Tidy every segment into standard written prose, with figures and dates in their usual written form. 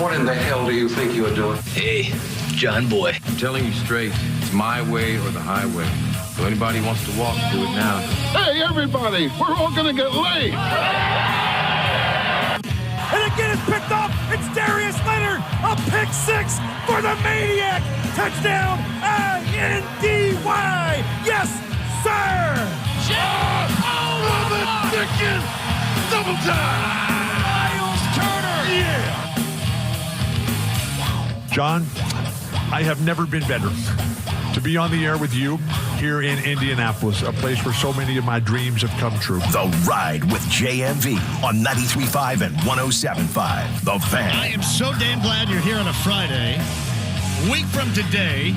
What in the hell do you think you are doing? Hey, John Boy. I'm telling you straight, it's my way or the highway. So anybody wants to walk, do it now. Hey, everybody, we're all going to get laid. And again, it's picked up. It's Darius Leonard. A pick six for the Maniac. Touchdown, I-N-D-Y. Yes, sir. Oh, the chicken. Double time. Miles Turner. Yeah. John, I have never been better to be on the air with you here in Indianapolis, a place where so many of my dreams have come true. The Ride with JMV on 93.5 and 107.5. The Fan. I am so damn glad you're here on a Friday. A week from today,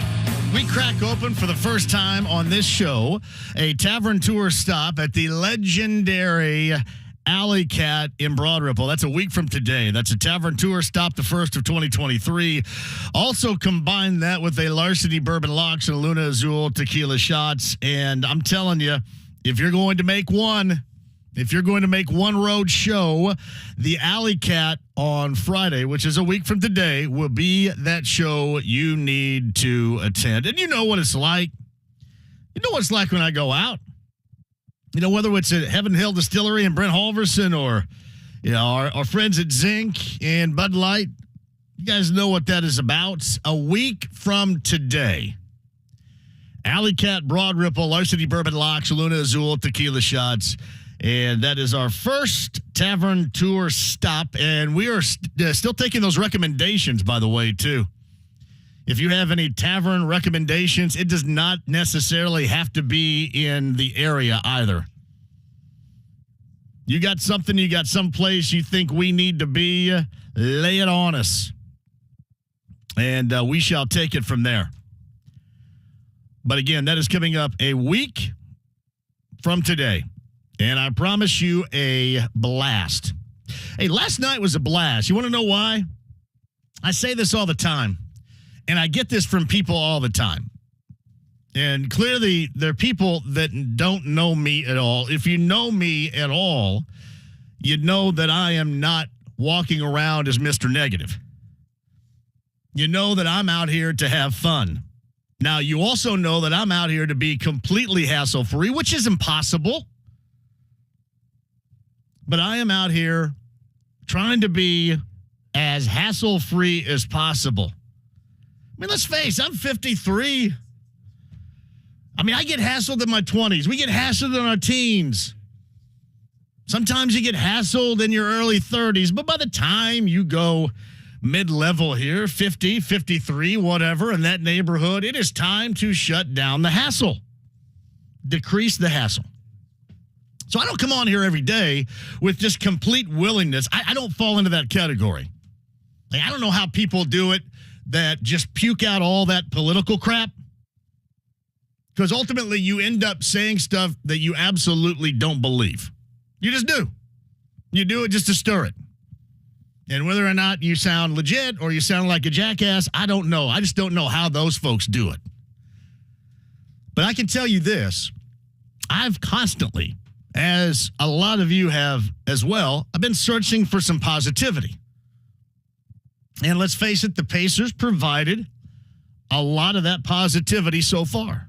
we crack open for the first time on this show a Tavern Tour stop at the legendary Alley Cat in Broad Ripple. That's a week from today. That's a Tavern Tour stop, the first of 2023. Also combine that with a Larceny Bourbon Locks and Luna Azul tequila shots. And I'm telling you, if you're going to make one road show, the Alley Cat on Friday, which is a week from today, will be that show you need to attend. And you know what it's like. You know what it's like when I go out. You know, whether it's at Heaven Hill Distillery and Brent Halverson or, you know, our friends at Zinc and Bud Light, you guys know what that is about. A week from today, Alley Cat, Broad Ripple, Larceny Bourbon Locks, Luna Azul, tequila shots. And that is our first Tavern Tour stop. And we are still taking those recommendations, by the way, too. If you have any tavern recommendations, it does not necessarily have to be in the area either. You got something, you got someplace you think we need to be, lay it on us. And we shall take it from there. But again, that is coming up a week from today. And I promise you a blast. Hey, last night was a blast. You want to know why? I say this all the time. And I get this from people all the time. And clearly, there are people that don't know me at all. If you know me at all, you know that I am not walking around as Mr. Negative. You know that I'm out here to have fun. Now, you also know that I'm out here to be completely hassle-free, which is impossible. But I am out here trying to be as hassle-free as possible. I mean, let's face it, I'm 53. I mean, I get hassled in my 20s. We get hassled in our teens. Sometimes you get hassled in your early 30s, but by the time you go mid-level here, 50, 53, whatever, in that neighborhood, it is time to shut down the hassle. Decrease the hassle. So I don't come on here every day with just complete willingness. I don't fall into that category. Like, I don't know how people do it that just puke out all that political crap. Because ultimately you end up saying stuff that you absolutely don't believe. You just do. You do it just to stir it. And whether or not you sound legit or you sound like a jackass, I don't know. I just don't know how those folks do it. But I can tell you this. I've constantly, as a lot of you have as well, I've been searching for some positivity. And let's face it, the Pacers provided a lot of that positivity so far.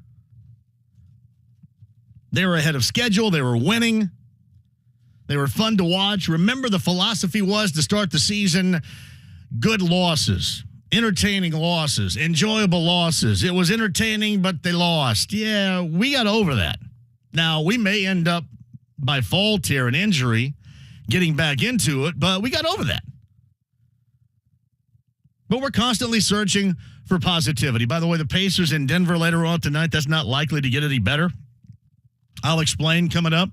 They were ahead of schedule. They were winning. They were fun to watch. Remember, the philosophy was to start the season, good losses, entertaining losses, enjoyable losses. It was entertaining, but they lost. Yeah, we got over that. Now, we may end up by fault here, an injury, getting back into it, but we got over that. But we're constantly searching for positivity. By the way, the Pacers in Denver later on tonight, that's not likely to get any better. I'll explain coming up.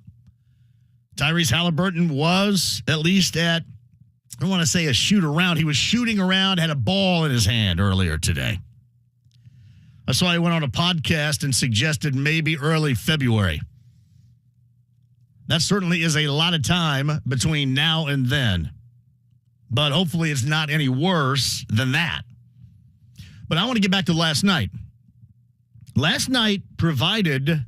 Tyrese Halliburton was at least at, I don't want to say a shoot around. He was shooting around, had a ball in his hand earlier today. I saw he went on a podcast and suggested maybe early February. That certainly is a lot of time between now and then. But hopefully it's not any worse than that. But I want to get back to last night. Last night provided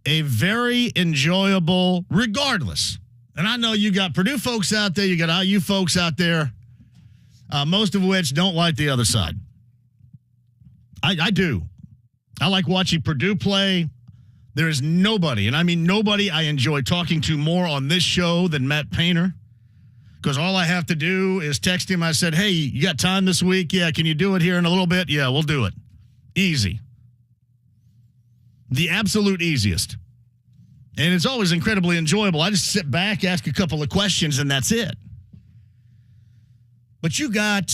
a very enjoyable, regardless. And I know you got Purdue folks out there, you got IU folks out there. most of which don't like the other side. I do. I like watching Purdue play. There is nobody, and I mean nobody I enjoy talking to more on this show than Matt Painter, because all I have to do is text him. I said, hey, you got time this week? Yeah, can you do it here in a little bit? Yeah, we'll do it. Easy. The absolute easiest. And it's always incredibly enjoyable. I just sit back, ask a couple of questions, and that's it. But you got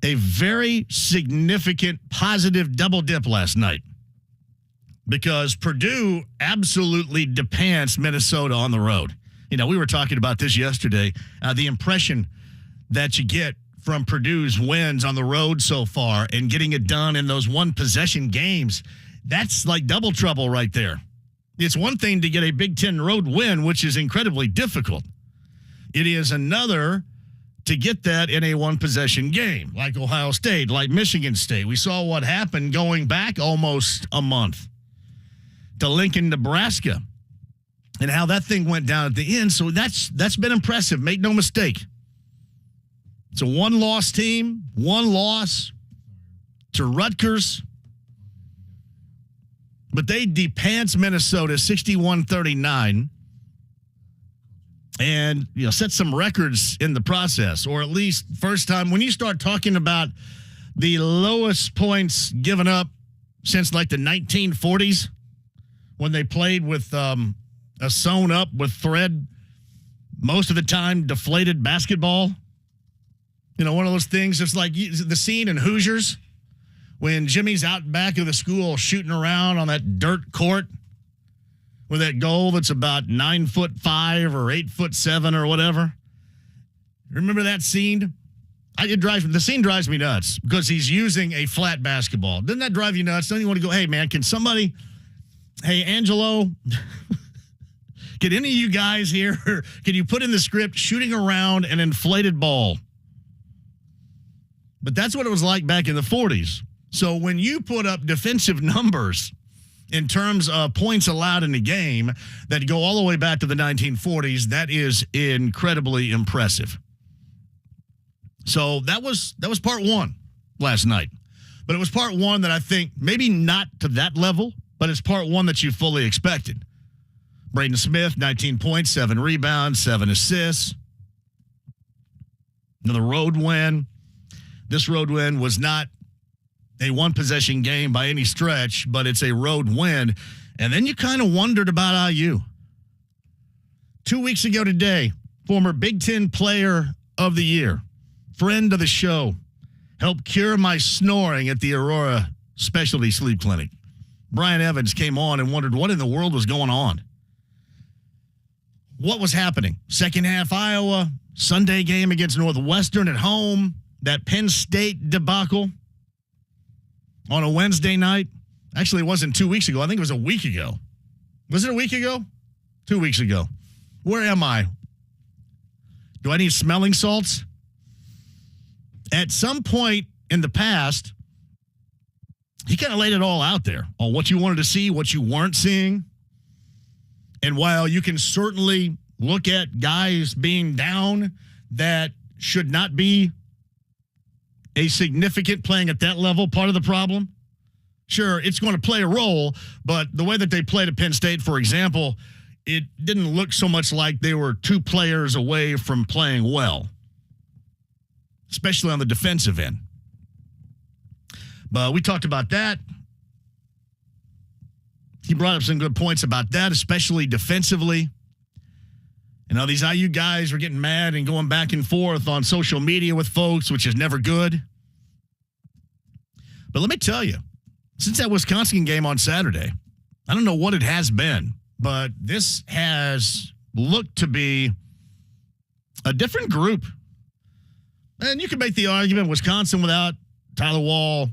a very significant positive double dip last night because Purdue absolutely depants Minnesota on the road. You know, we were talking about this yesterday. The impression that you get from Purdue's wins on the road so far and getting it done in those one-possession games, that's like double trouble right there. It's one thing to get a Big Ten road win, which is incredibly difficult. It is another to get that in a one-possession game, like Ohio State, like Michigan State. We saw what happened going back almost a month to Lincoln, Nebraska, and how that thing went down at the end. So that's been impressive. Make no mistake. It's a one-loss team, one loss to Rutgers. But they depants Minnesota 61-39 and, you know, set some records in the process, or at least first time. When you start talking about the lowest points given up since like the 1940s when they played with a sewn up with thread, most of the time deflated basketball. You know, one of those things, it's like the scene in Hoosiers when Jimmy's out back of the school shooting around on that dirt court with that goal that's about 9'5" or 8'7" or whatever. Remember that scene? The scene drives me nuts because he's using a flat basketball. Doesn't that drive you nuts? Don't you want to go, hey, man, can somebody, hey, Angelo, can any of you guys here, can you put in the script shooting around an inflated ball? But that's what it was like back in the 40s. So when you put up defensive numbers in terms of points allowed in the game that go all the way back to the 1940s, that is incredibly impressive. So that was part one last night. But it was part one that I think maybe not to that level, but it's part one that you fully expected. Braden Smith, 19 points, 7 rebounds, 7 assists. Another road win. This road win was not a one-possession game by any stretch, but it's a road win. And then you kind of wondered about IU. 2 weeks ago today, former Big Ten Player of the Year, friend of the show, helped cure my snoring at the Aurora Specialty Sleep Clinic. Brian Evans came on and wondered what in the world was going on. What was happening? Second half Iowa, Sunday game against Northwestern at home, that Penn State debacle on a Wednesday night. Actually, it wasn't 2 weeks ago. I think it was a week ago. Was it a week ago? 2 weeks ago. Where am I? Do I need smelling salts? At some point in the past, he kind of laid it all out there on what you wanted to see, what you weren't seeing. And while you can certainly look at guys being down that should not be a significant playing at that level part of the problem, sure, it's going to play a role, but the way that they played at Penn State, for example, it didn't look so much like they were two players away from playing well, especially on the defensive end. But we talked about that. He brought up some good points about that, especially defensively. You know, these IU guys were getting mad and going back and forth on social media with folks, which is never good. But let me tell you, since that Wisconsin game on Saturday, I don't know what it has been, but this has looked to be a different group. And you can make the argument Wisconsin without Tyler Wall.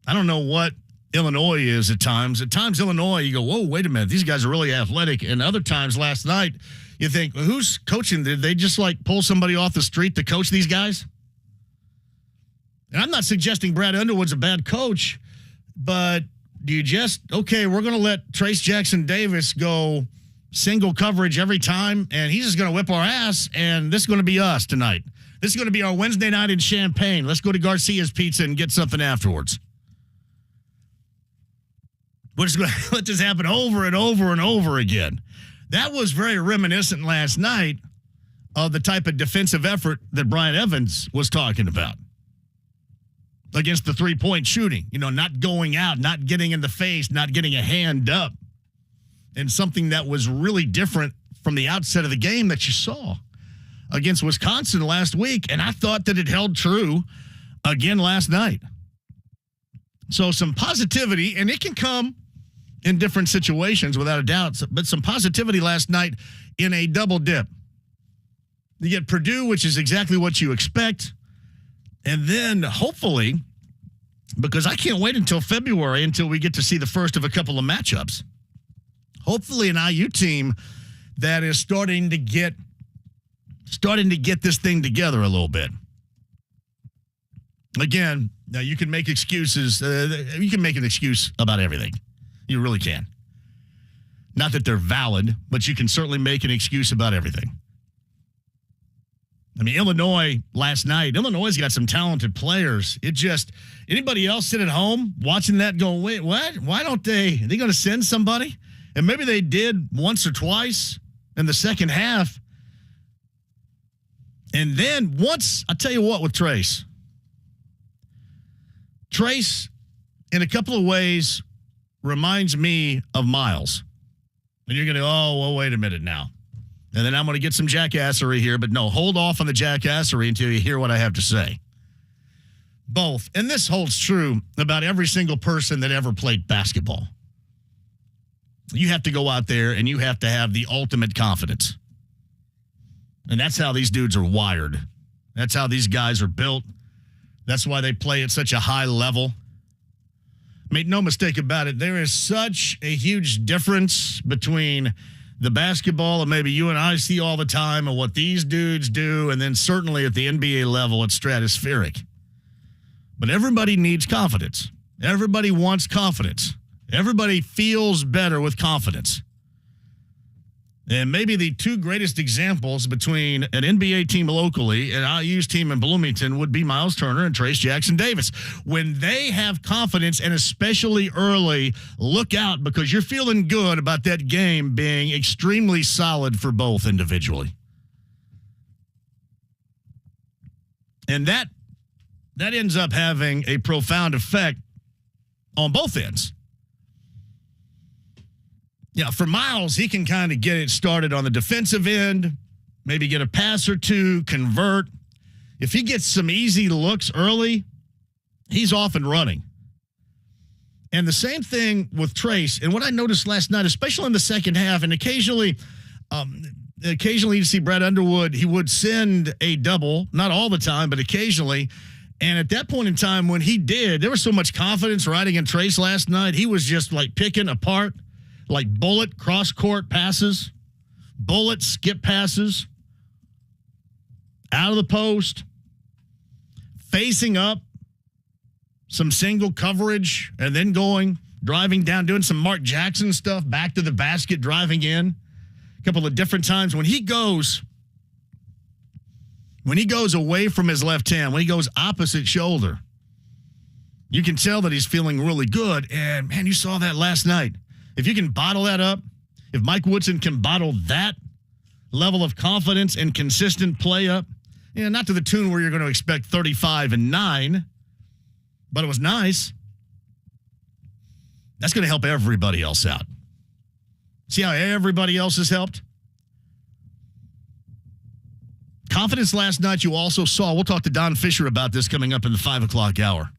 I don't know what Illinois is at times. At times, Illinois, you go, whoa, wait a minute. These guys are really athletic. And other times last night, you think, well, who's coaching? Did they just like pull somebody off the street to coach these guys? And I'm not suggesting Brad Underwood's a bad coach, but do you just, okay, we're going to let Trayce Jackson-Davis go single coverage every time, and he's just going to whip our ass, and this is going to be us tonight. This is going to be our Wednesday night in Champaign. Let's go to Garcia's Pizza and get something afterwards. We're just going to let this happen over and over and over again. That was very reminiscent last night of the type of defensive effort that Brian Evans was talking about against the three-point shooting. You know, not going out, not getting in the face, not getting a hand up. And something that was really different from the outset of the game that you saw against Wisconsin last week. And I thought that it held true again last night. So some positivity, and it can come in different situations without a doubt, but some positivity last night in a double dip. You get Purdue, which is exactly what you expect. And then hopefully, because I can't wait until February until we get to see the first of a couple of matchups. Hopefully an IU team that is starting to get this thing together a little bit. Again, now you can make excuses. You can make an excuse about everything. You really can. Not that they're valid, but you can certainly make an excuse about everything. I mean, Illinois last night, Illinois' got some talented players. It just, anybody else sit at home watching that go, wait, what? Why don't they? Are they going to send somebody? And maybe they did once or twice in the second half. And then once, I'll tell you what with Trayce. Trayce, in a couple of ways, reminds me of Miles. And you're going to, oh, well, wait a minute now. And then I'm going to get some jackassery here, but no, hold off on the jackassery until you hear what I have to say. Both. And this holds true about every single person that ever played basketball. You have to go out there and you have to have the ultimate confidence. And that's how these dudes are wired. That's how these guys are built. That's why they play at such a high level. Make no mistake about it, there is such a huge difference between the basketball that maybe you and I see all the time and what these dudes do, and then certainly at the NBA level, it's stratospheric. But everybody needs confidence. Everybody wants confidence. Everybody feels better with confidence. And maybe the two greatest examples between an NBA team locally and an IU's team in Bloomington would be Miles Turner and Trayce Jackson-Davis. When they have confidence, and especially early, look out, because you're feeling good about that game being extremely solid for both individually. And that ends up having a profound effect on both ends. Yeah, for Miles, he can kind of get it started on the defensive end, maybe get a pass or two, convert. If he gets some easy looks early, he's off and running. And the same thing with Trayce. And what I noticed last night, especially in the second half, and occasionally you see Brad Underwood, he would send a double, not all the time, but occasionally. And at that point in time, when he did, there was so much confidence riding in Trayce last night. He was just like picking apart, like bullet cross-court passes, bullet skip passes, out of the post, facing up, some single coverage, and then driving down, doing some Mark Jackson stuff, back to the basket, driving in. A couple of different times. When he goes away from his left hand, when he goes opposite shoulder, you can tell that he's feeling really good. And, man, you saw that last night. If you can bottle that up, if Mike Woodson can bottle that level of confidence and consistent play up, not to the tune where you're going to expect 35 and 9, but it was nice. That's going to help everybody else out. See how everybody else has helped? Confidence last night you also saw. We'll talk to Don Fischer about this coming up in the 5 o'clock hour.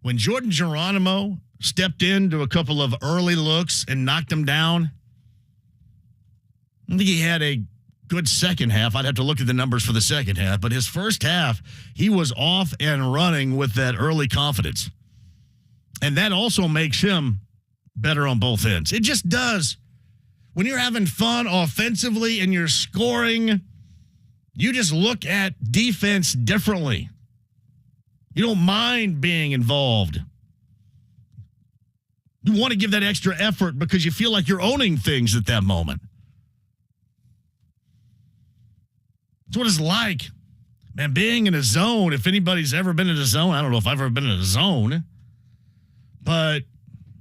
When Jordan Geronimo stepped into a couple of early looks and knocked him down, I think he had a good second half. I'd have to look at the numbers for the second half. But his first half, he was off and running with that early confidence. And that also makes him better on both ends. It just does. When you're having fun offensively and you're scoring, you just look at defense differently. You don't mind being involved. You want to give that extra effort because you feel like you're owning things at that moment. That's what it's like. Man, being in a zone, if anybody's ever been in a zone, I don't know if I've ever been in a zone, but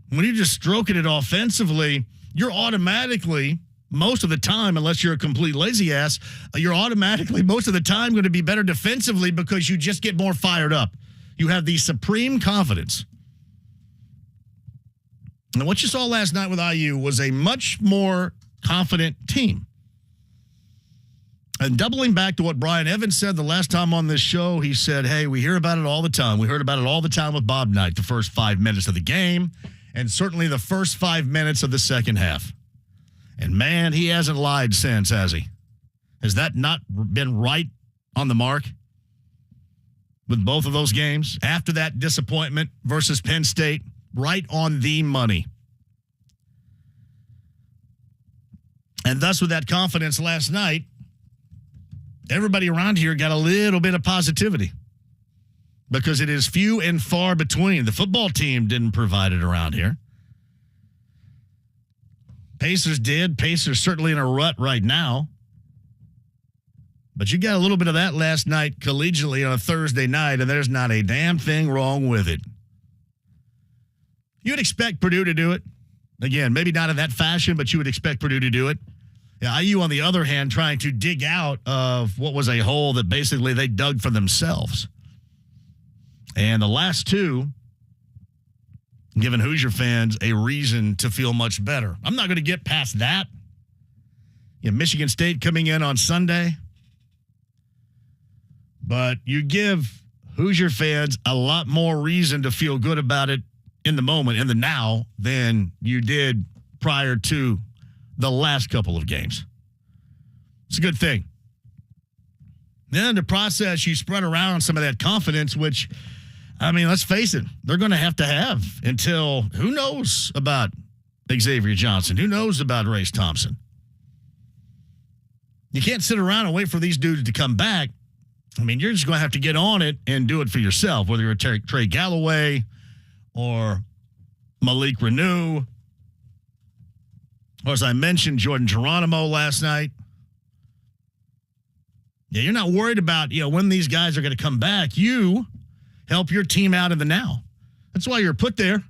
when you're just stroking it offensively, you're automatically, most of the time, unless you're a complete lazy ass, you're automatically, most of the time, going to be better defensively because you just get more fired up. You have the supreme confidence. And what you saw last night with IU was a much more confident team. And doubling back to what Brian Evans said the last time on this show, he said, hey, we hear about it all the time. We heard about it all the time with Bob Knight, the first 5 minutes of the game, and certainly the first 5 minutes of the second half. And, man, he hasn't lied since, has he? Has that not been right on the mark with both of those games? After that disappointment versus Penn State, right on the money. And thus, with that confidence last night, everybody around here got a little bit of positivity because it is few and far between. The football team didn't provide it around here. Pacers did. Pacers certainly in a rut right now. But you got a little bit of that last night collegiately on a Thursday night, and there's not a damn thing wrong with it. You'd expect Purdue to do it. Again, maybe not in that fashion, but you would expect Purdue to do it. Yeah, IU, on the other hand, trying to dig out of what was a hole that basically they dug for themselves. And the last two, giving Hoosier fans a reason to feel much better. I'm not going to get past that. Yeah, Michigan State coming in on Sunday. But you give Hoosier fans a lot more reason to feel good about it in the moment, in the now, than you did prior to the last couple of games. It's a good thing. Then in the process, you spread around some of that confidence, which, I mean, let's face it, they're going to have until who knows about Xavier Johnson? Who knows about Race Thompson? You can't sit around and wait for these dudes to come back. I mean, you're just going to have to get on it and do it for yourself, whether you're Trey Galloway or Malik Renew. Or as I mentioned, Jordan Geronimo last night. Yeah, you're not worried about, when these guys are going to come back. You help your team out in the now. That's why you're put there.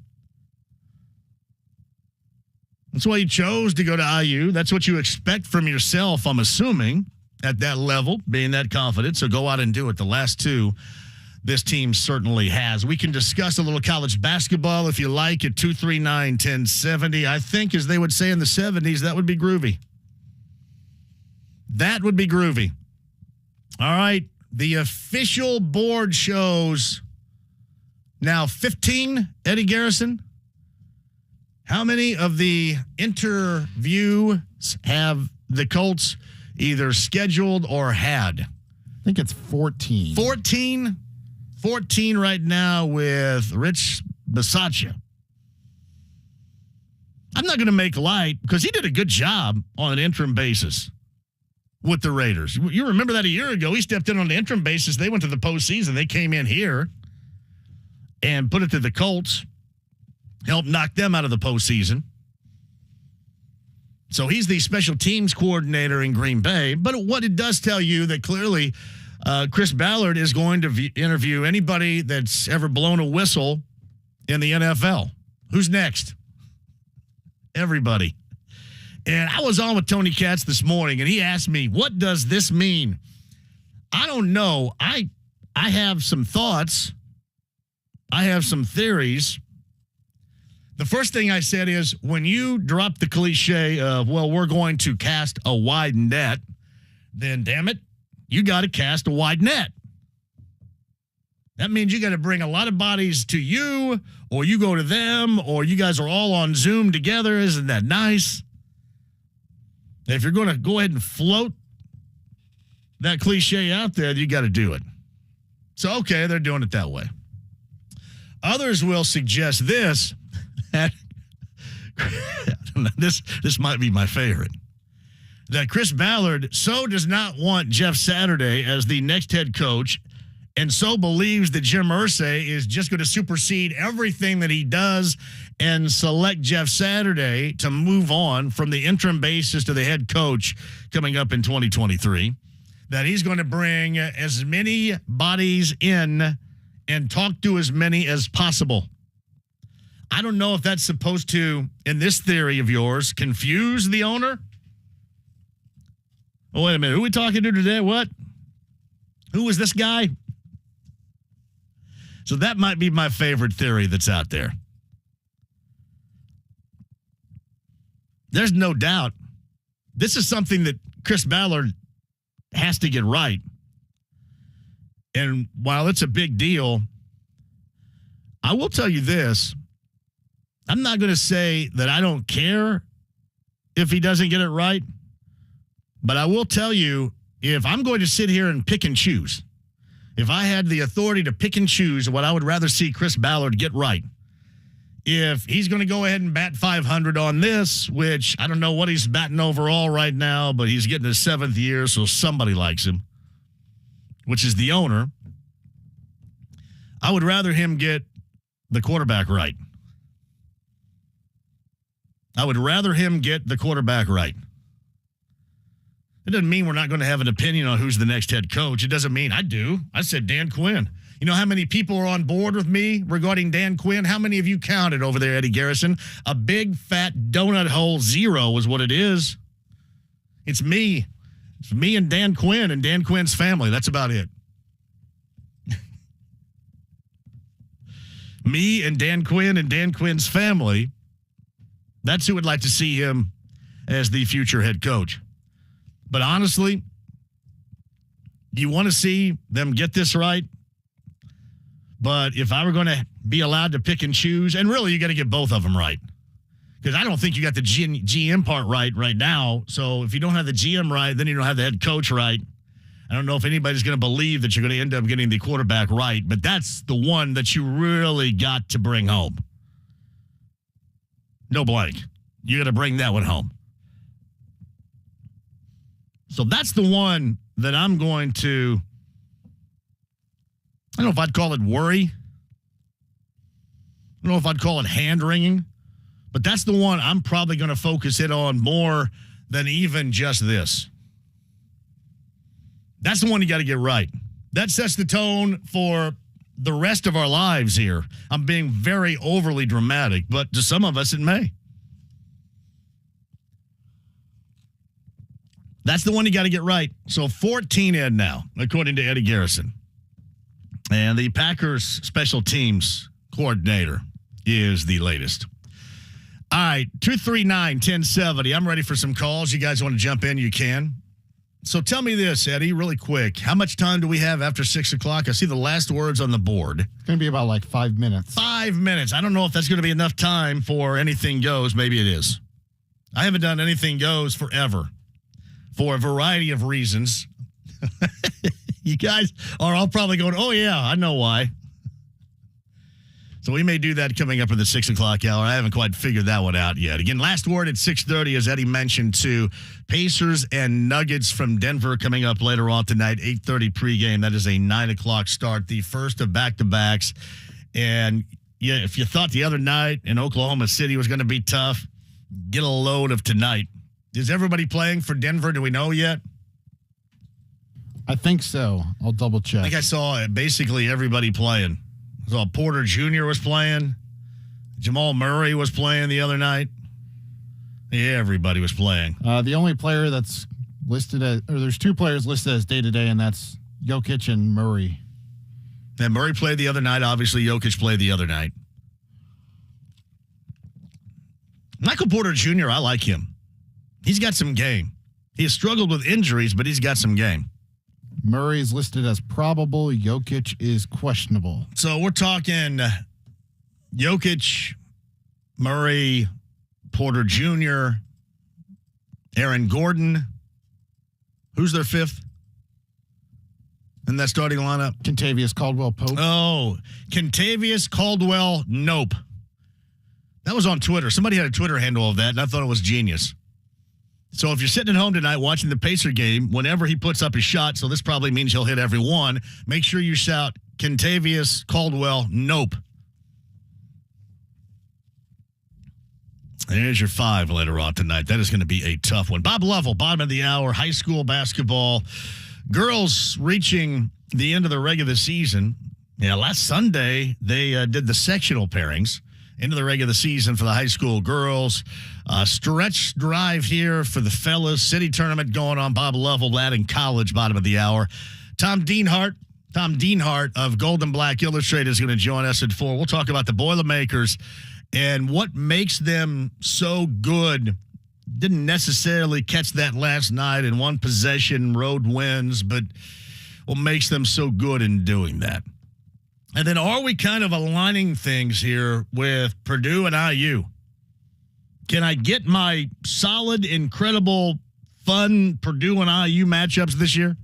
That's why you chose to go to IU. That's what you expect from yourself, I'm assuming, at that level, being that confident. So go out and do it. The last two, this team certainly has. We can discuss a little college basketball if you like at 239-1070. I think, as they would say in the 70s, that would be groovy. That would be groovy. All right. The official board shows now 15, Eddie Garrison. How many of the interviews have the Colts either scheduled or had? I think it's 14. 14 right now with Rich Bisaccia. I'm not going to make light because he did a good job on an interim basis with the Raiders. You remember that a year ago. He stepped in on the interim basis. They went to the postseason. They came in here and put it to the Colts, helped knock them out of the postseason. So he's the special teams coordinator in Green Bay. But what it does tell you that clearly Chris Ballard is going to interview anybody that's ever blown a whistle in the NFL. Who's next? Everybody. And I was on with Tony Katz this morning, and he asked me, what does this mean? I don't know. I have some thoughts. I have some theories. The first thing I said is, when you drop the cliche of, well, we're going to cast a wide net, then, damn it, you got to cast a wide net. That means you got to bring a lot of bodies to you, or you go to them, or you guys are all on Zoom together. Isn't that nice? If you're going to go ahead and float that cliche out there, you got to do it. So, okay, they're doing it that way. Others will suggest this. This might be my favorite. That Chris Ballard so does not want Jeff Saturday as the next head coach and so believes that Jim Irsay is just going to supersede everything that he does and select Jeff Saturday to move on from the interim basis to the head coach coming up in 2023, that he's going to bring as many bodies in and talk to as many as possible. I don't know if that's supposed to, in this theory of yours, confuse the owner. Oh, wait a minute. Who are we talking to today? What? Who was this guy? So that might be my favorite theory that's out there. There's no doubt. This is something that Chris Ballard has to get right. And while it's a big deal, I will tell you this. I'm not going to say that I don't care if he doesn't get it right, but I will tell you, if I'm going to sit here and pick and choose, if I had the authority to pick and choose what I would rather see Chris Ballard get right, if he's going to go ahead and bat 500 on this, which I don't know what he's batting overall right now, but he's getting his 7th year, so somebody likes him, which is the owner, I would rather him get the quarterback right. I would rather him get the quarterback right. It doesn't mean we're not going to have an opinion on who's the next head coach. It doesn't mean I do. I said Dan Quinn. You know how many people are on board with me regarding Dan Quinn? How many of you counted over there, Eddie Garrison? A big, fat donut hole 0 is what it is. It's me. It's me and Dan Quinn and Dan Quinn's family. That's about it. Me and Dan Quinn's family. That's who would like to see him as the future head coach. But honestly, you want to see them get this right? But if I were going to be allowed to pick and choose, and really you got to get both of them right. Because I don't think you got the GM part right now. So if you don't have the GM right, then you don't have the head coach right. I don't know if anybody's going to believe that you're going to end up getting the quarterback right. But that's the one that you really got to bring home. No blank. You got to bring that one home. So that's the one that I'm going to, I don't know if I'd call it worry. I don't know if I'd call it hand-wringing. But that's the one I'm probably going to focus it on more than even just this. That's the one you got to get right. That sets the tone for the rest of our lives here. I'm being very overly dramatic, but to some of us it may. That's the one you got to get right. So 14 in now, according to Eddie Garrison. And the Packers special teams coordinator is the latest. All right, 239-1070. I'm ready for some calls. You guys want to jump in, you can. So tell me this, Eddie, really quick. How much time do we have after 6 o'clock? I see the last words on the board. It's going to be about like 5 minutes. 5 minutes. I don't know if that's going to be enough time for Anything Goes. Maybe it is. I haven't done Anything Goes forever for a variety of reasons. You guys are all probably going, oh, yeah, I know why. So we may do that coming up in the 6 o'clock hour. I haven't quite figured that one out yet. Again, last word at 6:30, as Eddie mentioned, to Pacers and Nuggets from Denver coming up later on tonight, 8:30 pregame. That is a 9 o'clock start, the first of back-to-backs. And yeah, if you thought the other night in Oklahoma City was going to be tough, get a load of tonight. Is everybody playing for Denver? Do we know yet? I think so. I'll double check. I think I saw basically everybody playing. I saw Porter Jr. was playing. Jamal Murray was playing the other night. Yeah, everybody was playing. The only player that's listed as, or there's two players listed as day-to-day, and that's Jokic and Murray. And Murray played the other night. Obviously, Jokic played the other night. Michael Porter Jr., I like him. He's got some game. He has struggled with injuries, but he's got some game. Murray is listed as probable. Jokic is questionable. So we're talking Jokic, Murray, Porter Jr., Aaron Gordon. Who's their fifth in that starting lineup? Kentavious Caldwell-Pope. Oh, Kentavious Caldwell, nope. That was on Twitter. Somebody had a Twitter handle of that, and I thought it was genius. So if you're sitting at home tonight watching the Pacer game, whenever he puts up his shot, so this probably means he'll hit every one, make sure you shout Kentavious Caldwell, nope. There's your 5 later on tonight. That is going to be a tough one. Bob Lovell, bottom of the hour, high school basketball. Girls reaching the end of the regular season. Yeah, last Sunday, they did the sectional pairings into the regular season for the high school girls. Stretch drive here for the fellas. City tournament going on. Bob Lovell, lad in college, bottom of the hour. Tom Dienhart of Gold and Black Illustrated is going to join us at 4. We'll talk about the Boilermakers and what makes them so good. Didn't necessarily catch that last night in one possession, road wins, but what makes them so good in doing that? And then are we kind of aligning things here with Purdue and IU? Can I get my solid, incredible, fun Purdue and IU matchups this year?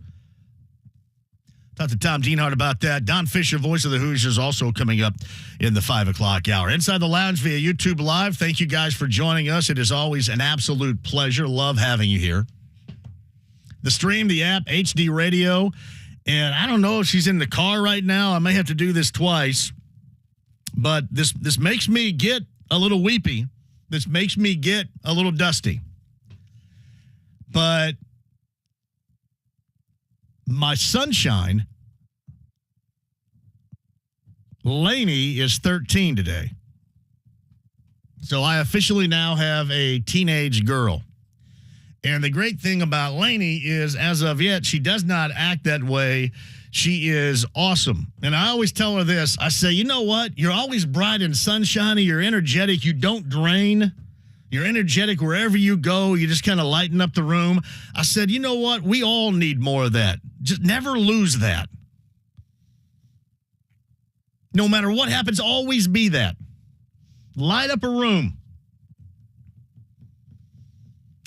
Talk to Tom Dienhart about that. Don Fischer, voice of the Hoosiers, also coming up in the 5 o'clock hour. Inside the Lounge via YouTube Live. Thank you guys for joining us. It is always an absolute pleasure. Love having you here. The stream, the app, HD Radio. And I don't know if she's in the car right now. I may have to do this twice. But this makes me get a little weepy. This makes me get a little dusty. But my sunshine, Lainey, is 13 today. So I officially now have a teenage girl. And the great thing about Lainey is, as of yet, she does not act that way. She is awesome. And I always tell her this. I say, you know what? You're always bright and sunshiny. You're energetic. You don't drain. You're energetic wherever you go. You just kind of lighten up the room. I said, you know what? We all need more of that. Just never lose that. No matter what happens, always be that. Light up a room.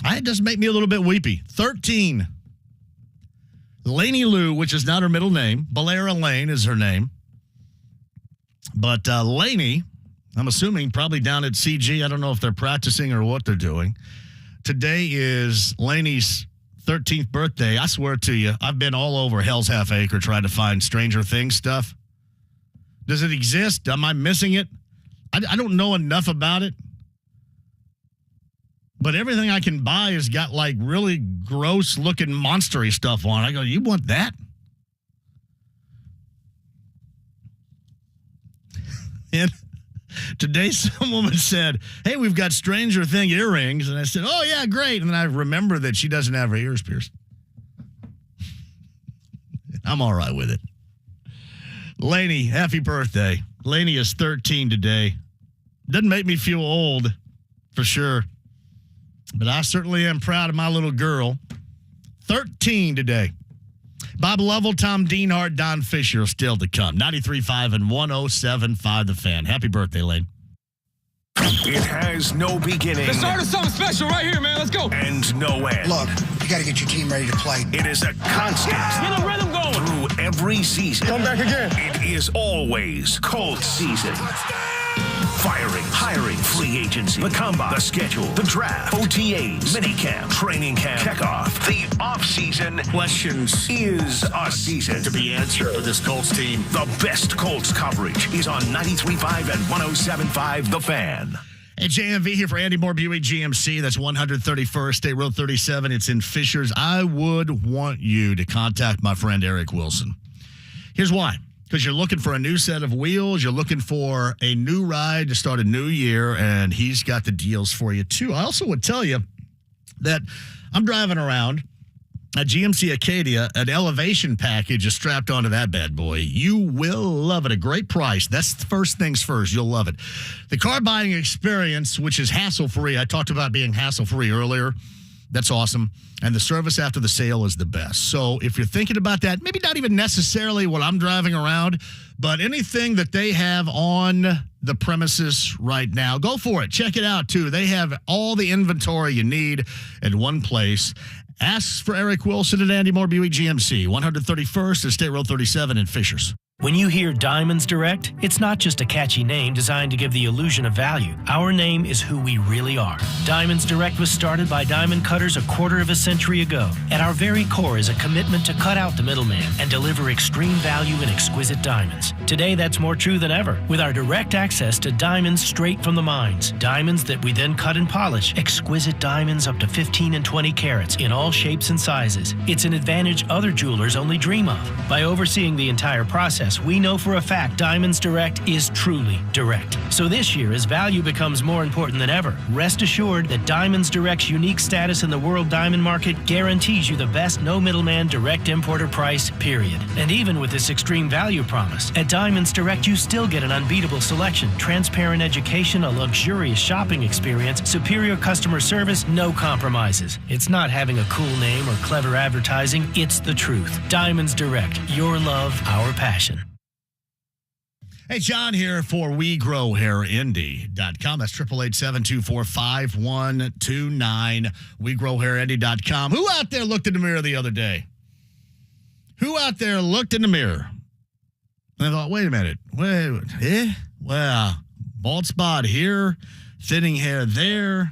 It does make me a little bit weepy. 13. Lainey Lou, which is not her middle name. Balera Lane is her name. But Lainey, I'm assuming probably down at CG. I don't know if they're practicing or what they're doing. Today is Lainey's 13th birthday. I swear to you, I've been all over Hell's Half Acre trying to find Stranger Things stuff. Does it exist? Am I missing it? I don't know enough about it. But everything I can buy has got like really gross looking monstery stuff on. I go, you want that? And today some woman said, hey, we've got Stranger Thing earrings. And I said, oh, yeah, great. And then I remember that she doesn't have her ears pierced. I'm all right with it. Lainey, happy birthday. Lainey is 13 today. Doesn't make me feel old, for sure. But I certainly am proud of my little girl. 13 today. Bob Lovell, Tom Dienhart, Don Fischer still to come. 93.5 and 107.5 The Fan. Happy birthday, Lane. It has no beginning. The start of something special right here, man. Let's go. And no end. Look, you got to get your team ready to play. It is a constant. Get a rhythm going. Through every season. Come back again. It is always Colts season. Firing, hiring, free agency, the combine, the schedule, the draft, OTAs, minicamp, training camp, kickoff. The offseason Questions is a season to be answered for this Colts team. The best Colts coverage is on 93.5 and 107.5 The Fan. Hey, JMV here for Andy Moore Buick GMC. That's 131st State Road 37. It's in Fishers. I would want you to contact my friend Eric Wilson. Here's why. Because you're looking for a new set of wheels. You're looking for a new ride to start a new year, and he's got the deals for you, too. I also would tell you that I'm driving around a GMC Acadia. An elevation package is strapped onto that bad boy. You will love it. A great price. That's the first things first. You'll love it. The car buying experience, which is hassle-free. I talked about being hassle-free earlier. That's awesome. And the service after the sale is the best. So if you're thinking about that, maybe not even necessarily what I'm driving around, but anything that they have on the premises right now, go for it. Check it out, too. They have all the inventory you need in one place. Ask for Eric Wilson at Andy Moore Buick GMC, 131st and State Road 37 in Fishers. When you hear Diamonds Direct, it's not just a catchy name designed to give the illusion of value. Our name is who we really are. Diamonds Direct was started by diamond cutters a quarter of a century ago. At our very core is a commitment to cut out the middleman and deliver extreme value in exquisite diamonds. Today, that's more true than ever, with our direct access to diamonds straight from the mines. Diamonds that we then cut and polish. Exquisite diamonds up to 15 and 20 carats in all shapes and sizes. It's an advantage other jewelers only dream of. By overseeing the entire process, we know for a fact Diamonds Direct is truly direct. So this year, as value becomes more important than ever, rest assured that Diamonds Direct's unique status in the world diamond market guarantees you the best no middleman direct importer price, period. And even with this extreme value promise, at Diamonds Direct you still get an unbeatable selection, transparent education, a luxurious shopping experience, superior customer service, no compromises. It's not having a cool name or clever advertising, it's the truth. Diamonds Direct, your love, our passion. Hey, John here for WeGrowHairIndy.com. That's 888-724-5129. WeGrowHairIndy.com. Who out there looked in the mirror the other day? Who out there looked in the mirror and I thought, wait a minute. Well, bald spot here, thinning hair there.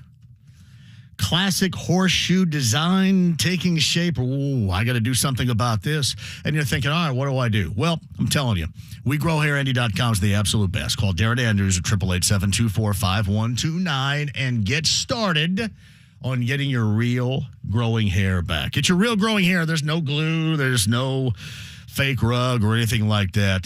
Classic horseshoe design taking shape. Ooh, I got to do something about this. And you're thinking, all right, what do I do? Well, I'm telling you, WeGrowHairIndy.com is the absolute best. Call Darren Andrews at 888-724-5129 and get started on getting your real growing hair back. Get your real growing hair. There's no glue. There's no fake rug or anything like that.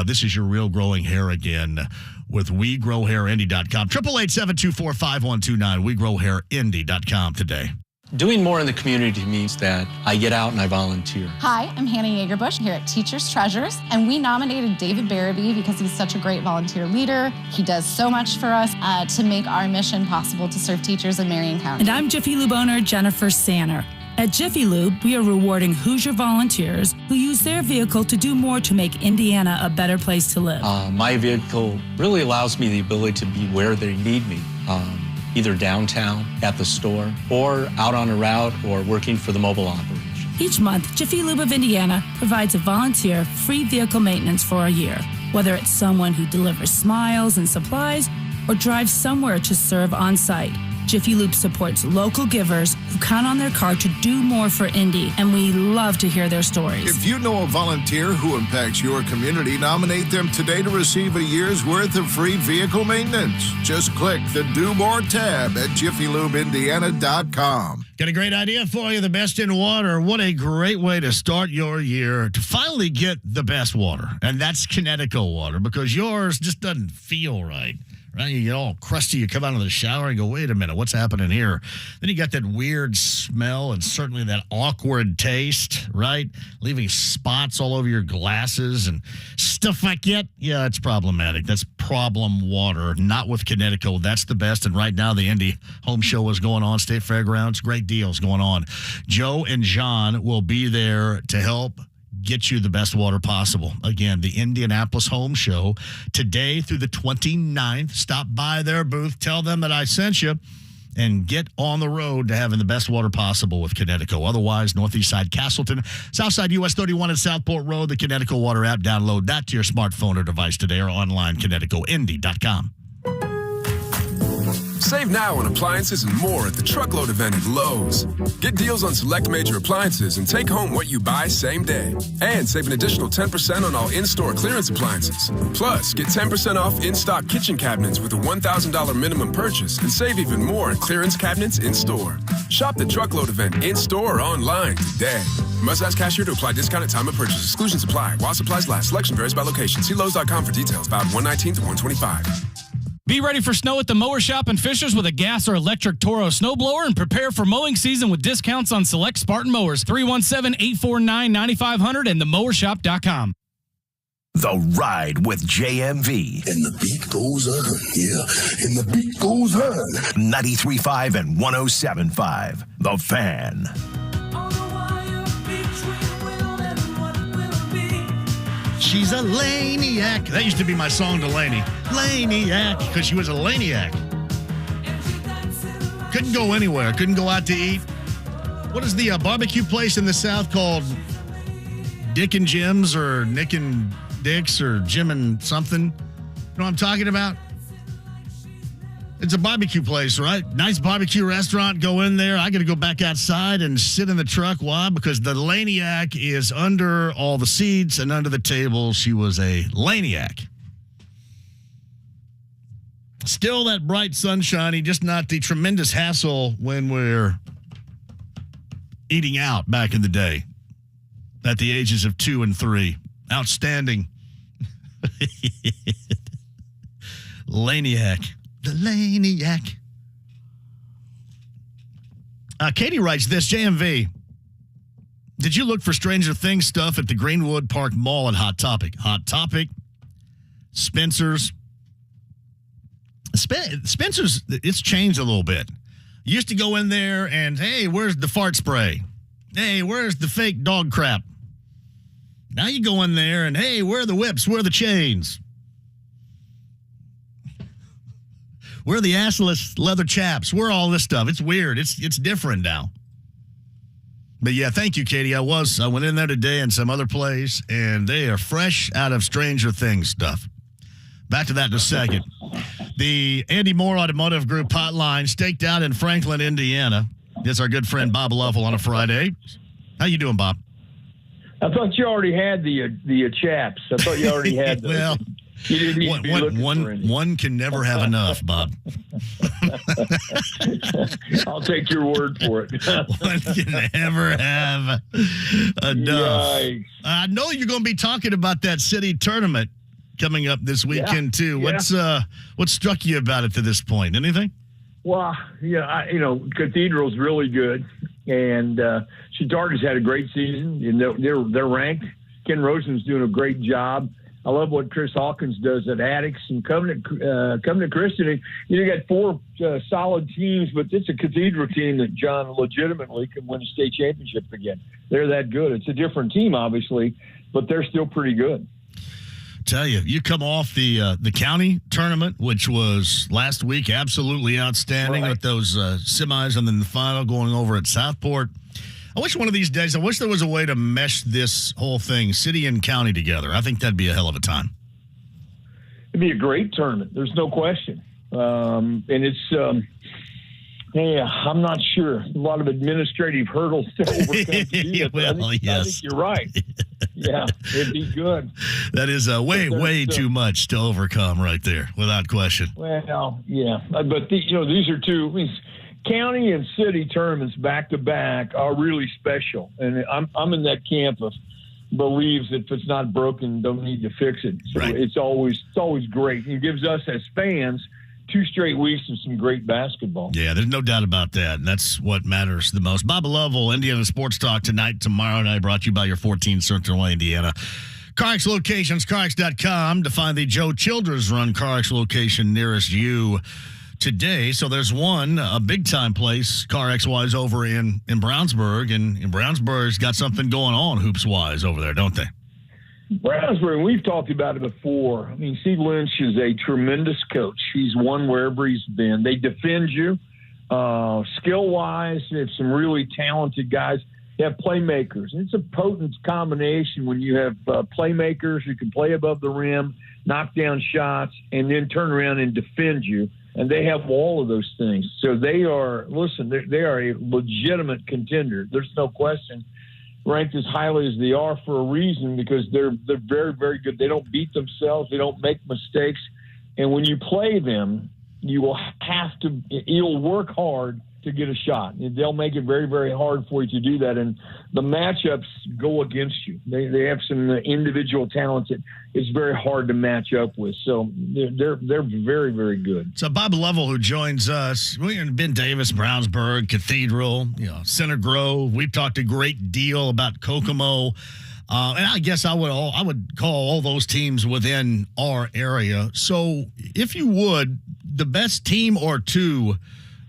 This is your real growing hair again with WeGrowHairIndy.com. 888-724-5129. WeGrowHairIndy.com today. Doing more in the community means that I get out and I volunteer. Hi, I'm Hannah Yeagerbush here at Teachers Treasures, and we nominated David Barabee because he's such a great volunteer leader. He does so much for us to make our mission possible to serve teachers in Marion County. And I'm Jiffy Lube owner Jennifer Sanner. At Jiffy Lube, we are rewarding Hoosier volunteers who use their vehicle to do more to make Indiana a better place to live. My vehicle really allows me the ability to be where they need me. Either downtown, at the store, or out on a route, or working for the mobile operation. Each month, Jiffy Lube of Indiana provides a volunteer free vehicle maintenance for a year, whether it's someone who delivers smiles and supplies or drives somewhere to serve on site. Jiffy Lube supports local givers who count on their car to do more for Indy, and we love to hear their stories. If you know a volunteer who impacts your community, nominate them today to receive a year's worth of free vehicle maintenance. Just click the Do More tab at JiffyLubeIndiana.com. Got a great idea for you, the best in water. What a great way to start your year to finally get the best water, and that's Connecticut water, because yours just doesn't feel right. Right, you get all crusty, you come out of the shower and go, wait a minute, what's happening here? Then you got that weird smell and certainly that awkward taste, right? Leaving spots all over your glasses and stuff like that. Yeah, it's problematic. That's problem water, not with Connecticut. That's the best. And right now, the Indy Home Show is going on, State Fairgrounds. Great deals going on. Joe and John will be there to help get you the best water possible. Again, the Indianapolis Home Show today through the 29th. Stop by their booth, tell them that I sent you, and get on the road to having the best water possible with Connecticut. Otherwise, Northeast Side Castleton, Southside US 31 and Southport Road, the Connecticut Water app. Download that to your smartphone or device today or online, ConnecticutIndy.com. Save now on appliances and more at the Truckload event at Lowe's. Get deals on select major appliances and take home what you buy same day. And save an additional 10% on all in-store clearance appliances. Plus, get 10% off in-stock kitchen cabinets with a $1,000 minimum purchase and save even more on clearance cabinets in-store. Shop the Truckload event in-store or online today. Must ask cashier to apply discount at time of purchase. Exclusions apply. While supplies last. Selection varies by location. See Lowe's.com for details. Valid 119 to 125. Be ready for snow at the Mower Shop in Fisch's with a gas or electric Toro snowblower, and prepare for mowing season with discounts on select Spartan mowers. 317-849-9500 and themowershop.com. The Ride with JMV. And the beat goes on, yeah. And the beat goes on. 93.5 and 107.5. The Fan. She's a Laniac. That used to be my song to Lainey. Laniac, because she was a Laniac. Couldn't go anywhere. Couldn't go out to eat. What is the barbecue place in the South called? Dick and Jim's or Nick and Dick's or Jim and something. You know what I'm talking about? It's a barbecue place, right? Nice barbecue restaurant. Go in there. I got to go back outside and sit in the truck. Why? Because the Laniac is under all the seats and under the table. She was a Laniac. Still that bright sunshiny, just not the tremendous hassle when we're eating out back in the day at the ages of 2 and 3. Outstanding. Laniac. The Laniac. Katie writes this, JMV. Did you look for Stranger Things stuff at the Greenwood Park Mall at Hot Topic? Hot Topic, Spencer's. Spencer's, it's changed a little bit. You used to go in there and, hey, where's the fart spray? Hey, where's the fake dog crap? Now you go in there and, hey, where are the whips? Where are the chains? Where are the assless leather chaps? Where are all this stuff? It's weird. It's different now. But yeah, thank you, Katie. I went in there today and some other place, and they are fresh out of Stranger Things stuff. Back to that in a second. The Andy Moore Automotive Group hotline staked out in Franklin, Indiana. It's our good friend Bob Lovell on a Friday. How you doing, Bob? I thought you already had the chaps. I thought you already had those. Well, one can never have enough, Bob. I'll take your word for it. One can never have enough. Yikes. I know you're going to be talking about that city tournament coming up this weekend too. Yeah. What struck you about it to this point? Anything? Well, yeah, Cathedral's really good, and Chitarga's had a great season. They're ranked. Ken Rosen's doing a great job. I love what Chris Hawkins does at Addicts and Covenant Christian. You got 4 solid teams, but it's a Cathedral team that John legitimately can win a state championship again. They're that good. It's a different team, obviously, but they're still pretty good. Tell you come off the county tournament, which was last week, absolutely outstanding with those semis and then the final going over at Southport. I wish one of these days, there was a way to mesh this whole thing, city and county, together. I think that'd be a hell of a time. It'd be a great tournament. There's no question. And it's, I'm not sure. A lot of administrative hurdles to overcome. I think you're right. Yeah, it'd be good. That is way too much to overcome right there, without question. Well, yeah. But, these are two. County and city tournaments back-to-back are really special. And I'm in that camp of believes that if it's not broken, don't need to fix it. So it's always great. It gives us as fans 2 straight weeks of some great basketball. Yeah, there's no doubt about that. And that's what matters the most. Bob Lovell, Indiana Sports Talk tonight, tomorrow night, brought to you by your 14 Central Indiana. CarX locations, CarX.com to find the Joe Childers run CarX location nearest you today. So there's one, a big-time place, CarX-wise, over in Brownsburg. And Brownsburg's got something going on hoops-wise over there, don't they? Brownsburg, we've talked about it before. I mean, Steve Lynch is a tremendous coach. He's won wherever he's been. They defend you. Skill-wise, they have some really talented guys. They have playmakers. It's a potent combination when you have playmakers who can play above the rim, knock down shots, and then turn around and defend you. And they have all of those things. So they are a legitimate contender. There's no question. Ranked as highly as they are for a reason, because they're very, very good. They don't beat themselves. They don't make mistakes. And when you play them, you'll work hard to get a shot. They'll make it very, very hard for you to do that. And the matchups go against you. They have some individual talents that it's very hard to match up with. So they're very, very good. So Bob Lovell, who joins us, Ben Davis, Brownsburg, Cathedral, Center Grove. We've talked a great deal about Kokomo. And I guess I would call all those teams within our area. So if you would, the best team or two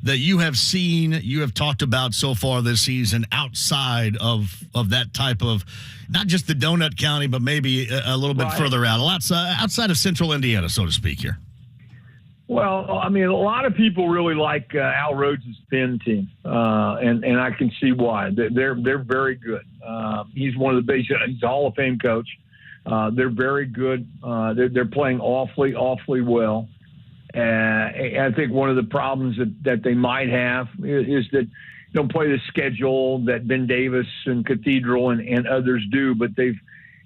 that you have seen, you have talked about so far this season outside of that type of, not just the Donut County, but maybe a little bit further out, outside of Central Indiana, so to speak here? Well, I mean, a lot of people really like Al Rhodes' Penn team, and I can see why. They're very good. He's one of the base. He's a Hall of Fame coach. They're very good. They're playing awfully well. I think one of the problems that they might have is that they don't play the schedule that Ben Davis and Cathedral and others do, but they're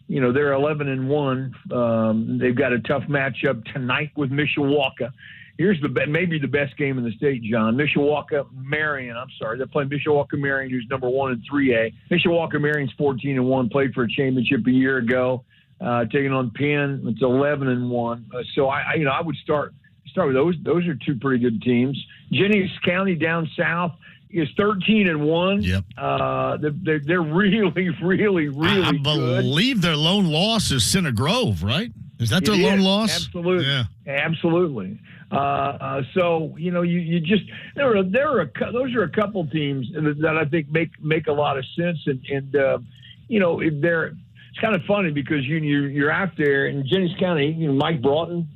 11-1. They've got a tough matchup tonight with Mishawaka. Here's maybe the best game in the state, John. Mishawaka-Marion. I'm sorry. They're playing Mishawaka-Marion, who's number 1 in 3A. Mishawaka-Marion's 14-1, played for a championship a year ago, taking on Penn. It's 11-1. So I would start with those. Those are two pretty good teams. Jennings County down south is 13-1. Yep. They're really good. I believe their lone loss is Center Grove, right? Is that their lone loss? Absolutely. Yeah. Absolutely. So you just those are a couple teams that I think make a lot of sense, and it's kind of funny because you're out there in Jennings County. Mike Broughton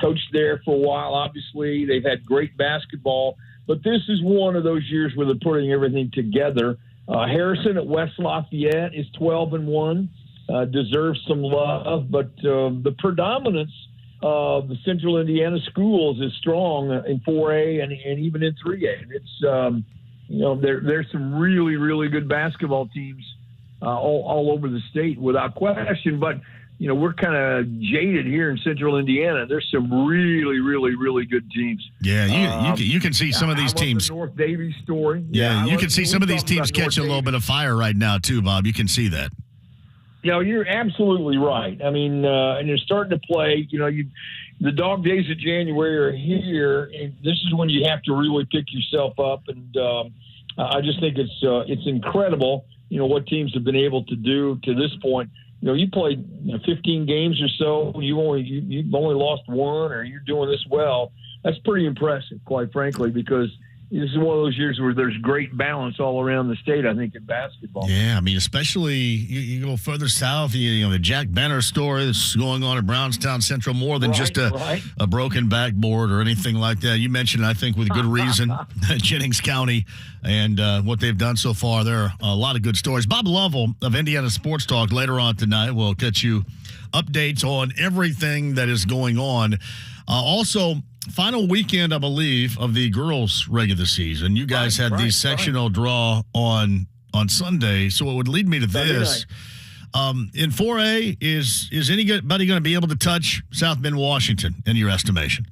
coached there for a while. Obviously, they've had great basketball, but this is one of those years where they're putting everything together. Harrison at West Lafayette is 12-1. Deserves some love, but the predominance of the Central Indiana schools is strong in 4A and even in 3A. And it's there's some really good basketball teams all over the state without question. But we're kind of jaded here in Central Indiana. There's some really good teams. Yeah, you can see some of these teams. The North Davies story. Yeah, you can see some of these teams catching a little bit of fire right now too, Bob. You can see that. You're absolutely right. I mean, and they're starting to play. The dog days of January are here, and this is when you have to really pick yourself up. And I just think it's incredible, what teams have been able to do to this point. You played 15 games or so. You've only lost one, or you're doing this well. That's pretty impressive, quite frankly, because this is one of those years where there's great balance all around the state, I think, in basketball. Yeah, I mean, especially you go further south, the Jack Benner story that's going on at Brownstown Central, more than just a broken backboard or anything like that. You mentioned, I think, with good reason, Jennings County and what they've done so far. There are a lot of good stories. Bob Lovell of Indiana Sports Talk later on tonight will get you updates on everything that is going on. Also, final weekend, I believe, of the girls' regular season. You guys had the sectional draw on Sunday, so it would lead me to this. In 4A, is anybody going to be able to touch South Bend, Washington, in your estimation?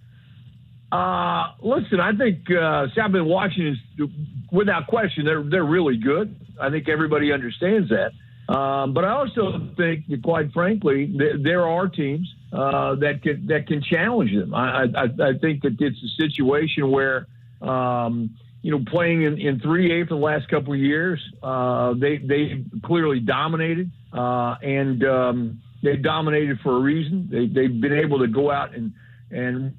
Listen, I think South Bend, Washington is, without question, they're really good. I think everybody understands that. But I also think that, quite frankly, there are teams that can challenge them. I think that it's a situation where, playing in 3A for the last couple of years, they clearly dominated, and they dominated for a reason. They've been able to go out and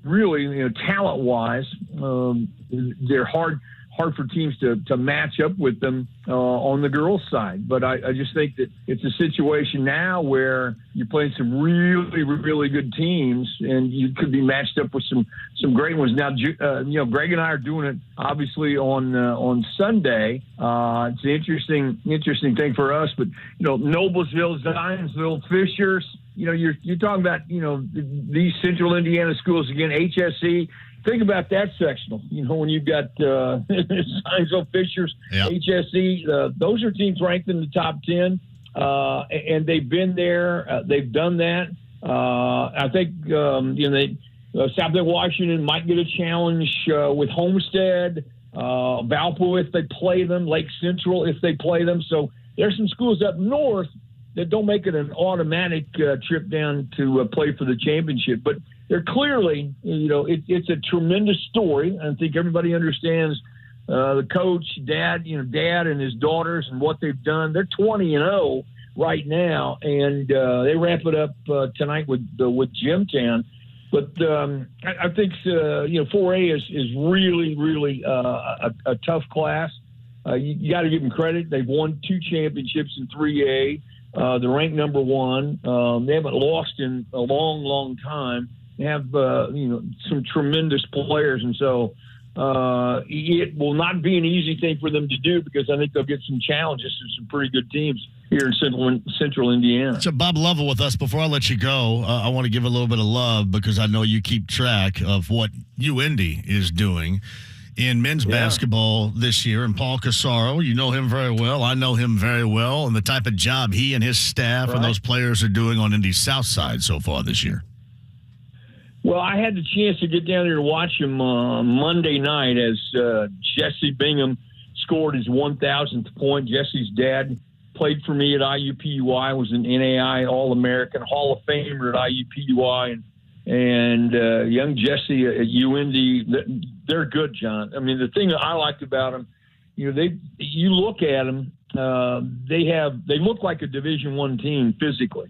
really, talent-wise, they're hard for teams to match up with them on the girls' side. But I just think that it's a situation now where you're playing some really good teams, and you could be matched up with some great ones. Now, Greg and I are doing it obviously on Sunday. It's an interesting thing for us, but Noblesville, Zionsville, Fischers. You're talking about these Central Indiana schools again. HSE. Think about that sectional. When you've got Zionsville, Fischers, HSE, those are teams ranked in the top 10, and they've been there. They've done that. I think South Bend, Washington might get a challenge with Homestead, Valpo if they play them, Lake Central if they play them. So there's some schools up north that don't make it an automatic trip down to play for the championship, but they're clearly, it's a tremendous story. I think everybody understands the coach, Dad and his daughters and what they've done. They're 20-0 right now, and they wrap it up tonight with Jimtown. But I think 4A is really a tough class. You got to give them credit. They've won 2 championships in 3A. They're ranked number 1. They haven't lost in a long time. Have some tremendous players, and so it will not be an easy thing for them to do because I think they'll get some challenges from some pretty good teams here in Central Indiana. So Bob Lovell with us. Before I let you go, I want to give a little bit of love because I know you keep track of what UIndy is doing in men's basketball this year. And Paul Casaro, you know him very well. I know him very well. And the type of job he and his staff and those players are doing on Indy's South Side so far this year. Well, I had the chance to get down there and watch him Monday night as Jesse Bingham scored his 1,000th point. Jesse's dad played for me at IUPUI, was an NAI All-American, Hall of Famer at IUPUI, and young Jesse at UIndy, they're good, John. I mean, the thing that I liked about them, you look at them, they look like a Division I team physically.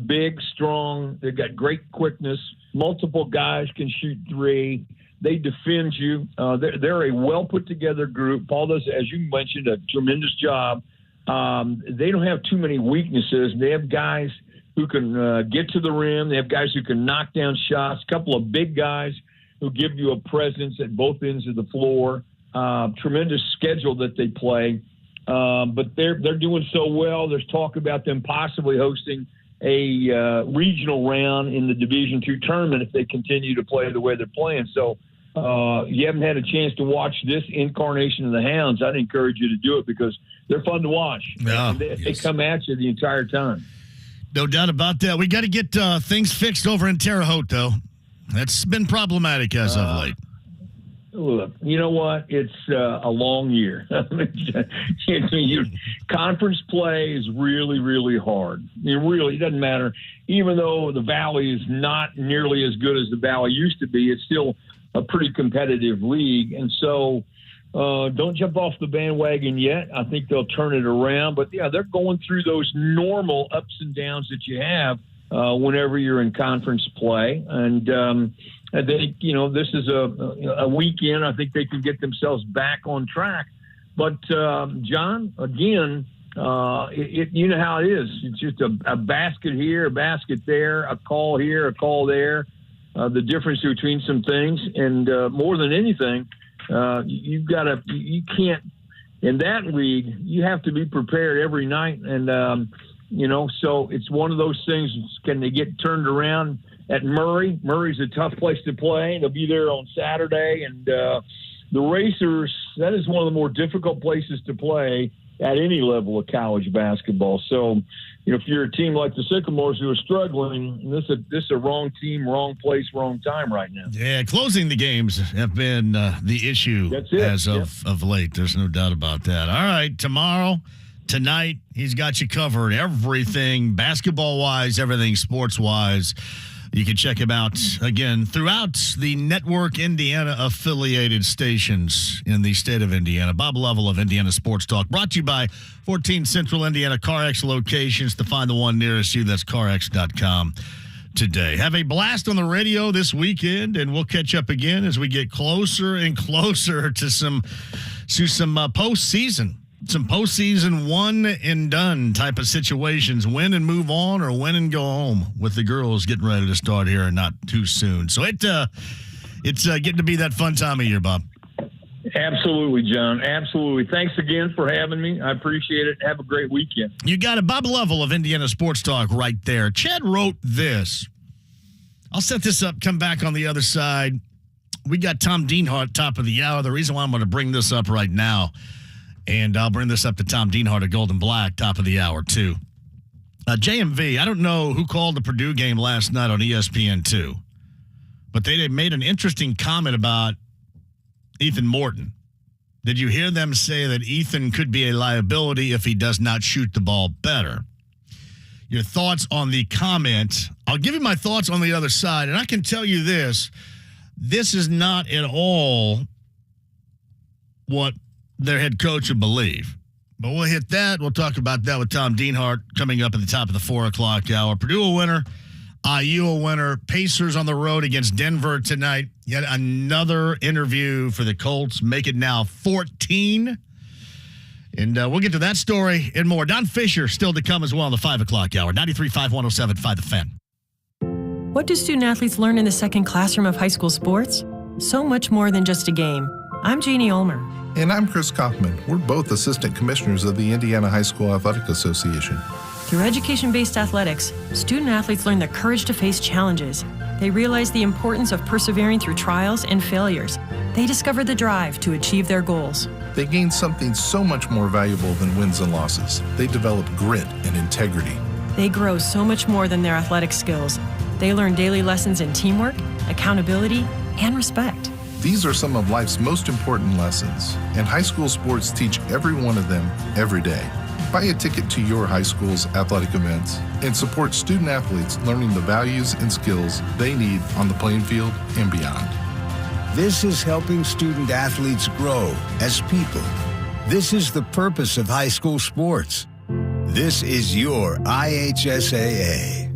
Big, strong, they've got great quickness. Multiple guys can shoot three. They defend you. They're a well-put-together group. Paul does, as you mentioned, a tremendous job. They don't have too many weaknesses. They have guys who can get to the rim. They have guys who can knock down shots, a couple of big guys who give you a presence at both ends of the floor. Tremendous schedule that they play. But they're doing so well. There's talk about them possibly hosting a regional round in the Division II tournament if they continue to play the way they're playing. So you haven't had a chance to watch this incarnation of the Hounds, I'd encourage you to do it because they're fun to watch. Yeah, they come at you the entire time. No doubt about that. We got to get things fixed over in Terre Haute, though. That's been problematic as of late. Look, you know what? It's a long year. Conference play is really, really hard. It doesn't matter. Even though the Valley is not nearly as good as the Valley used to be, it's still a pretty competitive league. And so don't jump off the bandwagon yet. I think they'll turn it around. But, yeah, they're going through those normal ups and downs that you have whenever you're in conference play. And I think, this is a weekend. I think they can get themselves back on track. But, John, again, you know how it is. It's just a basket here, a basket there, a call here, a call there, the difference between some things. And more than anything, you can't, in that league, you have to be prepared every night. And, so it's one of those things. Can they get turned around? At Murray. Murray's a tough place to play. They'll be there on Saturday. And the Racers, that is one of the more difficult places to play at any level of college basketball. So, if you're a team like the Sycamores who are struggling, this is a wrong team, wrong place, wrong time right now. Yeah, closing the games have been the issue as of late. There's no doubt about that. All right, tonight, he's got you covered. Everything basketball-wise, everything sports-wise. You can check him out, again, throughout the Network Indiana affiliated stations in the state of Indiana. Bob Lovell of Indiana Sports Talk, brought to you by 14 Central Indiana CarX locations. To find the one nearest you, that's carx.com today. Have a blast on the radio this weekend, and we'll catch up again as we get closer and closer to some postseason. Some postseason one and done type of situations, win and move on or win and go home, with the girls getting ready to start here and not too soon. So it's getting to be that fun time of year, Bob. Absolutely, John. Absolutely. Thanks again for having me. I appreciate it. Have a great weekend. You got it. Bob Lovell of Indiana Sports Talk right there. Chad wrote this. I'll set this up, come back on the other side. We got Tom Dienhart, top of the hour. The reason why I'm going to bring this up right now, and I'll bring this up to Tom Dienhart at Golden Black, top of the hour, too. JMV, I don't know who called the Purdue game last night on ESPN2, but they made an interesting comment about Ethan Morton. Did you hear them say that Ethan could be a liability if he does not shoot the ball better? Your thoughts on the comment. I'll give you my thoughts on the other side, and I can tell you this. This is not at all what their head coach would believe. But we'll hit that. We'll talk about that with Tom Dienhart coming up at the top of the 4 o'clock hour. Purdue a winner. IU a winner. Pacers on the road against Denver tonight. Yet another interview for the Colts. Make it now 14. And we'll get to that story and more. Don Fischer still to come as well in the 5 o'clock hour. 93.5, 107.5 The Fan. What do student athletes learn in the second classroom of high school sports? So much more than just a game. I'm Jeannie Ulmer. And I'm Chris Kaufman. We're both assistant commissioners of the Indiana High School Athletic Association. Through education-based athletics, student athletes learn the courage to face challenges. They realize the importance of persevering through trials and failures. They discover the drive to achieve their goals. They gain something so much more valuable than wins and losses. They develop grit and integrity. They grow so much more than their athletic skills. They learn daily lessons in teamwork, accountability, and respect. These are some of life's most important lessons, and high school sports teach every one of them every day. Buy a ticket to your high school's athletic events and support student athletes learning the values and skills they need on the playing field and beyond. This is helping student athletes grow as people. This is the purpose of high school sports. This is your IHSAA.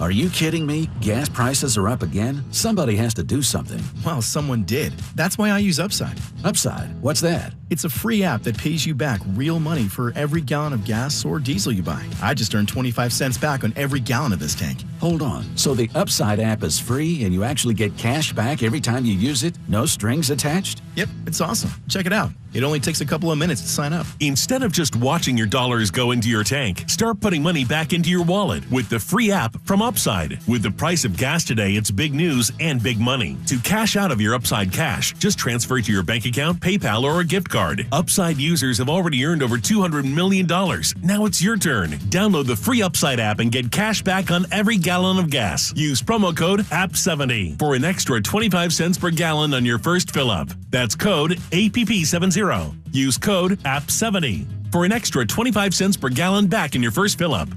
Are you kidding me? Gas prices are up again? Somebody has to do something. Well, someone did. That's why I use Upside. Upside? What's that? It's a free app that pays you back real money for every gallon of gas or diesel you buy. I just earned 25 cents back on every gallon of this tank. Hold on. So the Upside app is free and you actually get cash back every time you use it? No strings attached? Yep, it's awesome. Check it out. It only takes a couple of minutes to sign up. Instead of just watching your dollars go into your tank, start putting money back into your wallet with the free app from Upside. With the price of gas today, it's big news and big money. To cash out of your Upside cash, just transfer it to your bank account, PayPal, or a gift card. Upside users have already earned over $200 million. Now it's your turn. Download the free Upside app and get cash back on every gallon of gas. Use promo code APP70 for an extra 25 cents per gallon on your first fill-up. That's code APP70. Use code APP70 for an extra 25 cents per gallon back in your first fill-up.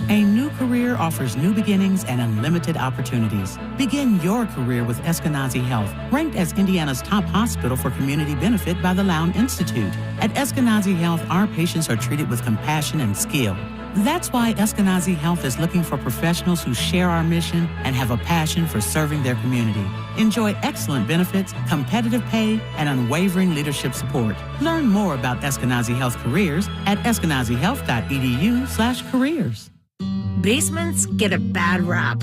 A new career offers new beginnings and unlimited opportunities. Begin your career with Eskenazi Health, ranked as Indiana's top hospital for community benefit by the Lown Institute. At Eskenazi Health, our patients are treated with compassion and skill. That's why Eskenazi Health is looking for professionals who share our mission and have a passion for serving their community. Enjoy excellent benefits, competitive pay, and unwavering leadership support. Learn more about Eskenazi Health careers at eskenazihealth.edu/careers. Basements get a bad rap,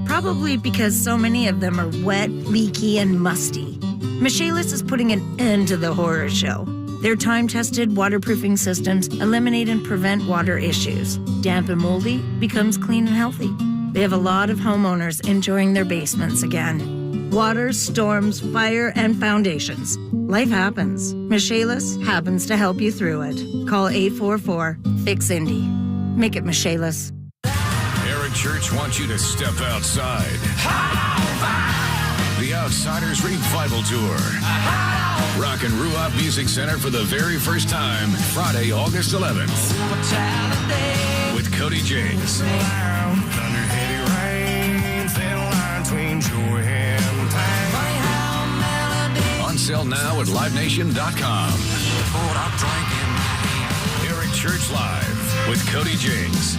probably because so many of them are wet, leaky, and musty. Michaelis is putting an end to the horror show. Their time-tested waterproofing systems eliminate and prevent water issues. Damp and moldy becomes clean and healthy. They have a lot of homeowners enjoying their basements again. Water, storms, fire, and foundations. Life happens. Michaelis happens to help you through it. Call 844-FIX-INDY. Make it Michaelis. Eric Church wants you to step outside. The Outsiders Revival Tour. Rock and Ruop Music Center for the very first time, Friday, August 11th. With Cody James. On sale now at livenation.com. Eric Church Live with Cody James.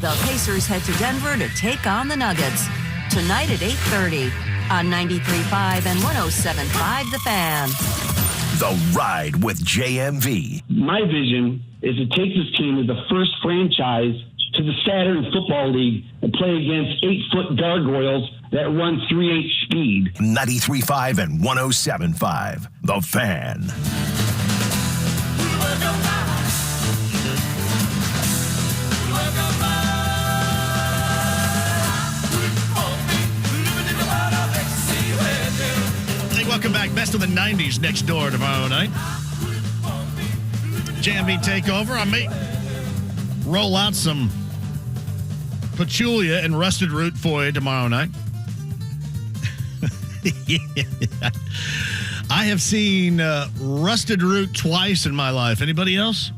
The Pacers head to Denver to take on the Nuggets. Tonight at 8:30 on 93.5 and 107.5 The Fan. The Ride with JMV. My vision is to take this team as the first franchise to the Saturn Football League and play against 8-foot gargoyles that run 3.8 speed. 93.5 and 107.5 The Fan. Welcome back. Best of the 90s next door tomorrow night. JMV Takeover. I may roll out some Pachulia and Rusted Root for you tomorrow night. Yeah. I have seen Rusted Root twice in my life. Anybody else?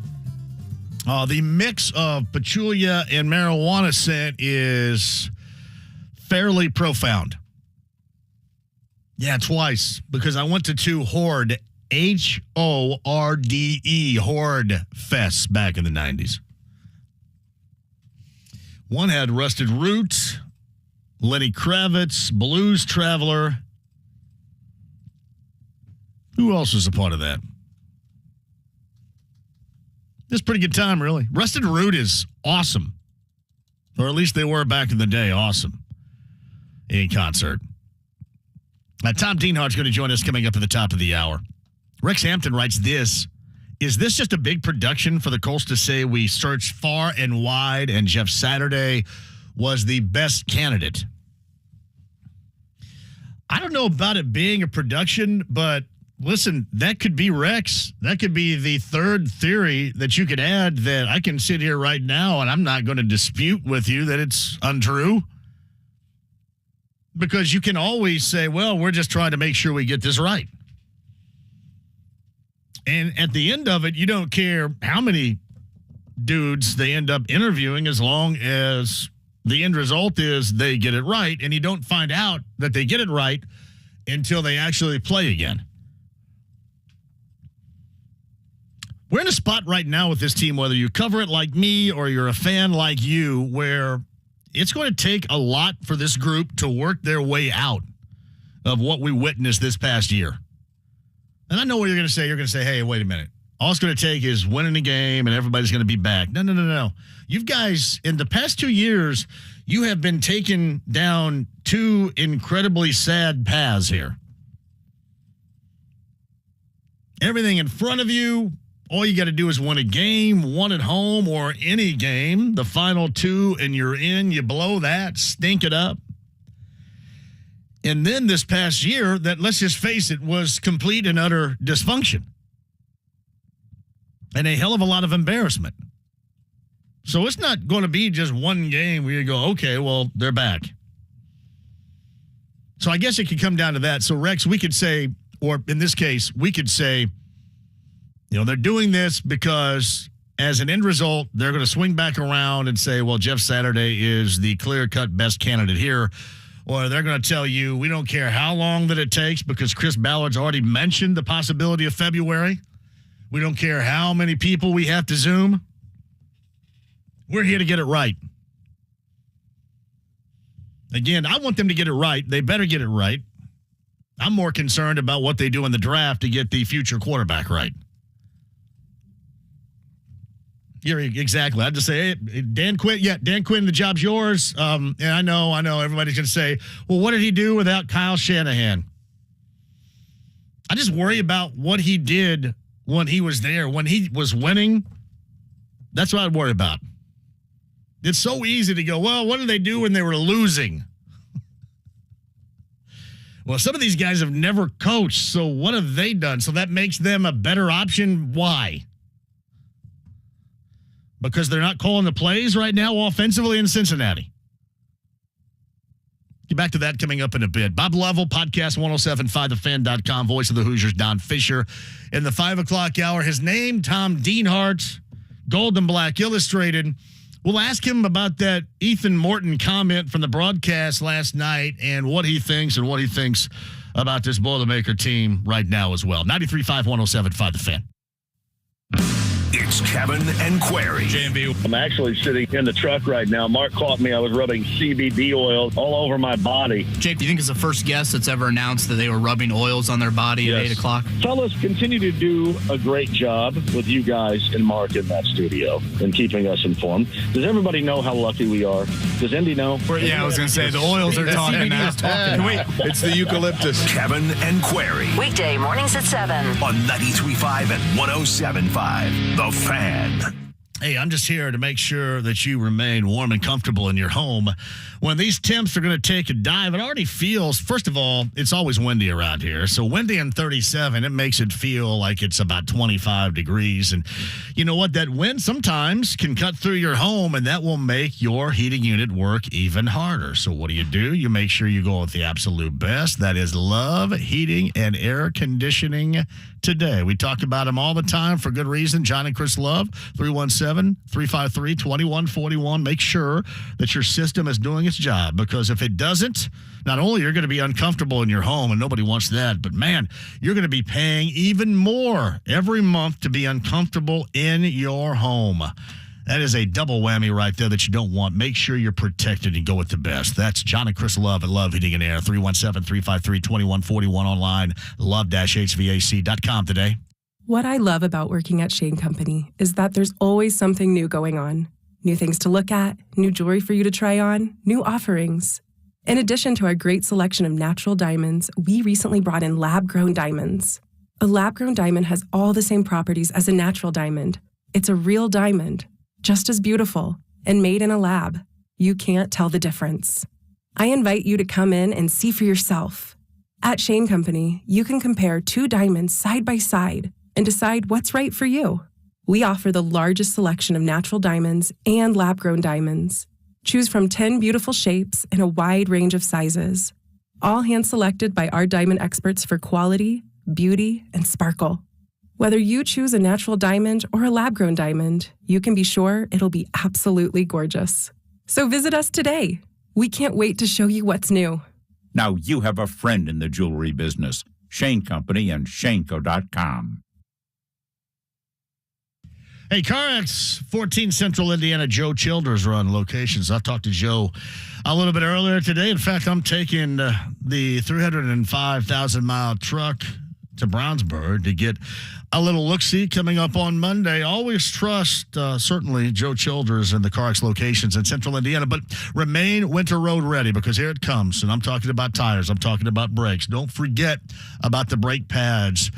The mix of Pachulia and marijuana scent is fairly profound. Yeah, twice, because I went to two Horde, Horde, Horde Fests back in the 90s. One had Rusted Root, Lenny Kravitz, Blues Traveler. Who else was a part of that? It's a pretty good time, really. Rusted Root is awesome. Or at least they were back in the day, awesome. in concert. Tom Dienhart's going to join us coming up at the top of the hour. Rex Hampton writes this. Is this just a big production for the Colts to say we searched far and wide and Jeff Saturday was the best candidate? I don't know about it being a production, but listen, that could be Rex. That could be the third theory that you could add that I can sit here right now and I'm not going to dispute with you that it's untrue. Because you can always say, well, we're just trying to make sure we get this right. And at the end of it, you don't care how many dudes they end up interviewing as long as the end result is they get it right. And you don't find out that they get it right until they actually play again. We're in a spot right now with this team, whether you cover it like me or you're a fan like you, where it's going to take a lot for this group to work their way out of what we witnessed this past year. And I know what you're going to say. You're going to say, hey, wait a minute. All it's going to take is winning a game and everybody's going to be back. No. You guys, in the past 2 years, you have been taken down two incredibly sad paths here. Everything in front of you, all you got to do is win a game, one at home or any game. The final two, and you're in. You blow that, stink it up. And then this past year, that, let's just face it, was complete and utter dysfunction. And a hell of a lot of embarrassment. So it's not going to be just one game where you go, okay, well, they're back. So I guess it could come down to that. So, Rex, we could say, or in this case, we could say, they're doing this because as an end result, they're going to swing back around and say, well, Jeff Saturday is the clear-cut best candidate here. Or they're going to tell you, we don't care how long that it takes because Chris Ballard's already mentioned the possibility of February. We don't care how many people we have to Zoom. We're here to get it right. Again, I want them to get it right. They better get it right. I'm more concerned about what they do in the draft to get the future quarterback right. You're exactly. I'd just say, hey, Dan Quinn. Yeah, Dan Quinn, the job's yours. And I know. Everybody's going to say, well, what did he do without Kyle Shanahan? I just worry about what he did when he was there. When he was winning, that's what I'd worry about. It's so easy to go, well, what did they do when they were losing? Well, some of these guys have never coached, so what have they done? So that makes them a better option. Why? Because they're not calling the plays right now offensively in Cincinnati. Get back to that coming up in a bit. Bob Lovell, podcast 1075thefan.com, voice of the Hoosiers, Don Fischer. In the 5 o'clock hour, his name, Tom Dienhart, Gold and Black Illustrated. We'll ask him about that Ethan Morton comment from the broadcast last night and what he thinks about this Boilermaker team right now as well. 93.5, 107.5 The Fan. It's Kevin and Query. JMV. I'm actually sitting in the truck right now. Mark caught me. I was rubbing CBD oil all over my body. Jake, do you think it's the first guest that's ever announced that they were rubbing oils on their body at 8 o'clock? Fellas, continue to do a great job with you guys and Mark in that studio and keeping us informed. Does everybody know how lucky we are? Does Indy know? Yeah, I was going to say, the oils are talking now. It's the eucalyptus. Kevin and Query. Weekday mornings at 7 on 93.5 and 107.5. The Fan. Hey, I'm just here to make sure that you remain warm and comfortable in your home. When these temps are going to take a dive, it already feels, first of all, it's always windy around here. So windy and 37, it makes it feel like it's about 25 degrees. And you know what? That wind sometimes can cut through your home, and that will make your heating unit work even harder. So what do? You make sure you go with the absolute best. That is Love Heating and Air Conditioning today. We talk about them all the time for good reason. John and Chris Love, 317-353-2141. Make sure that your system is doing its job, because if it doesn't, not only you're going to be uncomfortable in your home, and nobody wants that, but man, you're going to be paying even more every month to be uncomfortable in your home. That is a double whammy right there that you don't want. Make sure you're protected and go with the best. That's John and Chris Love at Love Heating and Air, 317-353-2141 online, love-hvac.com today. What I love about working at Shane Company is that there's always something new going on. New things to look at, new jewelry for you to try on, new offerings. In addition to our great selection of natural diamonds, we recently brought in lab-grown diamonds. A lab-grown diamond has all the same properties as a natural diamond. It's a real diamond, just as beautiful, and made in a lab. You can't tell the difference. I invite you to come in and see for yourself. At Shane Company, you can compare two diamonds side by side and decide what's right for you. We offer the largest selection of natural diamonds and lab-grown diamonds. Choose from 10 beautiful shapes in a wide range of sizes, all hand-selected by our diamond experts for quality, beauty, and sparkle. Whether you choose a natural diamond or a lab-grown diamond, you can be sure it'll be absolutely gorgeous. So visit us today. We can't wait to show you what's new. Now you have a friend in the jewelry business. Shane Company and Shaneco.com. Hey, CarX 14 Central Indiana, Joe Childers are on locations. I talked to Joe a little bit earlier today. In fact, I'm taking the 305,000-mile truck to Brownsburg to get a little look-see coming up on Monday. Always trust, certainly, Joe Childers and the CarX locations in Central Indiana, but remain winter road ready because here it comes. And I'm talking about tires. I'm talking about brakes. Don't forget about the brake pads,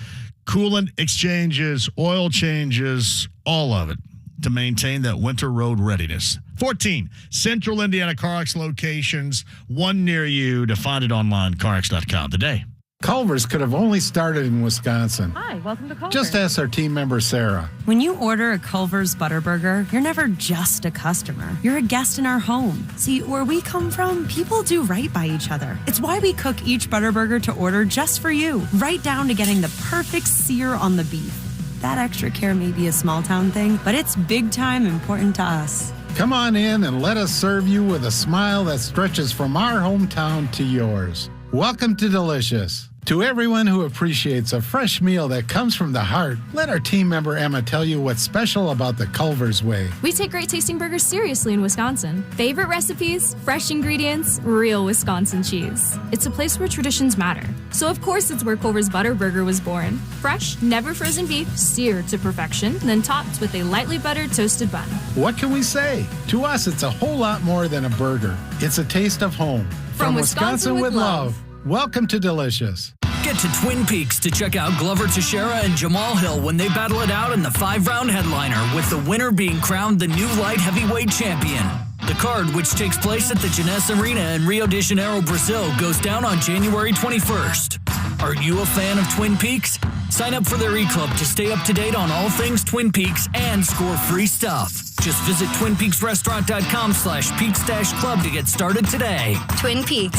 coolant exchanges, oil changes, all of it to maintain that winter road readiness. 14 Central Indiana CarX locations, one near you. To find it online, CarX.com today. Culver's could have only started in Wisconsin. Hi, welcome to Culver's. Just ask our team member, Sarah. When you order a Culver's Butterburger, you're never just a customer. You're a guest in our home. See, where we come from, people do right by each other. It's why we cook each Butterburger to order just for you, right down to getting the perfect sear on the beef. That extra care may be a small town thing, but it's big time important to us. Come on in and let us serve you with a smile that stretches from our hometown to yours. Welcome to Delicious. To everyone who appreciates a fresh meal that comes from the heart, let our team member Emma tell you what's special about the Culver's Way. We take great tasting burgers seriously in Wisconsin. Favorite recipes, fresh ingredients, real Wisconsin cheese. It's a place where traditions matter. So of course it's where Culver's Butterburger was born. Fresh, never frozen beef, seared to perfection, then topped with a lightly buttered toasted bun. What can we say? To us, it's a whole lot more than a burger. It's a taste of home. From Wisconsin with love. Welcome to Delicious. Get to Twin Peaks to check out Glover Teixeira and Jamal Hill when they battle it out in the 5-round headliner, with the winner being crowned the new light heavyweight champion. The card, which takes place at the Jeunesse Arena in Rio de Janeiro, Brazil, goes down on January 21st. Are you a fan of Twin Peaks? Sign up for their e-club to stay up to date on all things Twin Peaks and score free stuff. Just visit TwinPeaksRestaurant.com/Peaks-Club to get started today. Twin Peaks.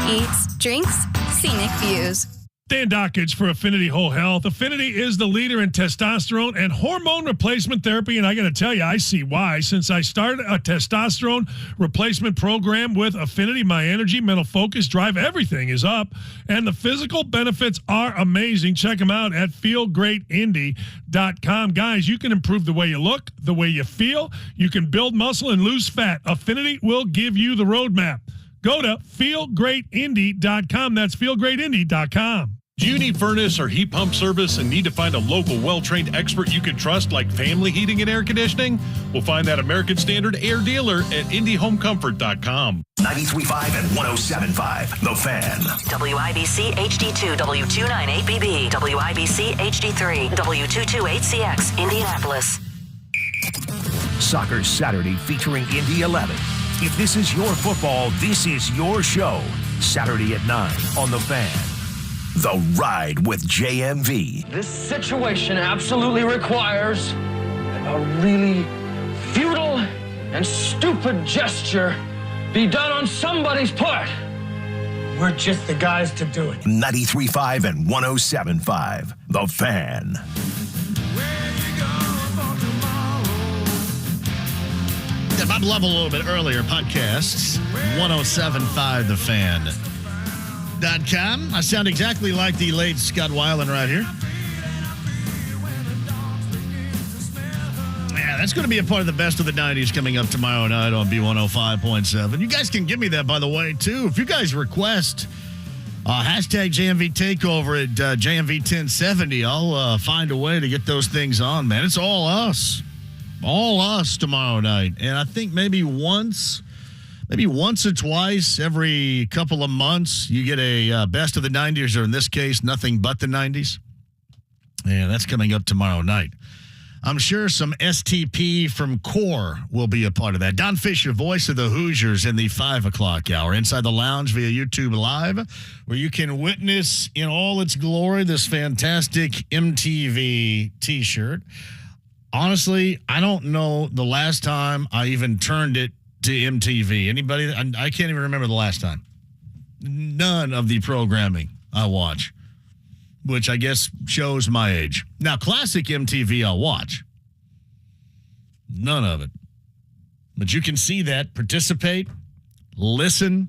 Eats, drinks, scenic views. Dan Dockage for Affinity Whole Health. Affinity is the leader in testosterone and hormone replacement therapy, and I got to tell you, I see why. Since I started a testosterone replacement program with Affinity, my energy, mental focus, drive, everything is up, and the physical benefits are amazing. Check them out at feelgreatindy.com. Guys, you can improve the way you look, the way you feel. You can build muscle and lose fat. Affinity will give you the roadmap. Go to feelgreatindy.com. That's feelgreatindy.com. Do you need furnace or heat pump service and need to find a local, well-trained expert you can trust, like Family Heating and Air Conditioning? We'll find that American Standard air dealer at IndyHomeComfort.com. 93.5 and 107.5, The Fan. WIBC HD2, W298BB, WIBC HD3, W228CX, Indianapolis. Soccer Saturday featuring Indy 11. If this is your football, this is your show. Saturday at 9 on The Fan. The Ride with JMV. This situation absolutely requires a really futile and stupid gesture be done on somebody's part. We're just the guys to do it. 93.5 and 107.5, The Fan. Bob Lovell a little bit earlier, podcasts, 1075thefan.com. I sound exactly like the late Scott Weiland right here. Yeah, that's going to be a part of the best of the 90s coming up tomorrow night on B105.7. You guys can give me that, by the way, too. If you guys request hashtag JMV Takeover at JMV 1070, I'll find a way to get those things on, man. It's all us. All us tomorrow night. And I think maybe once, maybe once or twice every couple of months, you get a best of the 90s, or in this case, nothing but the 90s. Yeah, that's coming up tomorrow night. I'm sure some STP from Core will be a part of that. Don Fischer, voice of the Hoosiers, in the 5 o'clock hour. Inside the Lounge via YouTube Live, where you can witness in all its glory this fantastic MTV T-shirt. Honestly, I don't know the last time I even turned it to MTV. Anybody? I can't even remember the last time. None of the programming I watch, which I guess shows my age. Now, classic MTV I'll watch. None of it. But you can see that, participate, listen,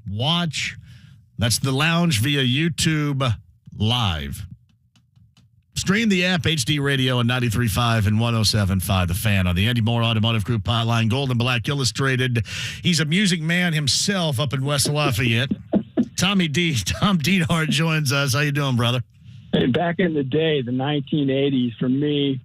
watch. That's the Lounge via YouTube Live. Stream the app, HD Radio and 93.5 and 107.5 The Fan on the Andy Moore Automotive Group hotline. Gold and Black Illustrated. He's a music man himself up in West Lafayette. Tom Dienhart joins us. How you doing, brother? Hey, back in the day, the 1980s, for me,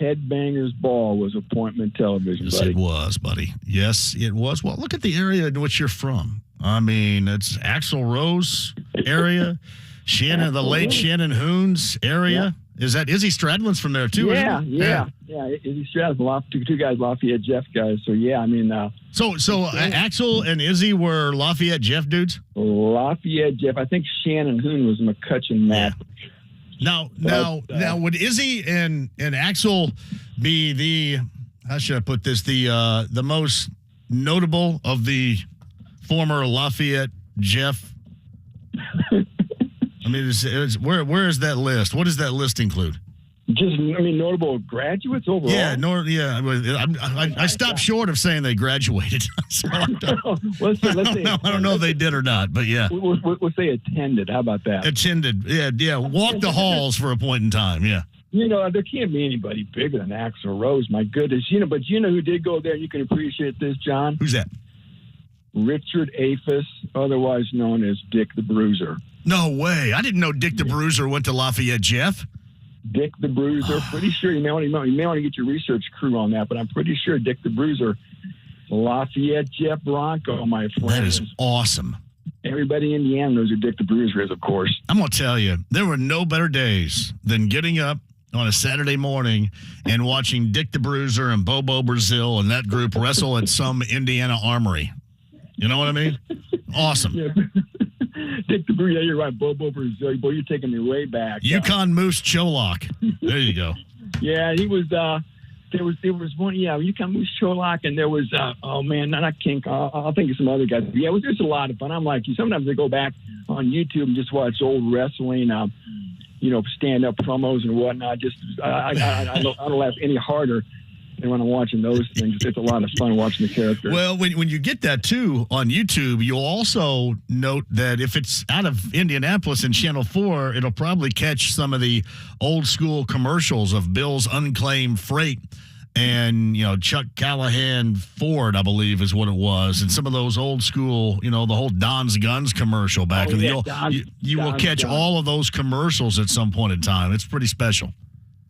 Headbangers Ball was appointment television, Yes, buddy. it was, buddy. Yes, it was. Well, look at the area in which you're from. I mean, it's Axl Rose area, Shannon, the late Shannon Hoon's area. Is that Izzy Stradlin's from there too? Yeah. Izzy Stradlin, two guys, Lafayette Jeff guys. So yeah, I mean, So Axl and Izzy were Lafayette Jeff dudes. Lafayette Jeff. I think Shannon Hoon was McCutcheon Matt. Now, would Izzy and Axl be the, how should I put this, the most notable of the former Lafayette Jeff? I mean, where is that list? What does that list include? Just, notable graduates overall. Yeah, I stopped short of saying they graduated. So I don't know if they did or not, but yeah. We'll say attended. How about that? Attended, yeah. Walked the halls for a point in time, yeah. There can't be anybody bigger than Axl Rose. My goodness, but who did go there? You can appreciate this, John. Who's that? Richard Afis, otherwise known as Dick the Bruiser. No way! I didn't know Dick the Bruiser went to Lafayette Jeff. Dick the Bruiser. Pretty sure you may want to get your research crew on that, but I'm pretty sure Dick the Bruiser, Lafayette Jeff Bronco, my friend. That is awesome. Everybody in Indiana knows who Dick the Bruiser is, of course. I'm going to tell you, there were no better days than getting up on a Saturday morning and watching Dick the Bruiser and Bobo Brazil and that group wrestle at some Indiana armory. You know what I mean? Awesome. Yeah. Dick the Bruiser, you're right. Bobo Brazil. Boy, you're taking me way back. Yukon Moose Cholak. There you go. Yeah, he was. There was one. Yeah, Yukon Moose Cholak, and there was. Not King. I'll think of some other guys. Yeah, it was just a lot of fun. I'm like you. Sometimes I go back on YouTube and just watch old wrestling. Stand up promos and whatnot. Just I don't laugh any harder. And when I'm watching those things, it's a lot of fun watching the characters. Well, when you get that, too, on YouTube, you'll also note that if it's out of Indianapolis and Channel 4, it'll probably catch some of the old-school commercials of Bill's Unclaimed Freight and, Chuck Callahan Ford, I believe, is what it was. And some of those old-school, the whole Don's Guns commercial back in the old. You will catch all of those commercials at some point in time. It's pretty special.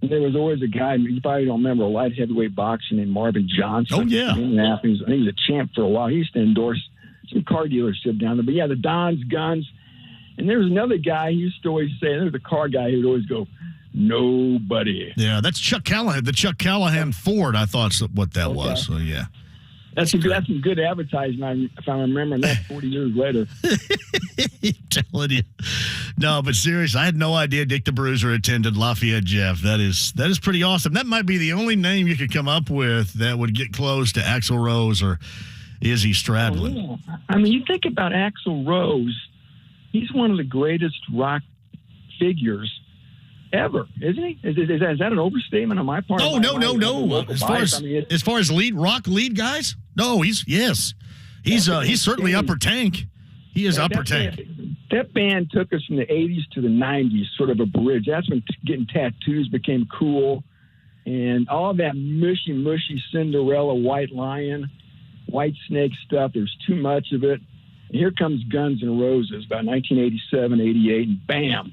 There was always a guy, you probably don't remember, a light heavyweight boxing named Marvin Johnson. Oh, yeah. He was a champ for a while. He used to endorse some car dealership down there. But, yeah, the Don's Guns. And there was another guy he used to always say, there was a car guy who would always go, nobody. Yeah, that's Chuck Callahan. The Chuck Callahan Ford, I thought what that was. So, yeah. That's some good advertising, if I remember that 40 years later. I'm telling you. No, but seriously, I had no idea Dick the Bruiser attended Lafayette Jeff. That is pretty awesome. That might be the only name you could come up with that would get close to Axl Rose or Izzy Stradlin. Oh, yeah. I mean, you think about Axl Rose, he's one of the greatest rock figures ever, isn't he? Is that an overstatement on my part? No. As far as rock lead guys, no. He's certainly upper tank. He is upper tank. That band took us from the 80s to the 90s, sort of a bridge. That's when getting tattoos became cool, and all that mushy Cinderella, White Lion, White Snake stuff. There's too much of it. And here comes Guns N' Roses about 1987, 88, and bam.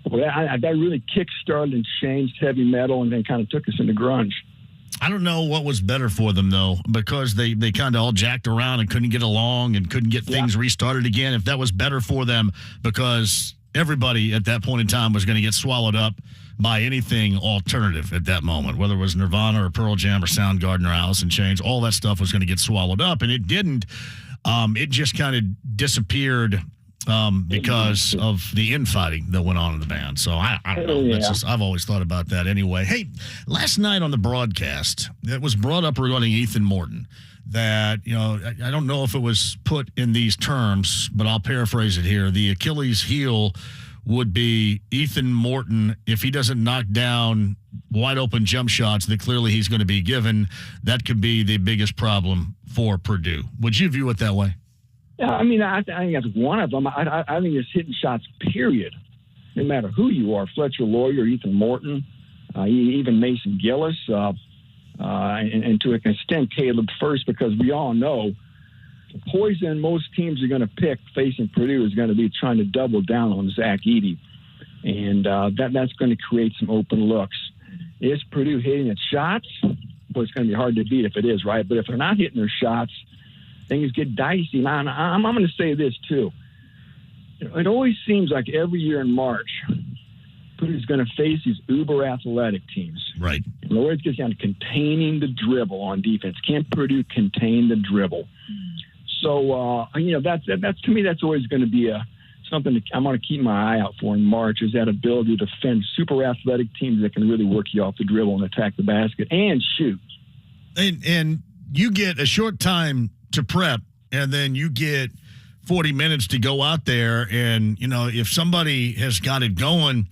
Well, that really kick-started and changed heavy metal and then kind of took us into grunge. I don't know what was better for them, though, because they kind of all jacked around and couldn't get along and couldn't get things restarted again. If that was better for them because everybody at that point in time was going to get swallowed up by anything alternative at that moment, whether it was Nirvana or Pearl Jam or Soundgarden or Alice in Chains, all that stuff was going to get swallowed up, and it didn't. It just kind of disappeared because of the infighting that went on in the band. So I don't know. That's I've always thought about that anyway. Hey, last night on the broadcast, it was brought up regarding Ethan Morton that, I don't know if it was put in these terms, but I'll paraphrase it here. The Achilles heel would be Ethan Morton if he doesn't knock down wide open jump shots that clearly he's going to be given. That could be the biggest problem for Purdue. Would you view it that way? Yeah, I mean, I think that's one of them. I think it's hitting shots, period, no matter who you are, Fletcher Lawyer, Ethan Morton, even Mason Gillis, and to an extent Caleb First, because we all know the poison most teams are going to pick facing Purdue is going to be trying to double down on Zach Edey, and that's going to create some open looks. Is Purdue hitting its shots? Well, it's going to be hard to beat if it is, right? But if they're not hitting their shots, things get dicey. Now, I'm going to say this, too. It always seems like every year in March, Purdue's going to face these uber-athletic teams. Right. And it always gets down to containing the dribble on defense. Can Purdue contain the dribble? So, that's to me, that's always going to be something that I'm going to keep my eye out for in March, is that ability to defend super-athletic teams that can really work you off the dribble and attack the basket and shoot. And you get a short time to prep, and then you get 40 minutes to go out there, and if somebody has got it going,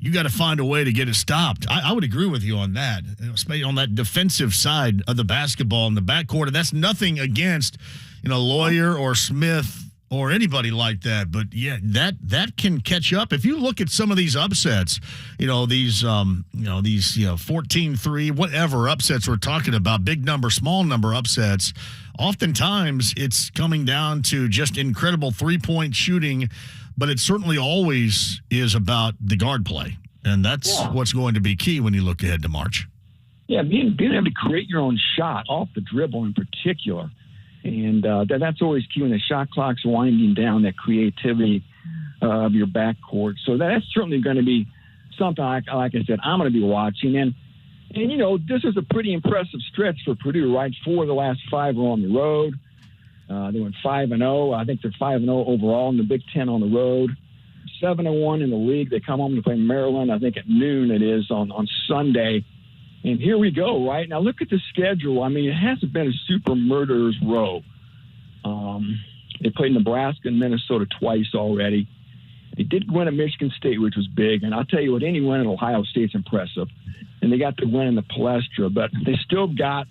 you got to find a way to get it stopped. I would agree with you on that, especially on that defensive side of the basketball in the backcourt. And that's nothing against Lawyer or Smith or anybody like that, but that can catch up. If you look at some of these upsets, these 14-3, whatever upsets we're talking about, big number, small number upsets, oftentimes it's coming down to just incredible three-point shooting, but it certainly always is about the guard play, and that's what's going to be key when you look ahead to March. Yeah, being able to create your own shot off the dribble in particular. And that's always key when the shot clock's winding down, that creativity of your backcourt. So that's certainly going to be something, like I said, I'm going to be watching. And this is a pretty impressive stretch for Purdue, right? 4 of the last 5 are on the road. They went 5-0. I think they're 5-0 overall in the Big Ten on the road. 7-1 in the league. They come home to play Maryland, I think at noon it is, on Sunday. And here we go, right? Now, look at the schedule. I mean, it hasn't been a super murderer's row. They played Nebraska and Minnesota twice already. They did win at Michigan State, which was big. And I'll tell you what, any win at Ohio State's impressive. And they got the win in the Palestra. But they still got,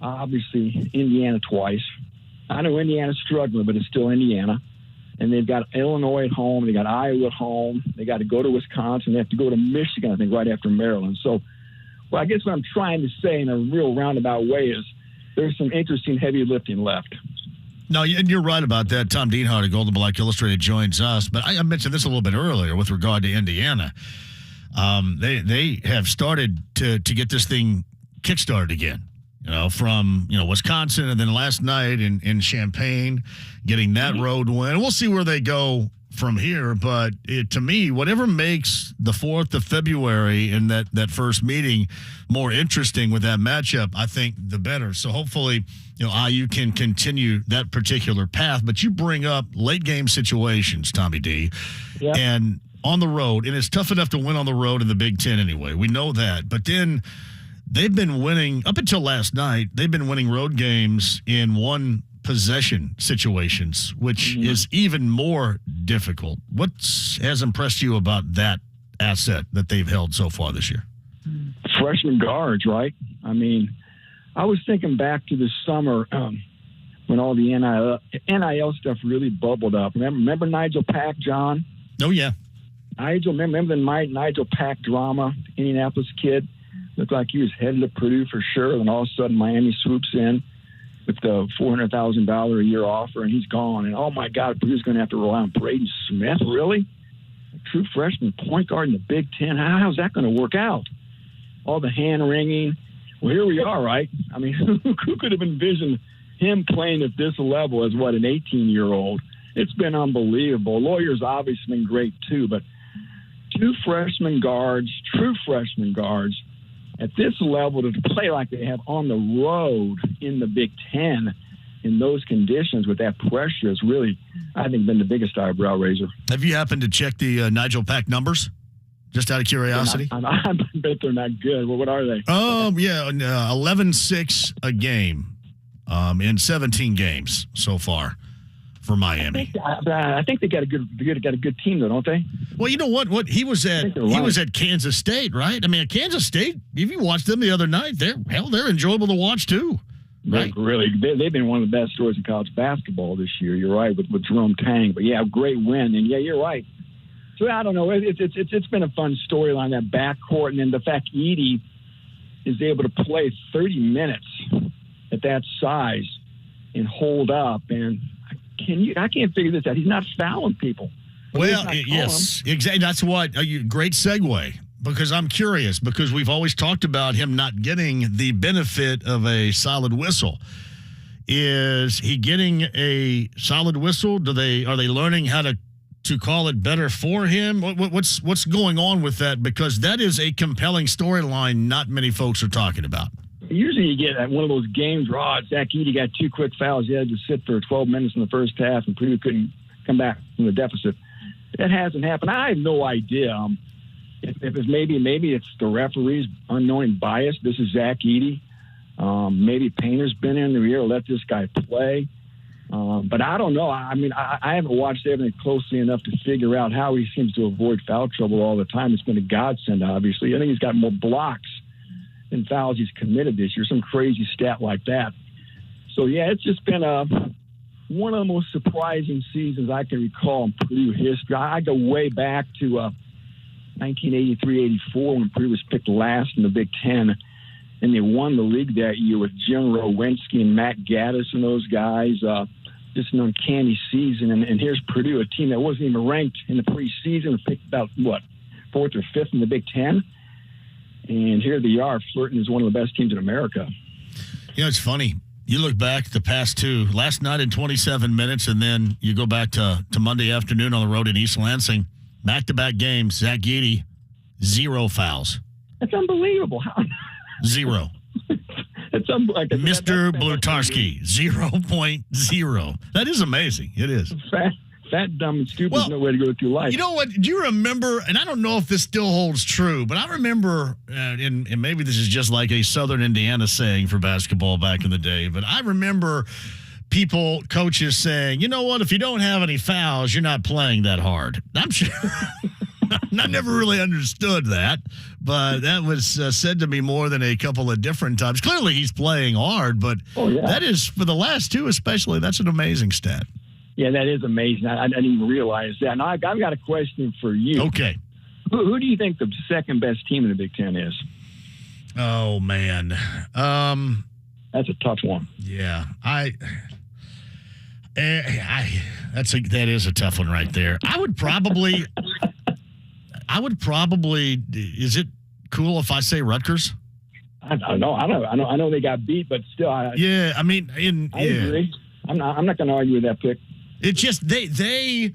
obviously, Indiana twice. I know Indiana's struggling, but it's still Indiana. And they've got Illinois at home. They got Iowa at home. They got to go to Wisconsin. They have to go to Michigan, I think, right after Maryland. So, well, I guess what I'm trying to say in a real roundabout way is there's some interesting heavy lifting left. No, and you're right about that. Tom Dienhart of Golden Black Illustrated joins us. But I mentioned this a little bit earlier with regard to Indiana. They have started to get this thing kickstarted again. From Wisconsin, and then last night in Champaign, getting that road win. We'll see where they go from here, but to me, whatever makes the 4th of February and that first meeting more interesting with that matchup, I think the better. So hopefully, IU can continue that particular path. But you bring up late game situations, Tommy D, and on the road, and it's tough enough to win on the road in the Big Ten anyway. We know that, but then they've been winning up until last night. They've been winning road games in one possession situations, which is even more difficult. What has impressed you about that asset that they've held so far this year? Freshman guards, right? I mean, I was thinking back to the summer when all the NIL stuff really bubbled up. Remember Nigel Pack, John? Oh, yeah. Remember the Nigel Pack drama, Indianapolis kid? Looked like he was headed to Purdue for sure. Then all of a sudden Miami swoops in with the $400,000 a year offer, and he's gone. And, oh, my God, Purdue's going to have to rely on Braden Smith. Really? A true freshman point guard in the Big Ten? How's that going to work out? All the hand-wringing. Well, here we are, right? I mean, who could have envisioned him playing at this level as, an 18-year-old? It's been unbelievable. Lawyer's obviously been great, too, but two freshman guards, true freshman guards, at this level to play like they have on the road in the Big Ten in those conditions with that pressure has really, I think, been the biggest eyebrow raiser. Have you happened to check the Nigel Pack numbers? Just out of curiosity? I bet they're not good. Well, what are they? 11-6 a game in 17 games so far for Miami. I think they got a good team, though, don't they? Well, you know what? He was at Kansas State, right? I mean, at Kansas State, if you watched them the other night, they're enjoyable to watch too. Right? Really, they've been one of the best stories in college basketball this year. You're right with Jerome Tang, but yeah, great win, and yeah, you're right. So I don't know. It's been a fun storyline, that backcourt, and then the fact Edey is able to play 30 minutes at that size and hold up. And I can't figure this out. He's not fouling people. Well, yes, exactly. That's what great segue, because I'm curious, because we've always talked about him not getting the benefit of a solid whistle. Is he getting a solid whistle? Are they learning how to call it better for him? What's going on with that? Because that is a compelling storyline not many folks are talking about. Usually you get at one of those games where Zach Edey got 2 quick fouls. He had to sit for 12 minutes in the first half, and Purdue couldn't come back from the deficit. That hasn't happened. I have no idea. If it's maybe it's the referee's unknowing bias. This is Zach Edey. Maybe Painter's been in the year to let this guy play. But I don't know. I mean, I haven't watched everything closely enough to figure out how he seems to avoid foul trouble all the time. It's been a godsend, obviously. I think he's got more blocks than fouls he's committed this year, some crazy stat like that. So, yeah, it's just been one of the most surprising seasons I can recall in Purdue history. I go way back to 1983-84 when Purdue was picked last in the Big Ten, and they won the league that year with Jim Rowinski and Matt Gaddis and those guys. Just an uncanny season. And here's Purdue, a team that wasn't even ranked in the preseason, picked about, 4th or 5th in the Big Ten. And here they are, flirting as one of the best teams in America. It's funny. You look back the past two, last night in 27 minutes, and then you go back to Monday afternoon on the road in East Lansing. Back-to-back games, Zach Edey, 0 fouls. That's unbelievable. 0. It's Mr. Blutarski, 0.0. That is amazing. It is. Fat, dumb, and stupid is no way to go through life. You know what? Do you remember, and I don't know if this still holds true, but I remember, and maybe this is just like a Southern Indiana saying for basketball back in the day, but I remember coaches saying, you know what, if you don't have any fouls, you're not playing that hard. I'm sure. I never really understood that, but that was said to me more than a couple of different times. Clearly, he's playing hard, but that is, for the last two especially, that's an amazing stat. Yeah, that is amazing. I didn't even realize that. Now, I've got a question for you. Okay. Who do you think the second best team in the Big Ten is? Oh, man. That's a tough one. Yeah. That is a tough one right there. I would probably, is it cool if I say Rutgers? I don't know. I know they got beat, but still. I agree. I'm not going to argue with that pick. It's just they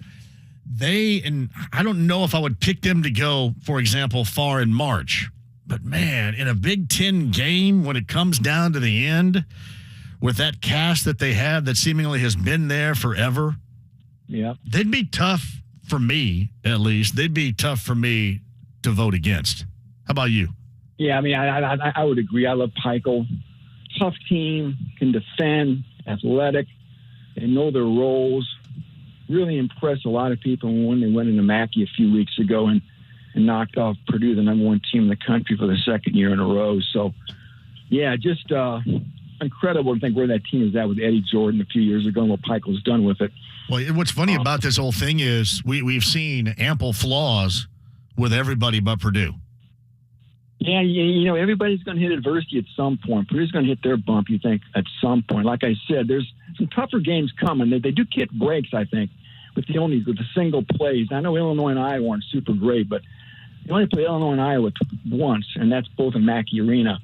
and I don't know if I would pick them to go, for example, far in March. But man, in a Big Ten game, when it comes down to the end, with that cast that they have that seemingly has been there forever, they'd be tough for me, at least. They'd be tough for me to vote against. How about you? Yeah, I mean, I would agree. I love Pikel. Tough team, can defend, athletic. They know their roles. Really impressed a lot of people when they went into Mackey a few weeks ago and knocked off Purdue, the number 1 team in the country for the second year in a row. So, yeah, just incredible to think where that team is at with Eddie Jordan a few years ago and what Pikel's done with it. Well, what's funny about this whole thing is we've seen ample flaws with everybody but Purdue. Yeah, everybody's going to hit adversity at some point. Purdue's going to hit their bump, you think, at some point. Like I said, there's some tougher games coming. They do get breaks, I think, with the single plays. I know Illinois and Iowa aren't super great, but you only play Illinois and Iowa once, and that's both in Mackey Arena.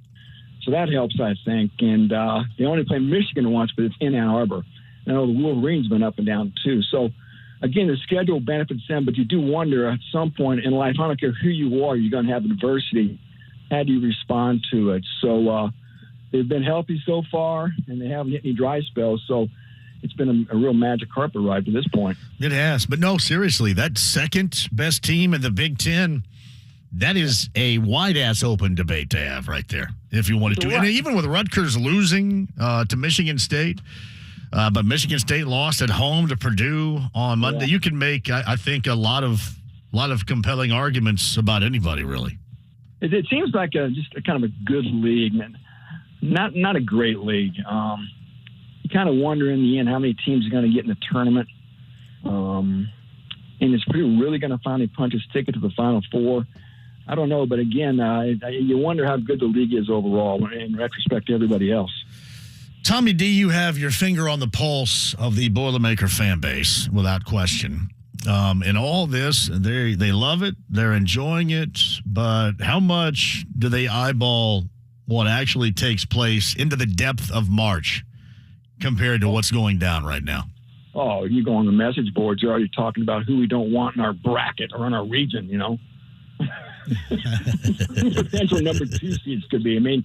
So that helps, I think. And they only play Michigan once, but it's in Ann Arbor. I know the Wolverines have been up and down, too. So, again, the schedule benefits them, but you do wonder at some point in life, I don't care who you are, you're going to have adversity. How do you respond to it? So they've been healthy so far, and they haven't hit any dry spells. So it's been a real magic carpet ride to this point. It has. But, no, seriously, that second best team in the Big Ten, that is a wide-ass open debate to have right there, if you wanted to. And even with Rutgers losing to Michigan State, but Michigan State lost at home to Purdue on Monday, you can make, I think, a lot of compelling arguments about anybody, really. It seems like just a kind of a good league, man. Not a great league. You kind of wonder in the end how many teams are going to get in the tournament. And is Purdue really going to finally punch its ticket to the Final Four? I don't know, but again, you wonder how good the league is overall in retrospect to everybody else. Tommy D, you have your finger on the pulse of the Boilermaker fan base, without question. In all this, they love it, they're enjoying it, but how much do they eyeball what actually takes place into the depth of March compared to what's going down right now? Oh, you go on the message boards, you're already talking about who we don't want in our bracket or in our region, you know. Potential number 2 seeds could be. I mean,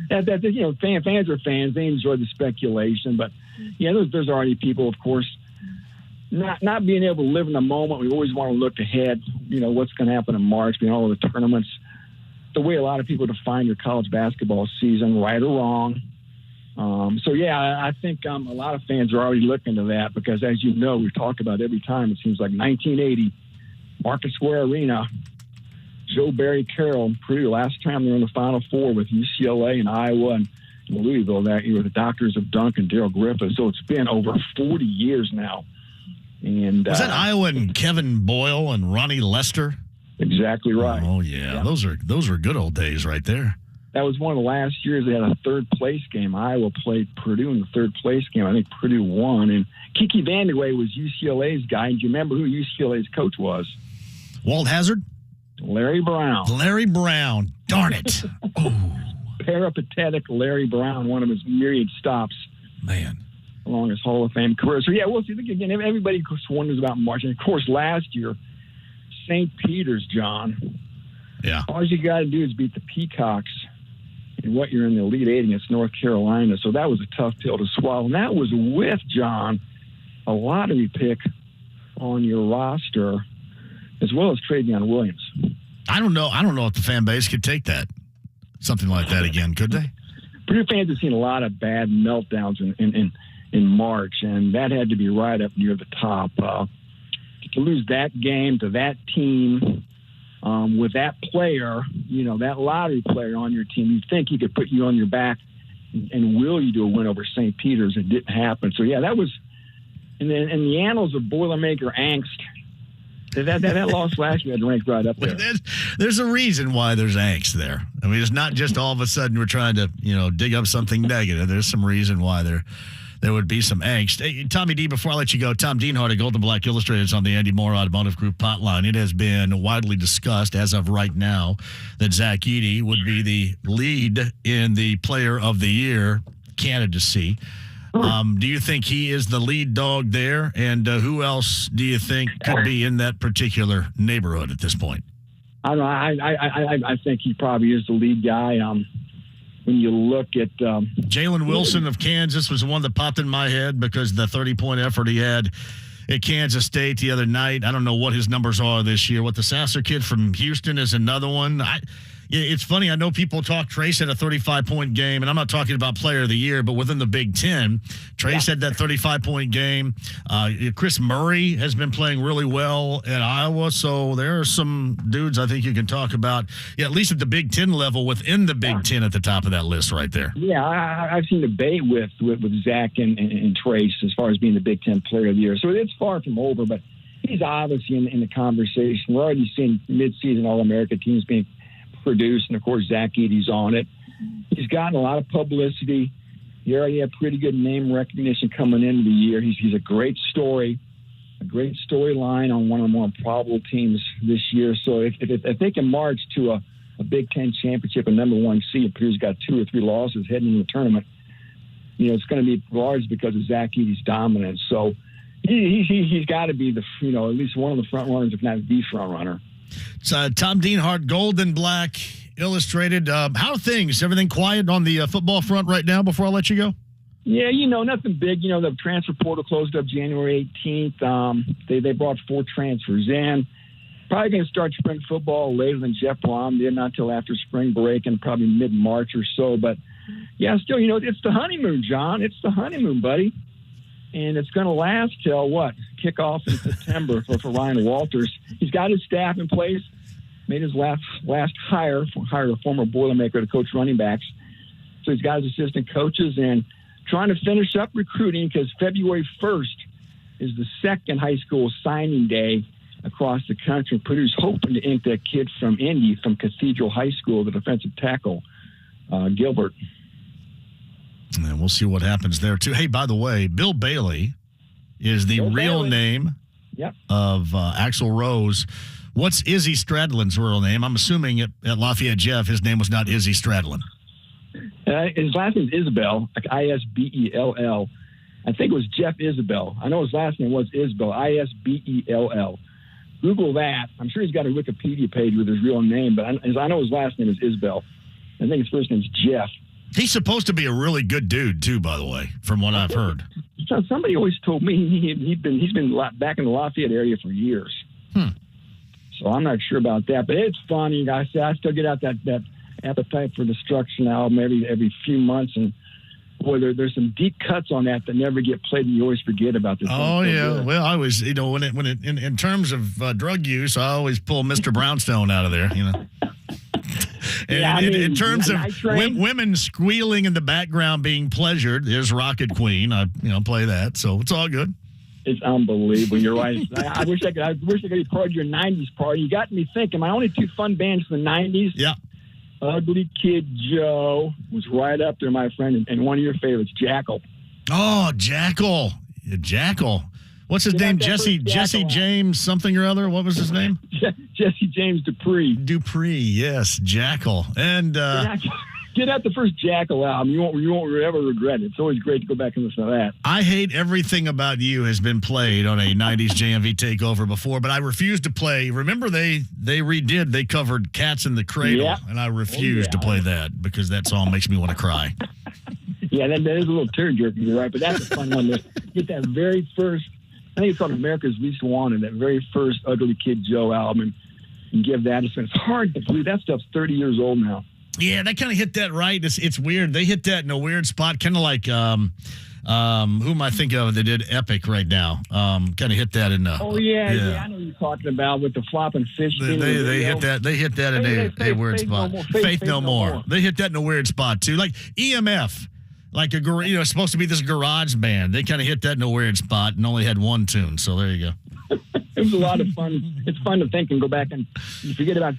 that you know, fans are fans. They enjoy the speculation, but yeah, there's already people, of course, not being able to live in the moment. We always want to look ahead. You know, what's going to happen in March? You know, all of the tournaments. The way a lot of people define your college basketball season, right or wrong. So yeah, I think a lot of fans are already looking to that because, as you know, we talk about every time. It seems like 1980, Market Square Arena. Joe Barry Carroll and Purdue, last time they were in the Final Four with UCLA and Iowa and Louisville that year with the Doctors of Dunk and Daryl Griffith. So it's been over 40 years now. And was that Iowa and Kevin Boyle and Ronnie Lester? Exactly right. Oh yeah. Those were good old days right there. That was one of the last years they had a third place game. Iowa played Purdue in the third place game. I think Purdue won. And Kiki Vandeweghe was UCLA's guy. And do you remember who UCLA's coach was? Walt Hazard? Larry Brown. Larry Brown. Darn it. Oh. Peripatetic Larry Brown, one of his myriad stops. Man. Along his Hall of Fame career. So, yeah, we'll see. Again, everybody wonders about March. And, of course, last year, St. Peter's, John. Yeah. All you got to do is beat the Peacocks and what you're in the Elite Eight against North Carolina. So that was a tough pill to swallow. And that was with, John, a lottery pick on your roster, as well as Travion Williams. I don't know if the fan base could take that. Something like that again, could they? Purdue fans have seen a lot of bad meltdowns in March, and that had to be right up near the top. To lose that game to that team with that player, you know, that lottery player on your team, you'd think he could put you on your back and will you do a win over St. Peter's. It didn't happen. So, yeah, that was in the annals of Boilermaker angst. That loss last year had ranked right up there. There's a reason why there's angst there. I mean, it's not just all of a sudden we're trying to, you know, dig up something negative. There's some reason why there would be some angst. Hey, Tommy D, before I let you go, Tom Dienhart of Gold and Black Illustrated is on the Andy Moore Automotive Group hotline. It has been widely discussed as of right now that Zach Edey would be the lead in the Player of the Year candidacy. Do you think he is the lead dog there? And who else do you think could be in that particular neighborhood at this point? I don't know. I think he probably is the lead guy. When you look at Jalen Wilson of Kansas was the one that popped in my head because the 30-point effort he had at Kansas State the other night. I don't know what his numbers are this year. What the Sasser kid from Houston is another one. It's funny. I know people talk Trayce had a 35-point game, and I'm not talking about Player of the Year, but within the Big Ten, Trayce had that 35-point game. Chris Murray has been playing really well at Iowa, so there are some dudes I think you can talk about, at least at the Big Ten level, within the Big Ten at the top of that list right there. Yeah, I've seen debate with Zach and Trayce as far as being the Big Ten Player of the Year. So it's far from over, but he's obviously in the conversation. We're already seeing mid-season All-America teams being produced, and of course Zach Edey's on it. He's gotten a lot of publicity. He already had pretty good name recognition coming into the year. He's a great story, a great storyline on one of the more improbable teams this year. So if they can march to a a Big Ten championship, a number 1 seed. Purdue's got 2 or 3 losses heading into the tournament. It's going to be large because of Zach Edey's dominance. So he's got to be at least one of the front runners, if not the front runner. So Tom Dienhart, Gold and Black Illustrated. How are things? Everything quiet on the football front right now before I let you go? Yeah, nothing big. The transfer portal closed up January 18th. They brought 4 transfers in. Probably going to start spring football later than Jeff Blom did, not till after spring break and probably mid-March or so. But, yeah, still, it's the honeymoon, John. It's the honeymoon, buddy. And it's going to last till kickoff in September for Ryan Walters. He's got his staff in place, made his last hire, hired a former Boilermaker to coach running backs. So he's got his assistant coaches and trying to finish up recruiting because February 1st is the second high school signing day across the country. Purdue's hoping to ink that kid from Indy, from Cathedral High School, the defensive tackle, Gilbert. And we'll see what happens there, too. Hey, by the way, Bill Bailey is the real name of Axl Rose. What's Izzy Stradlin's real name? I'm assuming at Lafayette Jeff, his name was not Izzy Stradlin. His last name is Isbell, like Isbell. I think it was Jeff Isbell. I know his last name was Isbell, Isbell. Google that. I'm sure he's got a Wikipedia page with his real name, but I know his last name is Isbell. I think his first name is Jeff. He's supposed to be a really good dude, too, by the way, from what I've heard. Somebody always told me he's been back in the Lafayette area for years. So I'm not sure about that, but it's funny. I still get out that Appetite for Destruction album every few months, and boy, there's some deep cuts on that never get played, and you always forget about this. Oh yeah, well, I always, in terms of drug use, I always pull Mr. Brownstone out of there, And in terms of women squealing in the background being pleasured, there's Rocket Queen. I play that, so it's all good. It's unbelievable. You're right. I wish I could be part of your '90s party. You got me thinking. My only 2 fun bands from the '90s. Yeah. Ugly Kid Joe was right up there, my friend, and one of your favorites, Jackal. Oh, Jackal. Jackal. What's his name? Jesse James something or other? What was his name?Esse James Dupree. Dupree, yes, Jackal. And get out the first Jackal album. You won't ever regret it. It's always great to go back and listen to that. I Hate Everything About You has been played on a 90s JMV takeover before, but I refused to play. Remember they covered Cats in the Cradle, and I refused to play that because that song makes me want to cry. Yeah, that is a little tear-jerking, you're right, but that's a fun one to get that very first, I think it's called America's Least Wanted, that very first Ugly Kid Joe album, and give that a spin. It's hard to believe that stuff's 30 years old now. Yeah, that kind of hit that right. It's weird. They hit that in a weird spot, kind of like who am I thinking of that did Epic right now? Kind of hit that in. Oh yeah, I know what you're talking about with the flopping fish. They hit that. They hit that in a weird spot. Faith No More. They hit that in a weird spot too, like EMF. Like it's supposed to be this garage band. They kind of hit that in a weird spot and only had one tune. So there you go. It was a lot of fun. It's fun to think and go back and you forget about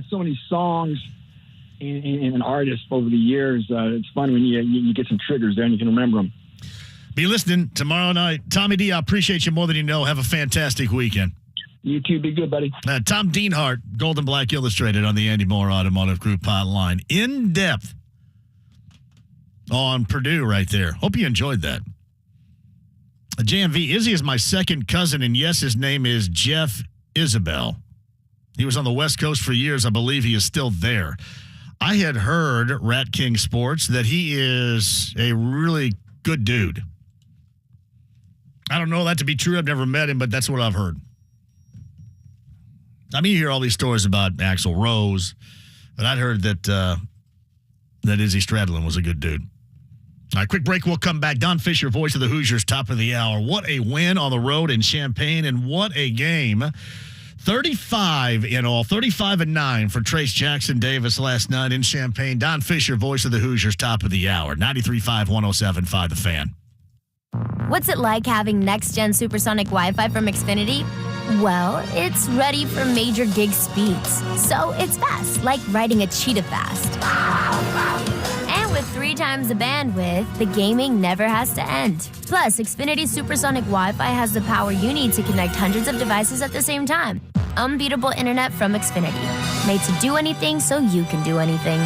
so many songs and an artist over the years. It's fun when you get some triggers there and you can remember them. Be listening tomorrow night. Tommy D, I appreciate you more than you know. Have a fantastic weekend. You too. Be good, buddy. Tom Dienhart, Gold and Black Illustrated on the Andy Moore Automotive Group hotline. In depth on Purdue right there. Hope you enjoyed that. JMV, Izzy is my second cousin, and yes, his name is Jeff Isbell. He was on the West Coast for years. I believe he is still there. I had heard, Rat King Sports, that he is a really good dude. I don't know that to be true. I've never met him, but that's what I've heard. I mean, you hear all these stories about Axl Rose, but I'd heard that Izzy Stradlin was a good dude. All right, quick break. We'll come back. Don Fischer, voice of the Hoosiers, top of the hour. What a win on the road in Champaign, and what a game. 35 in all, 35-9 for Trayce Jackson-Davis last night in Champaign. Don Fischer, voice of the Hoosiers, top of the hour. 93.5, 107.5 The Fan. What's it like having next-gen supersonic Wi-Fi from Xfinity? Well, it's ready for major gig speeds. So it's fast, like riding a cheetah fast. And with 3 times the bandwidth, the gaming never has to end. Plus, Xfinity Supersonic Wi-Fi has the power you need to connect hundreds of devices at the same time. unbeatable internet from Xfinity. Made to do anything so you can do anything.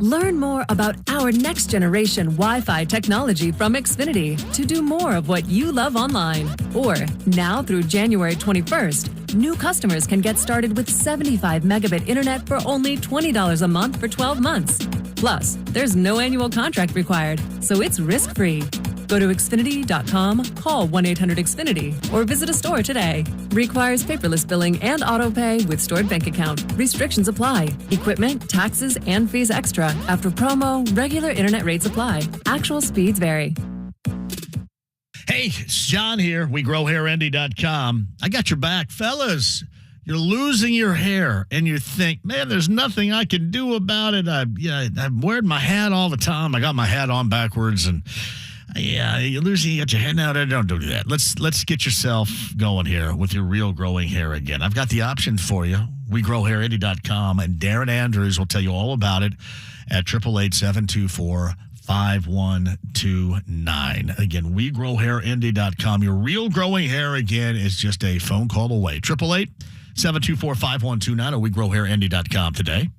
Learn more about our next-generation Wi-Fi technology from Xfinity to do more of what you love online. Or, now through January 21st, new customers can get started with 75 megabit internet for only $20 a month for 12 months. Plus, there's no annual contract required, so it's risk-free. Go to Xfinity.com, call 1-800-XFINITY, or visit a store today. Requires paperless billing and auto pay with stored bank account. Restrictions apply. Equipment, taxes, and fees extra. After promo, regular internet rates apply. Actual speeds vary. Hey, it's John here. WeGrowHairIndy.com. I got your back. Fellas, you're losing your hair, and you think, man, there's nothing I can do about it. I'm wearing my hat all the time. I got my hat on backwards, and yeah, you're losing. You got your head out there. Don't do that. Let's get yourself going here with your real growing hair again. I've got the options for you. WeGrowHairIndy.com, and Darren Andrews will tell you all about it at 888-724-5129. Again, WeGrowHairIndy.com. Your real growing hair again is just a phone call away. 888-724-5129 or WeGrowHairIndy.com today.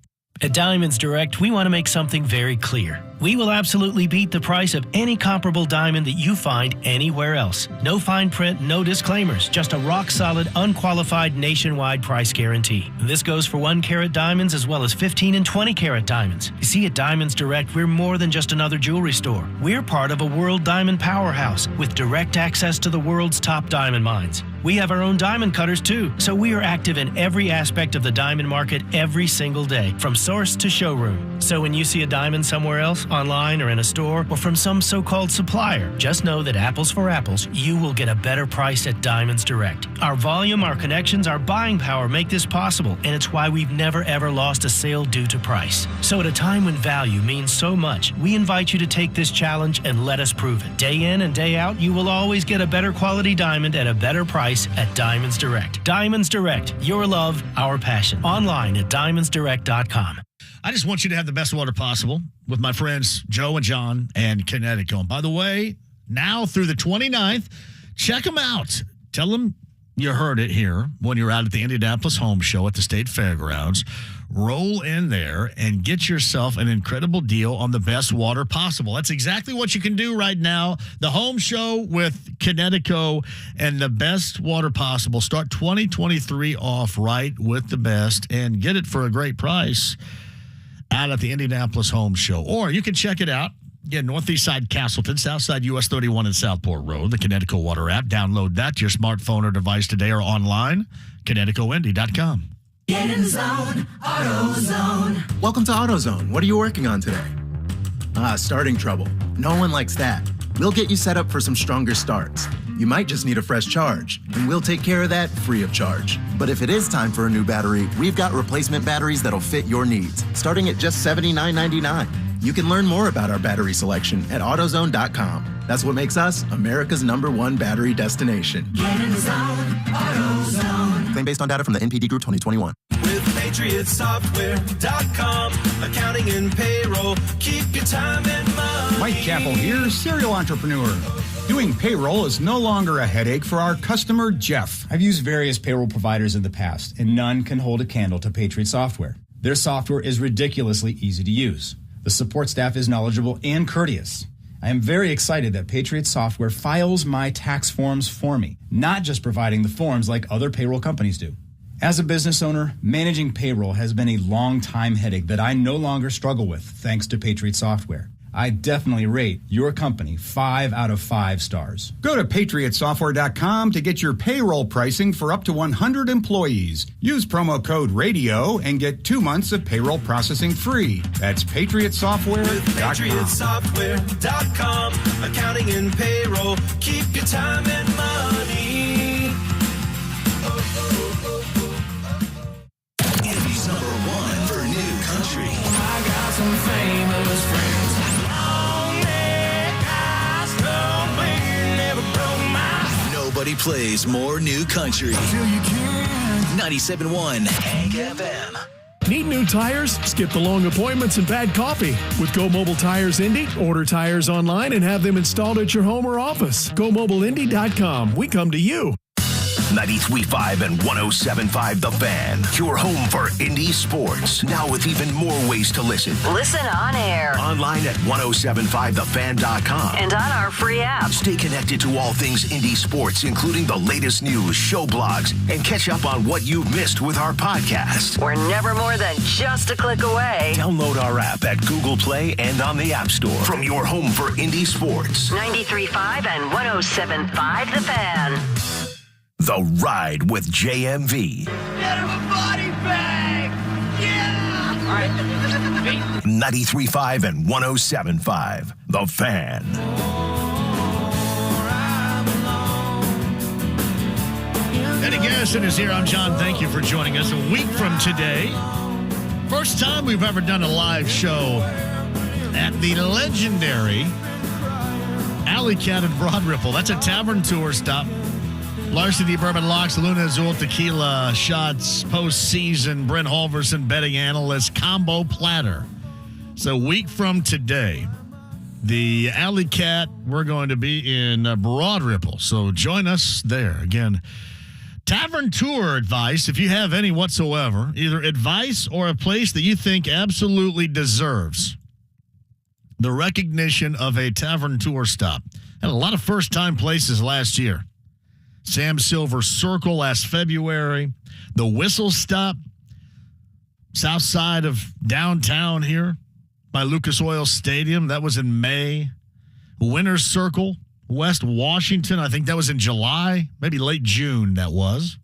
At Diamonds Direct, we want to make something very clear. We will absolutely beat the price of any comparable diamond that you find anywhere else. No fine print, no disclaimers, just a rock-solid, unqualified nationwide price guarantee. This goes for 1-carat diamonds as well as 15 and 20-carat diamonds. You see, at Diamonds Direct, we're more than just another jewelry store. We're part of a world diamond powerhouse with direct access to the world's top diamond mines. We have our own diamond cutters, too, so we are active in every aspect of the diamond market every single day, from source to showroom. So when you see a diamond somewhere else, online or in a store, or from some so-called supplier, just know that apples for apples, you will get a better price at Diamonds Direct. Our volume, our connections, our buying power make this possible, and it's why we've never ever lost a sale due to price. So at a time when value means so much, we invite you to take this challenge and let us prove it. Day in and day out, you will always get a better quality diamond at a better price at Diamonds Direct. Diamonds Direct, your love, our passion. Online at diamondsdirect.com. I just want you to have the best water possible with my friends Joe and John and Connecticut. And by the way, now through the 29th, check them out. Tell them you heard it here when you're out at the Indianapolis Home Show at the State Fairgrounds. Roll in there and get yourself an incredible deal on the best water possible. That's exactly what you can do right now. The Home Show with Connecticut and the best water possible. Start 2023 off right with the best and get it for a great price out at the Indianapolis Home Show. Or you can check it out. Again, Northeast Side Castleton, South Side US 31 and Southport Road, the Connecticut Water app. Download that to your smartphone or device today or online, ConnecticutIndy.com. Get in the zone, AutoZone. Welcome to AutoZone. What are you working on today? Starting trouble. No one likes that. We'll get you set up for some stronger starts. You might just need a fresh charge, and we'll take care of that free of charge. But if it is time for a new battery, we've got replacement batteries that'll fit your needs, starting at just $79.99. You can learn more about our battery selection at AutoZone.com. That's what makes us America's #1 battery destination. Get in the zone, AutoZone. Claim based on data from the NPD Group 2021. With PatriotSoftware.com, accounting and payroll, keep your time and money. Mike Chappell here, serial entrepreneur. Doing payroll is no longer a headache for our customer, Jeff. I've used various payroll providers in the past, and none can hold a candle to Patriot Software. Their software is ridiculously easy to use. The support staff is knowledgeable and courteous. I am very excited that Patriot Software files my tax forms for me, not just providing the forms like other payroll companies do. As a business owner, managing payroll has been a long-time headache that I no longer struggle with thanks to Patriot Software. I definitely rate your company 5 out of 5 stars. Go to PatriotSoftware.com to get your payroll pricing for up to 100 employees. Use promo code RADIO and get 2 months of payroll processing free. That's PatriotSoftware.com. With PatriotSoftware.com, accounting and payroll, keep your time and money. Indy's #1 for new country. I got some famous friends. Nobody plays more new country. 97.1 Hank FM. Need new tires? Skip the long appointments and bad coffee. With Go Mobile Tires Indy, order tires online and have them installed at your home or office. GoMobileIndy.com. We come to you. 93.5 and 107.5 The Fan. Your home for indie sports. Now with even more ways to listen. Listen on air. Online at 1075thefan.com. And on our free app. Stay connected to all things indie sports, including the latest news, show blogs, and catch up on what you missed with our podcast. We're never more than just a click away. Download our app at Google Play and on the App Store. From your home for indie sports. 93.5 and 107.5 The Fan. The Ride with JMV. Get him a body bag! Yeah! All right. 93.5 and 107.5 The Fan. Eddie Garrison is here. I'm John. Thank you for joining us. A week from today, first time we've ever done a live show at the legendary Alley Cat in Broad Ripple. That's a Tavern Tour stop. Larceny Bourbon Locks, Luna Azul Tequila Shots, postseason, Brent Halverson, betting analyst, combo platter. So a week from today, the Alley Cat, we're going to be in Broad Ripple. So join us there. Again, Tavern Tour advice, if you have any whatsoever, either advice or a place that you think absolutely deserves the recognition of a Tavern Tour stop. Had a lot of first-time places last year. Sam Silver Circle last February. The Whistle Stop, south side of downtown here by Lucas Oil Stadium. That was in May. Winner's Circle, West Washington. I think that was in July, maybe late June that was.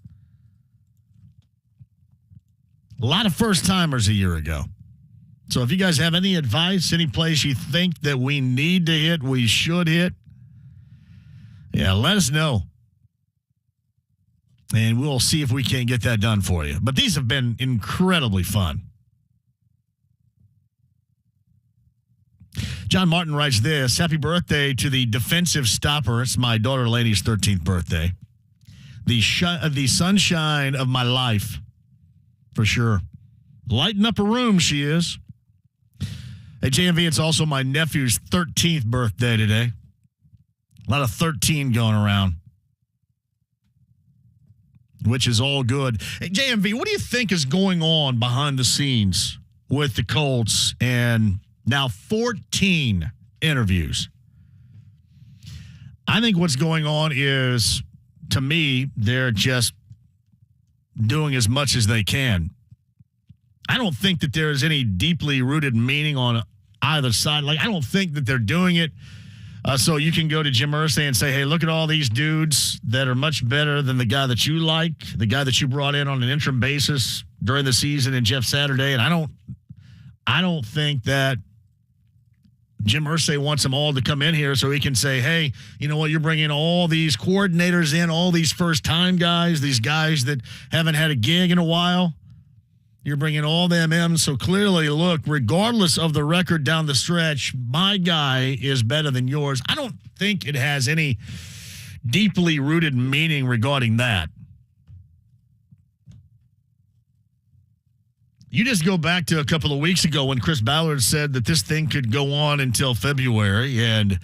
A lot of first-timers a year ago. So if you guys have any advice, any place you think that we need to hit, we should hit, yeah, let us know. And we'll see if we can't get that done for you. But these have been incredibly fun. John Martin writes this. Happy birthday to the defensive stopper. It's my daughter Lainey's 13th birthday. The sunshine of my life, for sure. Lighting up a room, she is. At JMV, it's also my nephew's 13th birthday today. A lot of 13 going around, which is all good. Hey, JMV, what do you think is going on behind the scenes with the Colts and now 14 interviews? I think what's going on is, to me, they're just doing as much as they can. I don't think that there is any deeply rooted meaning on either side. Like, I don't think that they're doing it so you can go to Jim Irsay and say, hey, look at all these dudes that are much better than the guy that you like, the guy that you brought in on an interim basis during the season in Jeff Saturday. And I don't think that Jim Irsay wants them all to come in here so he can say, hey, you know what, you're bringing all these coordinators in, all these first-time guys, these guys that haven't had a gig in a while. You're bringing all them in. So clearly, look, regardless of the record down the stretch, my guy is better than yours. I don't think it has any deeply rooted meaning regarding that. You just go back to a couple of weeks ago when Chris Ballard said that this thing could go on until February, and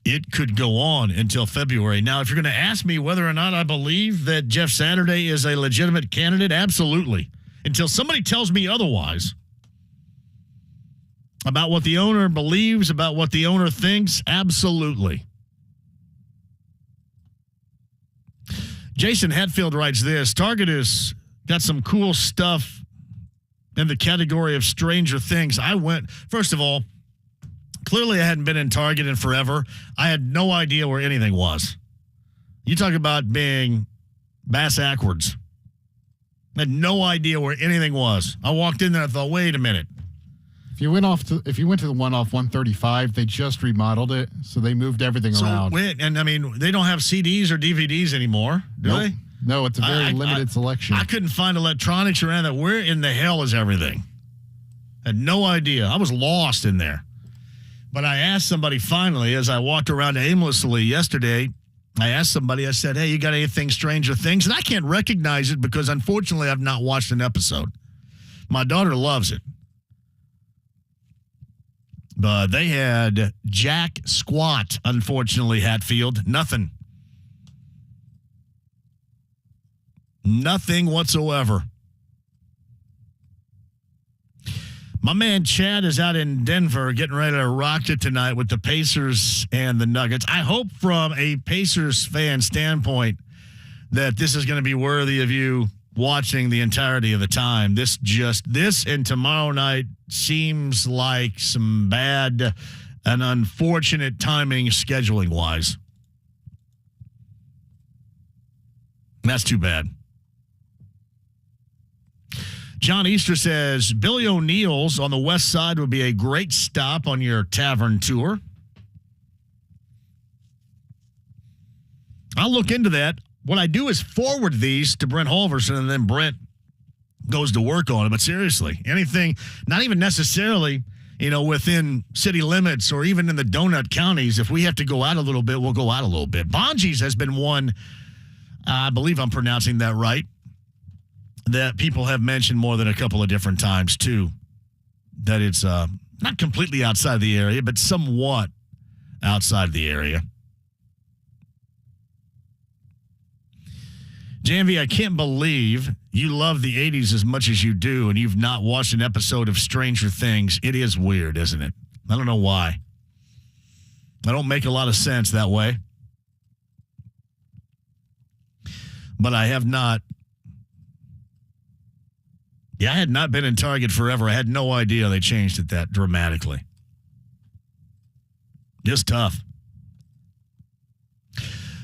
it could go on until February. Now, if you're going to ask me whether or not I believe that Jeff Saturday is a legitimate candidate, absolutely. Until somebody tells me otherwise about what the owner believes, about what the owner thinks, absolutely. Jason Hatfield writes this. Target has got some cool stuff in the category of Stranger Things. First of all, clearly I hadn't been in Target in forever. I had no idea where anything was. You talk about being bass-ackwards. I had no idea where anything was. I walked in there and I thought, wait a minute. If you went to the one off 135, they just remodeled it, so they moved everything around. And I mean, they don't have CDs or DVDs anymore, do they? No, it's a very limited selection. I couldn't find electronics or anything. Where in the hell is everything? I had no idea. I was lost in there. But I asked somebody finally as I walked around aimlessly yesterday. I asked somebody, I said, hey, you got anything Stranger Things? And I can't recognize it because, unfortunately, I've not watched an episode. My daughter loves it. But they had jack squat, unfortunately, Hatfield. Nothing. Nothing whatsoever. My man Chad is out in Denver getting ready to rock it tonight with the Pacers and the Nuggets. I hope from a Pacers fan standpoint that this is going to be worthy of you watching the entirety of the time. This and tomorrow night seems like some bad and unfortunate timing scheduling-wise. That's too bad. John Easter says, Billy O'Neill's on the west side would be a great stop on your Tavern Tour. I'll look into that. What I do is forward these to Brent Holverson, and then Brent goes to work on it. But seriously, anything, not even necessarily, within city limits or even in the donut counties, if we have to go out a little bit, we'll go out a little bit. Bonji's has been one, I believe I'm pronouncing that right, that people have mentioned more than a couple of different times, too, that it's not completely outside the area, but somewhat outside the area. JMV, I can't believe you love the 80s as much as you do, and you've not watched an episode of Stranger Things. It is weird, isn't it? I don't know why. I don't make a lot of sense that way. But I have not. Yeah, I had not been in Target forever. I had no idea they changed it that dramatically. Just tough.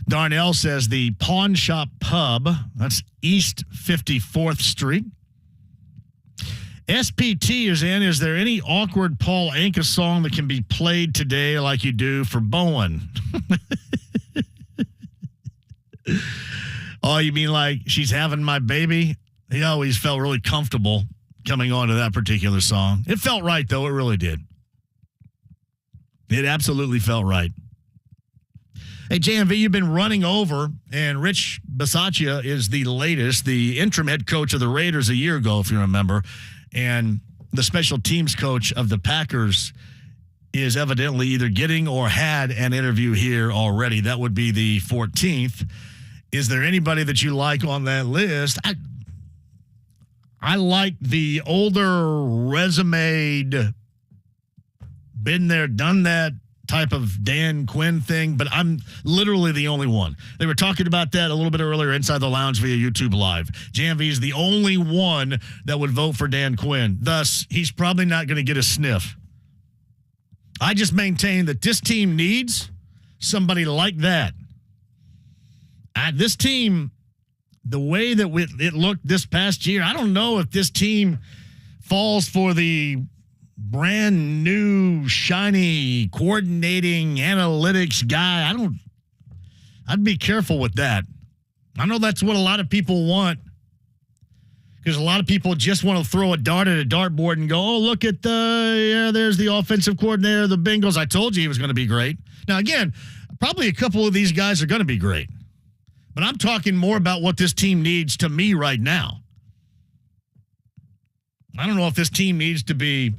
Darnell says the Pawn Shop Pub, that's East 54th Street. SPT is in. Is there any awkward Paul Anka song that can be played today like you do for Bowen? Oh, you mean like She's Having My Baby? He always felt really comfortable coming on to that particular song. It felt right, though. It really did. It absolutely felt right. Hey, JMV, you've been running over, and Rich Bisaccia is the latest, the interim head coach of the Raiders a year ago, if you remember, and the special teams coach of the Packers is evidently either getting or had an interview here already. That would be the 14th. Is there anybody that you like on that list? I like the older resumed, been there, done that type of Dan Quinn thing, but I'm literally the only one. They were talking about that a little bit earlier inside the lounge via YouTube Live. JMV is the only one that would vote for Dan Quinn. Thus, he's probably not going to get a sniff. I just maintain that this team needs somebody like that. This team, the way that it looked this past year, I don't know if this team falls for the brand new, shiny, coordinating analytics guy. I'd be careful with that. I know that's what a lot of people want, because a lot of people just want to throw a dart at a dartboard and go, oh, look at there's the offensive coordinator of the Bengals. I told you he was going to be great. Now, again, probably a couple of these guys are going to be great, but I'm talking more about what this team needs to me right now. I don't know if this team needs to be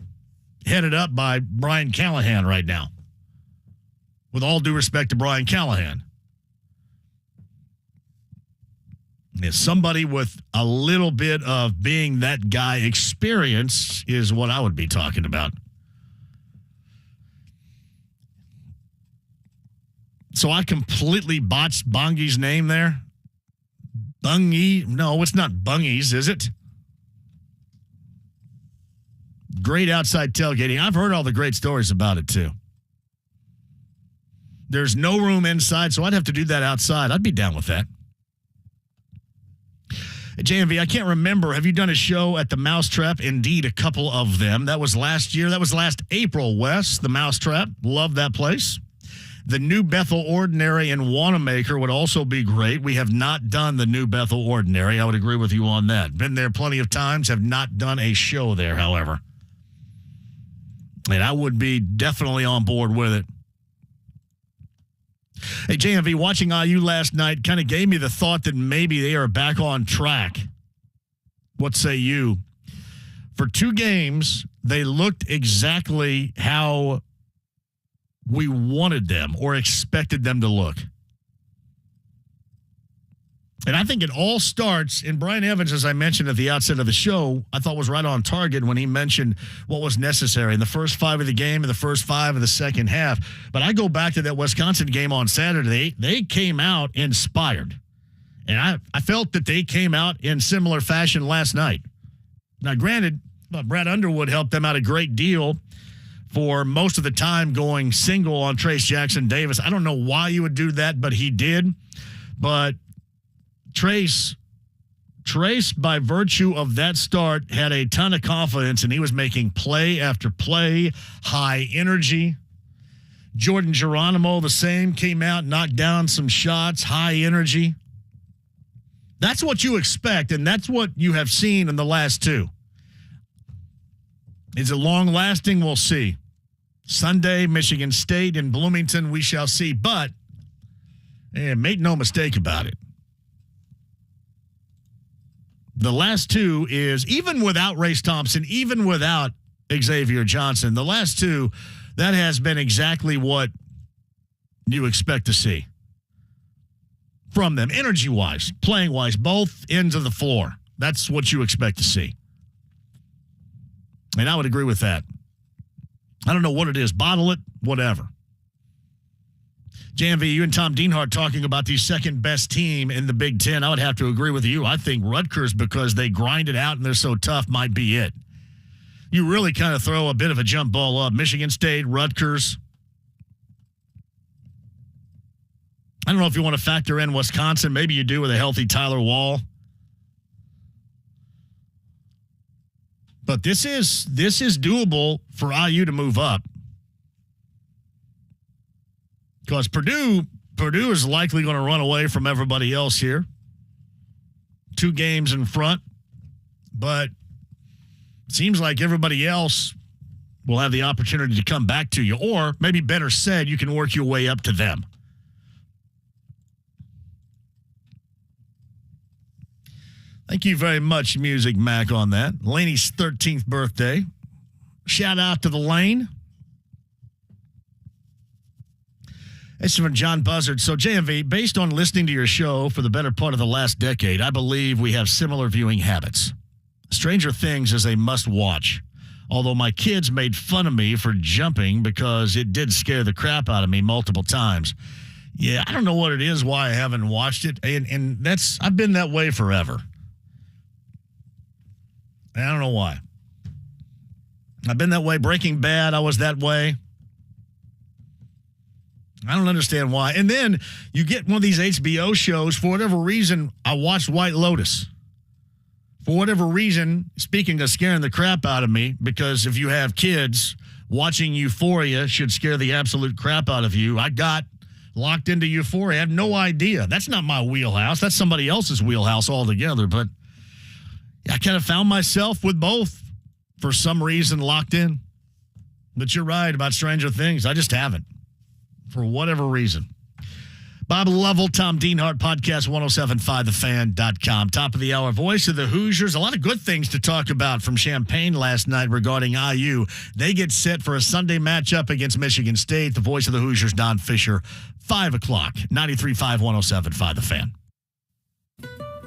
headed up by Brian Callahan right now. With all due respect to Brian Callahan. If somebody with a little bit of being that guy experience is what I would be talking about. So I completely botched Bungy's name there. Bungy? No, it's not Bungy's, is it? Great outside tailgating. I've heard all the great stories about it, too. There's no room inside, so I'd have to do that outside. I'd be down with that. JMV, I can't remember. Have you done a show at the Mousetrap? Indeed, a couple of them. That was last year. That was last April, Wes, the Mousetrap. Love that place. The New Bethel Ordinary in Wanamaker would also be great. We have not done the New Bethel Ordinary. I would agree with you on that. Been there plenty of times. Have not done a show there, however. And I would be definitely on board with it. Hey, JMV, watching IU last night kind of gave me the thought that maybe they are back on track. What say you? For 2 games, they looked exactly how we wanted them or expected them to look. And I think it all starts, and Brian Evans, as I mentioned at the outset of the show, I thought was right on target when he mentioned what was necessary in the first 5 of the game and the first 5 of the second half. But I go back to that Wisconsin game on Saturday. They came out inspired. And I felt that they came out in similar fashion last night. Now, granted, Brad Underwood helped them out a great deal for most of the time going single on Trayce Jackson-Davis. I don't know why you would do that, but he did. But Trayce, by virtue of that start, had a ton of confidence, and he was making play after play, high energy. Jordan Geronimo, the same, came out, knocked down some shots, high energy. That's what you expect, and that's what you have seen in the last 2. Is it long-lasting? We'll see. Sunday, Michigan State and Bloomington, we shall see. But make no mistake about it. The last 2 is, even without Race Thompson, even without Xavier Johnson, the last 2, that has been exactly what you expect to see from them, energy-wise, playing-wise, both ends of the floor. That's what you expect to see. And I would agree with that. I don't know what it is. Bottle it, whatever. JMV, you and Tom Dienhart talking about the second-best team in the Big Ten. I would have to agree with you. I think Rutgers, because they grind it out and they're so tough, might be it. You really kind of throw a bit of a jump ball up. Michigan State, Rutgers. I don't know if you want to factor in Wisconsin. Maybe you do with a healthy Tyler Wall. But this is doable for IU to move up. Because Purdue is likely going to run away from everybody else here. 2 games in front. But it seems like everybody else will have the opportunity to come back to you. Or, maybe better said, you can work your way up to them. Thank you very much, Music Mac, on that. Lainey's 13th birthday. Shout out to the Lane. It's from John Buzzard. So, JMV, based on listening to your show for the better part of the last decade, I believe we have similar viewing habits. Stranger Things is a must-watch, although my kids made fun of me for jumping because it did scare the crap out of me multiple times. Yeah, I don't know what it is, why I haven't watched it, and I've been that way forever. I don't know why. I've been that way. Breaking Bad, I was that way. I don't understand why. And then you get one of these HBO shows, for whatever reason, I watched White Lotus. For whatever reason, speaking of scaring the crap out of me, because if you have kids, watching Euphoria should scare the absolute crap out of you. I got locked into Euphoria. I have no idea. That's not my wheelhouse. That's somebody else's wheelhouse altogether. But I kind of found myself with both for some reason locked in. But you're right about Stranger Things. I just haven't. For whatever reason. Bob Lovell, Tom Dienhart, podcast 1075thefan.com. Top of the hour, voice of the Hoosiers. A lot of good things to talk about from Champaign last night regarding IU. They get set for a Sunday matchup against Michigan State. The voice of the Hoosiers, Don Fischer, 5 o'clock, 93.5, 1075 The Fan.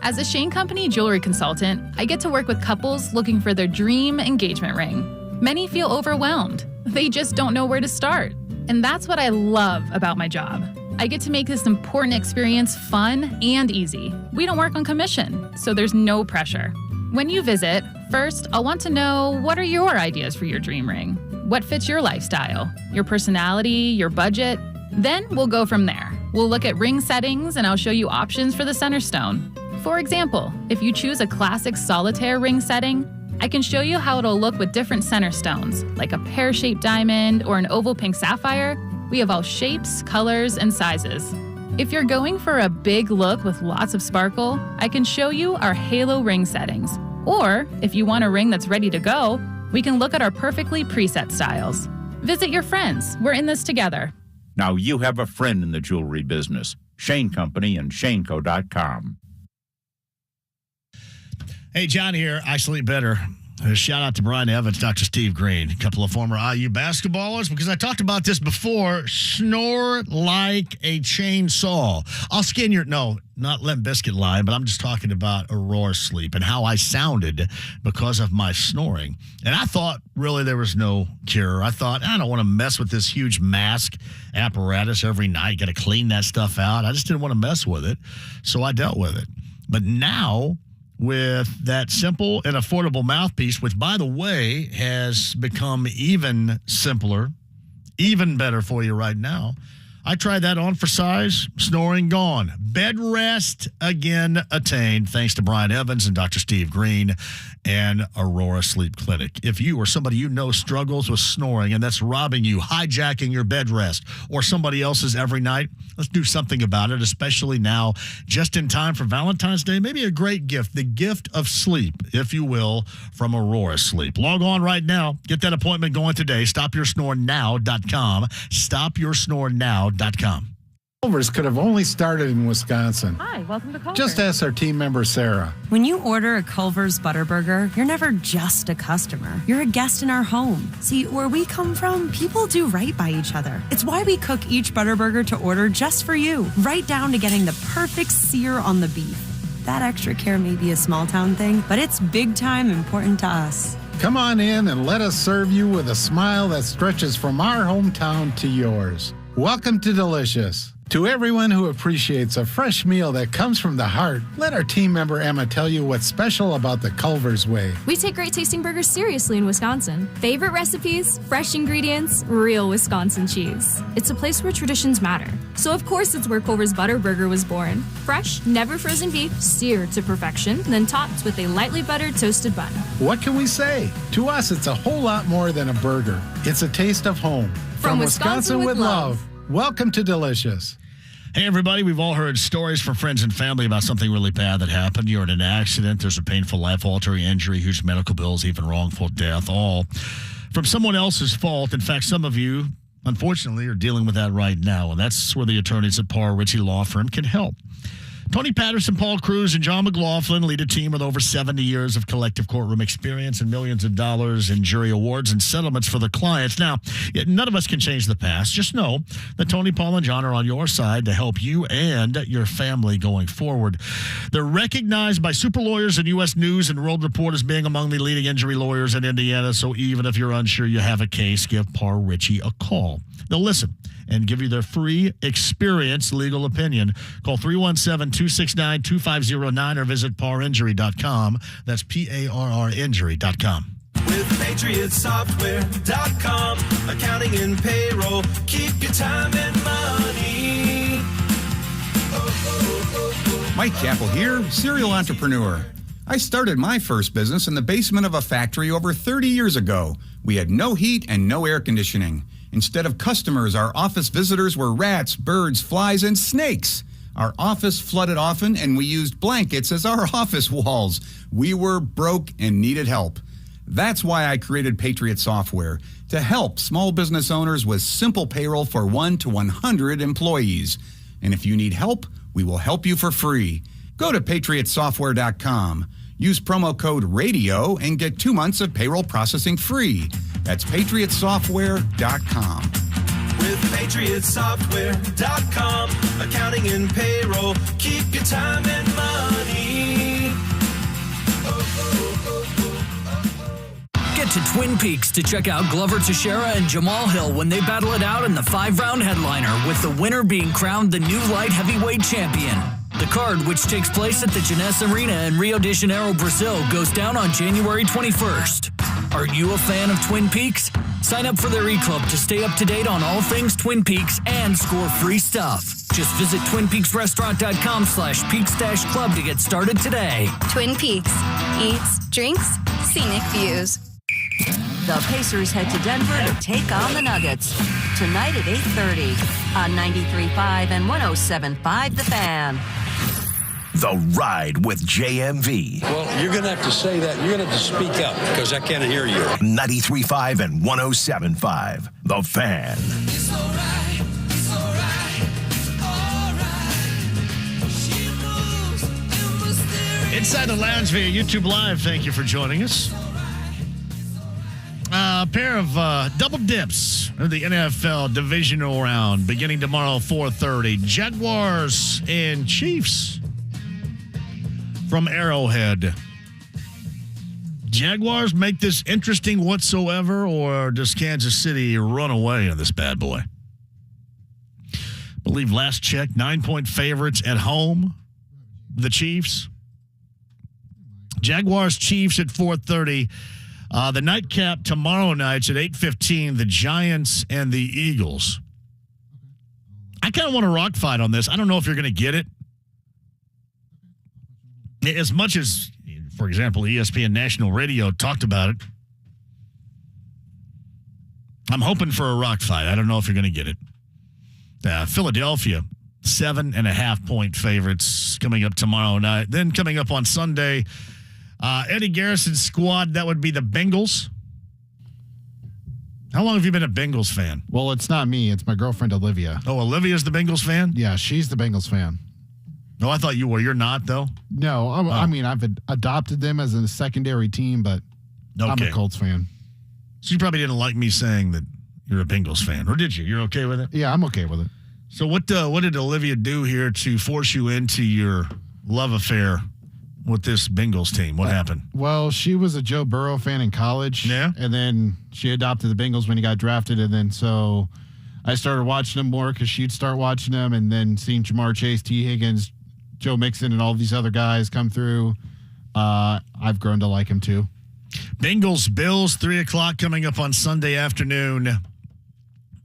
As a Shane Company jewelry consultant, I get to work with couples looking for their dream engagement ring. Many feel overwhelmed. They just don't know where to start. And that's what I love about my job. I get to make this important experience fun and easy. We don't work on commission, so there's no pressure. When you visit, first, I'll want to know, what are your ideas for your dream ring? What fits your lifestyle, your personality, your budget? Then we'll go from there. We'll look at ring settings and I'll show you options for the center stone. For example, if you choose a classic solitaire ring setting, I can show you how it'll look with different center stones, like a pear-shaped diamond or an oval pink sapphire. We have all shapes, colors, and sizes. If you're going for a big look with lots of sparkle, I can show you our halo ring settings. Or, if you want a ring that's ready to go, we can look at our perfectly preset styles. Visit your friends. We're in this together. Now you have a friend in the jewelry business. Shane Company and shaneco.com. Hey, John here. I sleep better. Shout out to Brian Evans, Dr. Steve Green, a couple of former IU basketballers, because I talked about this before. Snore like a chainsaw. I'll skin your, no, not Limp Bizkit line, but I'm just talking about Aurora sleep and how I sounded because of my snoring. And I thought really there was no cure. I thought, I don't want to mess with this huge mask apparatus every night. Got to clean that stuff out. I just didn't want to mess with it. So I dealt with it. But now, with that simple and affordable mouthpiece, which, by the way, has become even simpler, even better for you right now. I tried that on for size, snoring gone. Bed rest again attained, thanks to Brian Evans and Dr. Steve Green and Aurora Sleep Clinic. If you or somebody you know struggles with snoring and that's robbing you, hijacking your bed rest or somebody else's every night, let's do something about it, especially now, just in time for Valentine's Day. Maybe a great gift, the gift of sleep, if you will, from Aurora Sleep. Log on right now. Get that appointment going today. StopYourSnoreNow.com. StopYourSnoreNow.com. Culver's could have only started in Wisconsin. Hi, welcome to Culver's. Just ask our team member, Sarah. When you order a Culver's Butterburger, you're never just a customer. You're a guest in our home. See, where we come from, people do right by each other. It's why we cook each Butterburger to order just for you, right down to getting the perfect sear on the beef. That extra care may be a small town thing, but it's big time important to us. Come on in and let us serve you with a smile that stretches from our hometown to yours. Welcome to Delicious. To everyone who appreciates a fresh meal that comes from the heart, let our team member Emma tell you what's special about the Culver's way. We take great tasting burgers seriously in Wisconsin. Favorite recipes, fresh ingredients, real Wisconsin cheese. It's a place where traditions matter. So of course it's where Culver's Butterburger was born. Fresh, never frozen beef, seared to perfection, then topped with a lightly buttered toasted bun. What can we say? To us, it's a whole lot more than a burger. It's a taste of home. From Wisconsin with love. Welcome to Delicious. Hey, everybody. We've all heard stories from friends and family about something really bad that happened. You're in an accident. There's a painful life-altering injury, huge medical bills, even wrongful death, all from someone else's fault. In fact, some of you, unfortunately, are dealing with that right now, and that's where the attorneys at Parr Ritchie Law Firm can help. Tony Patterson, Paul Cruz, and John McLaughlin lead a team with over 70 years of collective courtroom experience and millions of dollars in jury awards and settlements for their clients. Now, none of us can change the past. Just know that Tony, Paul, and John are on your side to help you and your family going forward. They're recognized by super lawyers and U.S. News and World Report as being among the leading injury lawyers in Indiana. So even if you're unsure you have a case, give Parr Ritchie a call. They'll listen and give you their free experience legal opinion. Call 317-269-2509 or visit parrinjury.com. That's Parr injury.com. With PatriotSoftware.com, accounting and payroll, keep your time and money. Mike Capel here, serial entrepreneur. I started my first business in the basement of a factory over 30 years ago. We had no heat and no air conditioning. Instead of customers, our office visitors were rats, birds, flies, and snakes. Our office flooded often, and we used blankets as our office walls. We were broke and needed help. That's why I created Patriot Software, to help small business owners with simple payroll for 1 to 100 employees. And if you need help, we will help you for free. Go to PatriotSoftware.com. Use promo code RADIO and get 2 months of payroll processing free. That's PatriotSoftware.com. With PatriotSoftware.com, accounting and payroll, keep your time and money. Get to Twin Peaks to check out Glover Teixeira and Jamal Hill when they battle it out in the 5-round headliner, with the winner being crowned the new light heavyweight champion. The card, which takes place at the Jeunesse Arena in Rio de Janeiro, Brazil, goes down on January 21st. Are you a fan of Twin Peaks? Sign up for their e-club to stay up to date on all things Twin Peaks and score free stuff. Just visit TwinPeaksRestaurant.com/Peaks-Club to get started today. Twin Peaks. Eats, drinks, scenic views. The Pacers head to Denver to take on the Nuggets. Tonight at 8:30 on 93.5 and 107.5 The Fan. The Ride with JMV. Well, you're going to have to say that. You're going to have to speak up because I can't hear you. 93.5 and 107.5 The Fan. It's all right. It's all right. All right. She moves in mysterious. Inside the Lounge via YouTube Live, thank you for joining us. A pair of double dips of the NFL divisional round beginning tomorrow, 4:30. Jaguars and Chiefs from Arrowhead. Jaguars make this interesting whatsoever, or does Kansas City run away on this bad boy? I believe last check, 9-point favorites at home. The Chiefs. Jaguars, Chiefs at 4:30. The nightcap tomorrow night's at 8:15, the Giants and the Eagles. I kind of want a rock fight on this. I don't know if you're going to get it. As much as, for example, ESPN National Radio talked about it, I'm hoping for a rock fight. I don't know if you're going to get it. Philadelphia, 7.5-point favorites coming up tomorrow night. Then coming up on Sunday, Eddie Garrison's squad, that would be the Bengals. How long have you been a Bengals fan? Well, it's not me. It's my girlfriend, Olivia. Oh, Olivia's the Bengals fan? Yeah, she's the Bengals fan. No, I thought you were. You're not, though? No, I mean, I've adopted them as a secondary team, but I'm a Colts fan. So you probably didn't like me saying that you're a Bengals fan, or did you? You're okay with it? Yeah, I'm okay with it. So what did Olivia do here to force you into your love affair with this Bengals team? What happened? Well, she was a Joe Burrow fan in college. Yeah. And then she adopted the Bengals when he got drafted. And then so I started watching them more because she'd start watching them. And then seeing Jamar Chase, T. Higgins, Joe Mixon, and all these other guys come through, I've grown to like him too. Bengals, Bills, 3 o'clock coming up on Sunday afternoon.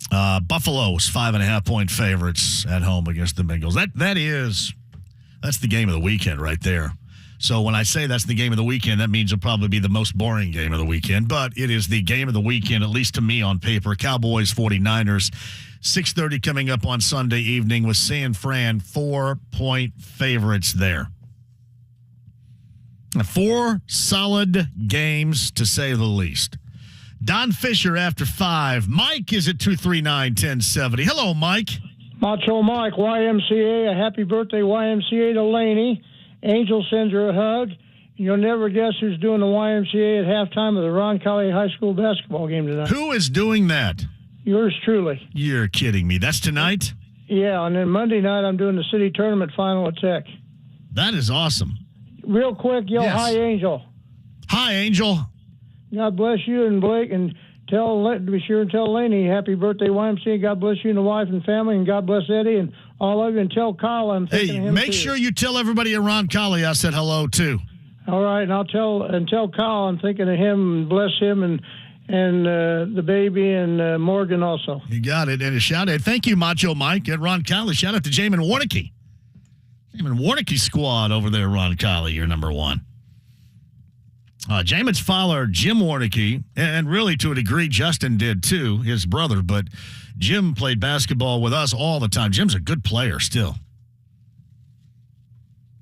Buffalo's 5.5-point favorites at home against the Bengals. That's the game of the weekend right there. So when I say that's the game of the weekend, that means it'll probably be the most boring game of the weekend. But it is the game of the weekend, at least to me on paper. Cowboys, 49ers, 6:30 coming up on Sunday evening with San Fran, 4-point favorites there. 4 solid games, to say the least. Don Fischer after 5. Mike is at 239-1070. Hello, Mike. Macho Mike, YMCA, a happy birthday, YMCA to Lainey. Angel sends her a hug. You'll never guess who's doing the YMCA at halftime of the Ron Colley High School basketball game tonight. Who is doing that? Yours truly. You're kidding me. That's tonight? Yeah, and then Monday night I'm doing the city tournament final at Tech. That is awesome. Real quick, yell, Yes. Hi, Angel. Hi, Angel. God bless you and Blake, and be sure and tell Lainey happy birthday, YMCA. God bless you and the wife and family, and God bless Eddie and all of you, and tell Kyle I'm thinking of him Make too. sure you tell everybody at Ron Colley I said hello, too. All right, and I'll tell Kyle I'm thinking of him, and bless him and the baby and Morgan also. You got it. And a shout out. Thank you, Macho Mike at Ron Colley. Shout out to Jamin Warnicki. Jamin Warnicki squad over there, Ron Colley, you're number 1. Jamin's father, Jim Warnicki, and really to a degree Justin did too, his brother, but Jim played basketball with us all the time. Jim's a good player still.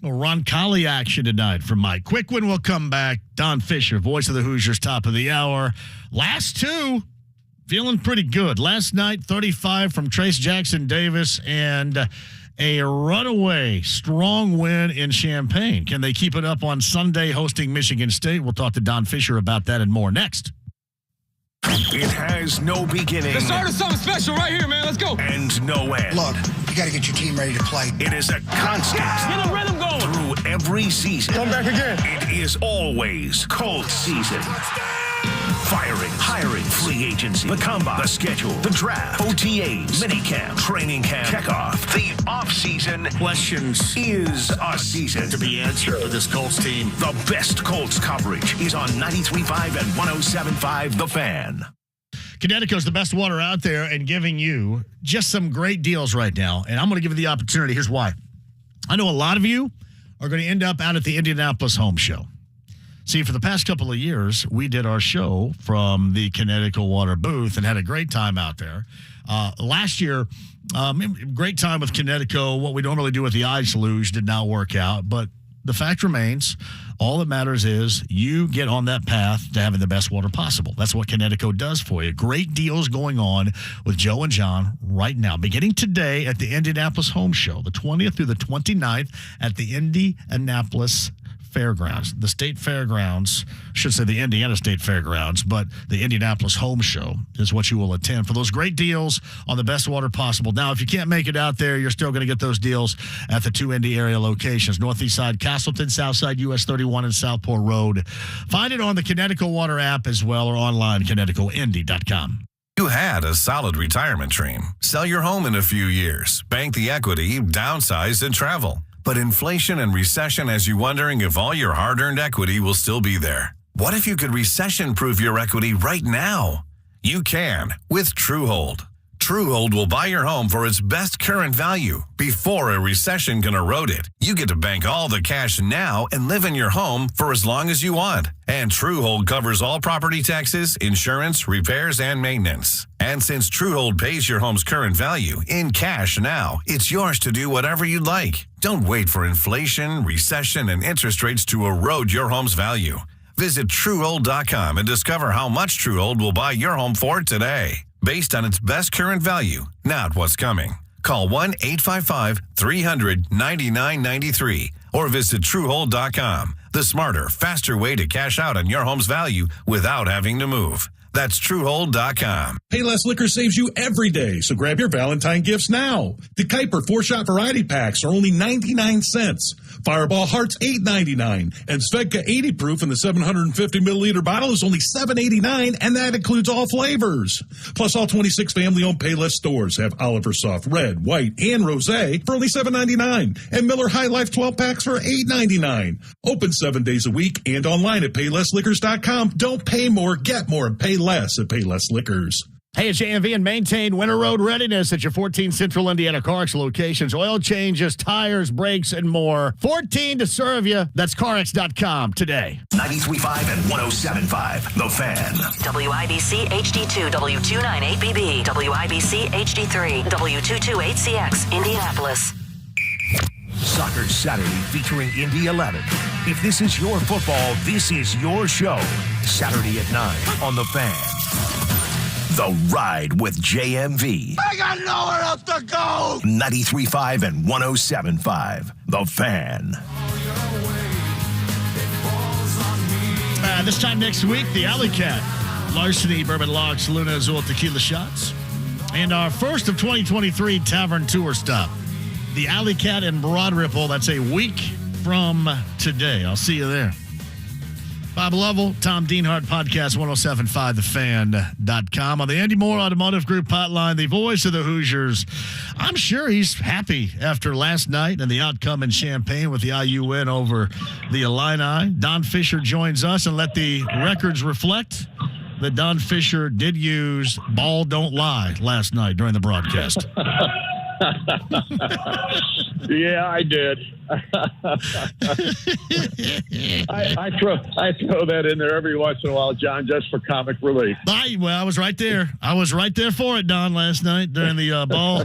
Ron Colley action tonight from Mike. Quick one will come back. Don Fischer, voice of the Hoosiers, top of the hour. Last 2, feeling pretty good. Last night, 35 from Trayce Jackson-Davis and a runaway strong win in Champaign. Can they keep it up on Sunday hosting Michigan State? We'll talk to Don Fischer about that and more next. It has no beginning. The start of something special right here, man. Let's go. And no end. Look, you got to get your team ready to play. It is a constant. Get the rhythm going. Through every season. Come back again. It is always Colts season. Firing, hiring, free agency, the combine, the schedule, the draft, OTAs, minicamp, training camp, kickoff. The offseason questions is a season to be answered for this Colts team. The best Colts coverage is on 93.5 and 107.5 The Fan. Connecticut's the best water out there and giving you just some great deals right now. And I'm going to give you the opportunity. Here's why. I know a lot of you are going to end up out at the Indianapolis Home Show. See, for the past couple of years, we did our show from the Connecticut Water booth and had a great time out there. Last year, great time with Connecticut. What we normally do with the ice luge did not work out, but the fact remains, all that matters is you get on that path to having the best water possible. That's what Connecticut does for you. Great deals going on with Joe and John right now, beginning today at the Indianapolis Home Show, the 20th through the 29th at the Indianapolis Fairgrounds. The State Fairgrounds, I should say the Indiana State Fairgrounds, but the Indianapolis Home Show is what you will attend for those great deals on the best water possible. Now, if you can't make it out there, you're still going to get those deals at the 2 Indy area locations, Northeast Side, Castleton, South Side, US 31, and Southport Road. Find it on the Connecticut Water app as well, or online, ConnecticutIndy.com. You had a solid retirement dream. Sell your home in a few years, bank the equity, downsize, and travel. But inflation and recession has you wondering if all your hard-earned equity will still be there. What if you could recession-proof your equity right now? You can with Truehold. Truehold will buy your home for its best current value before a recession can erode it. You get to bank all the cash now and live in your home for as long as you want. And Truehold covers all property taxes, insurance, repairs, and maintenance. And since Truehold pays your home's current value in cash now, it's yours to do whatever you'd like. Don't wait for inflation, recession, and interest rates to erode your home's value. Visit Truehold.com and discover how much Truehold will buy your home for today, based on its best current value, not what's coming. Call 1-855-300-9993 or visit Truehold.com. The smarter, faster way to cash out on your home's value without having to move. That's Truehold.com. Payless Liquor saves you every day, so grab your Valentine gifts now. The Kuiper 4-shot variety packs are only 99 cents. Fireball Hearts $8.99, and Svedka 80 proof in the 750 milliliter bottle is only $7.89, and that includes all flavors. Plus, all 26 family-owned Payless stores have Oliver Soft Red, White, and Rosé for only $7.99, and Miller High Life 12 packs for $8.99. Open 7 days a week and online at PaylessLiquors.com. Don't pay more, get more, and pay less at Payless Liquors. Hey, it's JMV, and maintain winter road readiness at your 14 Central Indiana CarX locations. Oil changes, tires, brakes, and more. 14 to serve you. That's CarX.com today. 93.5 and 107.5, The Fan. WIBC HD2, W298BB, WIBC HD3, W228CX, Indianapolis. Soccer Saturday featuring Indy 11. If this is your football, this is your show. Saturday at 9 on The Fan. The Ride with JMV. I got nowhere else to go. 93.5 and 107.5, The Fan. This time next week, the Alley Cat, Larceny, Bourbon Locks, Luna Azul Tequila Shots, and our first of 2023 Tavern Tour stop. The Alley Cat in Broad Ripple. That's a week from today. I'll see you there. Bob Lovell, Tom Dienhart, podcast 1075thefan.com. On the Andy Moore Automotive Group hotline, the voice of the Hoosiers. I'm sure he's happy after last night and the outcome in Champaign with the IU win over the Illini. Don Fischer joins us, and let the records reflect that Don Fischer did use "ball don't lie" last night during the broadcast. Yeah, I did. I throw that in there every once in a while, John, just for comic relief. I was right there. I was right there for it, Don, last night during the ball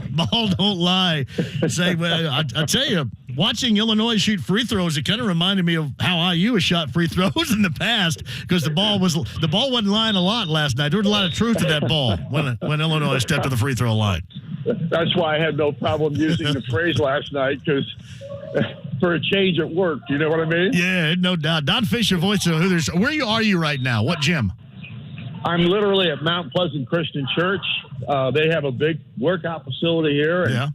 don't lie segment. I tell you, watching Illinois shoot free throws, it kind of reminded me of how IU has shot free throws in the past, because the ball wasn't lying a lot last night. There was a lot of truth to that ball when Illinois stepped to the free throw line. That's why I had no problem using the phrase last night, because for a change it worked. You know what I mean? Yeah, no doubt. Don Fischer, voice of the Hoosiers. Where are you right now? What gym? I'm literally at Mount Pleasant Christian Church. They have a big workout facility here. And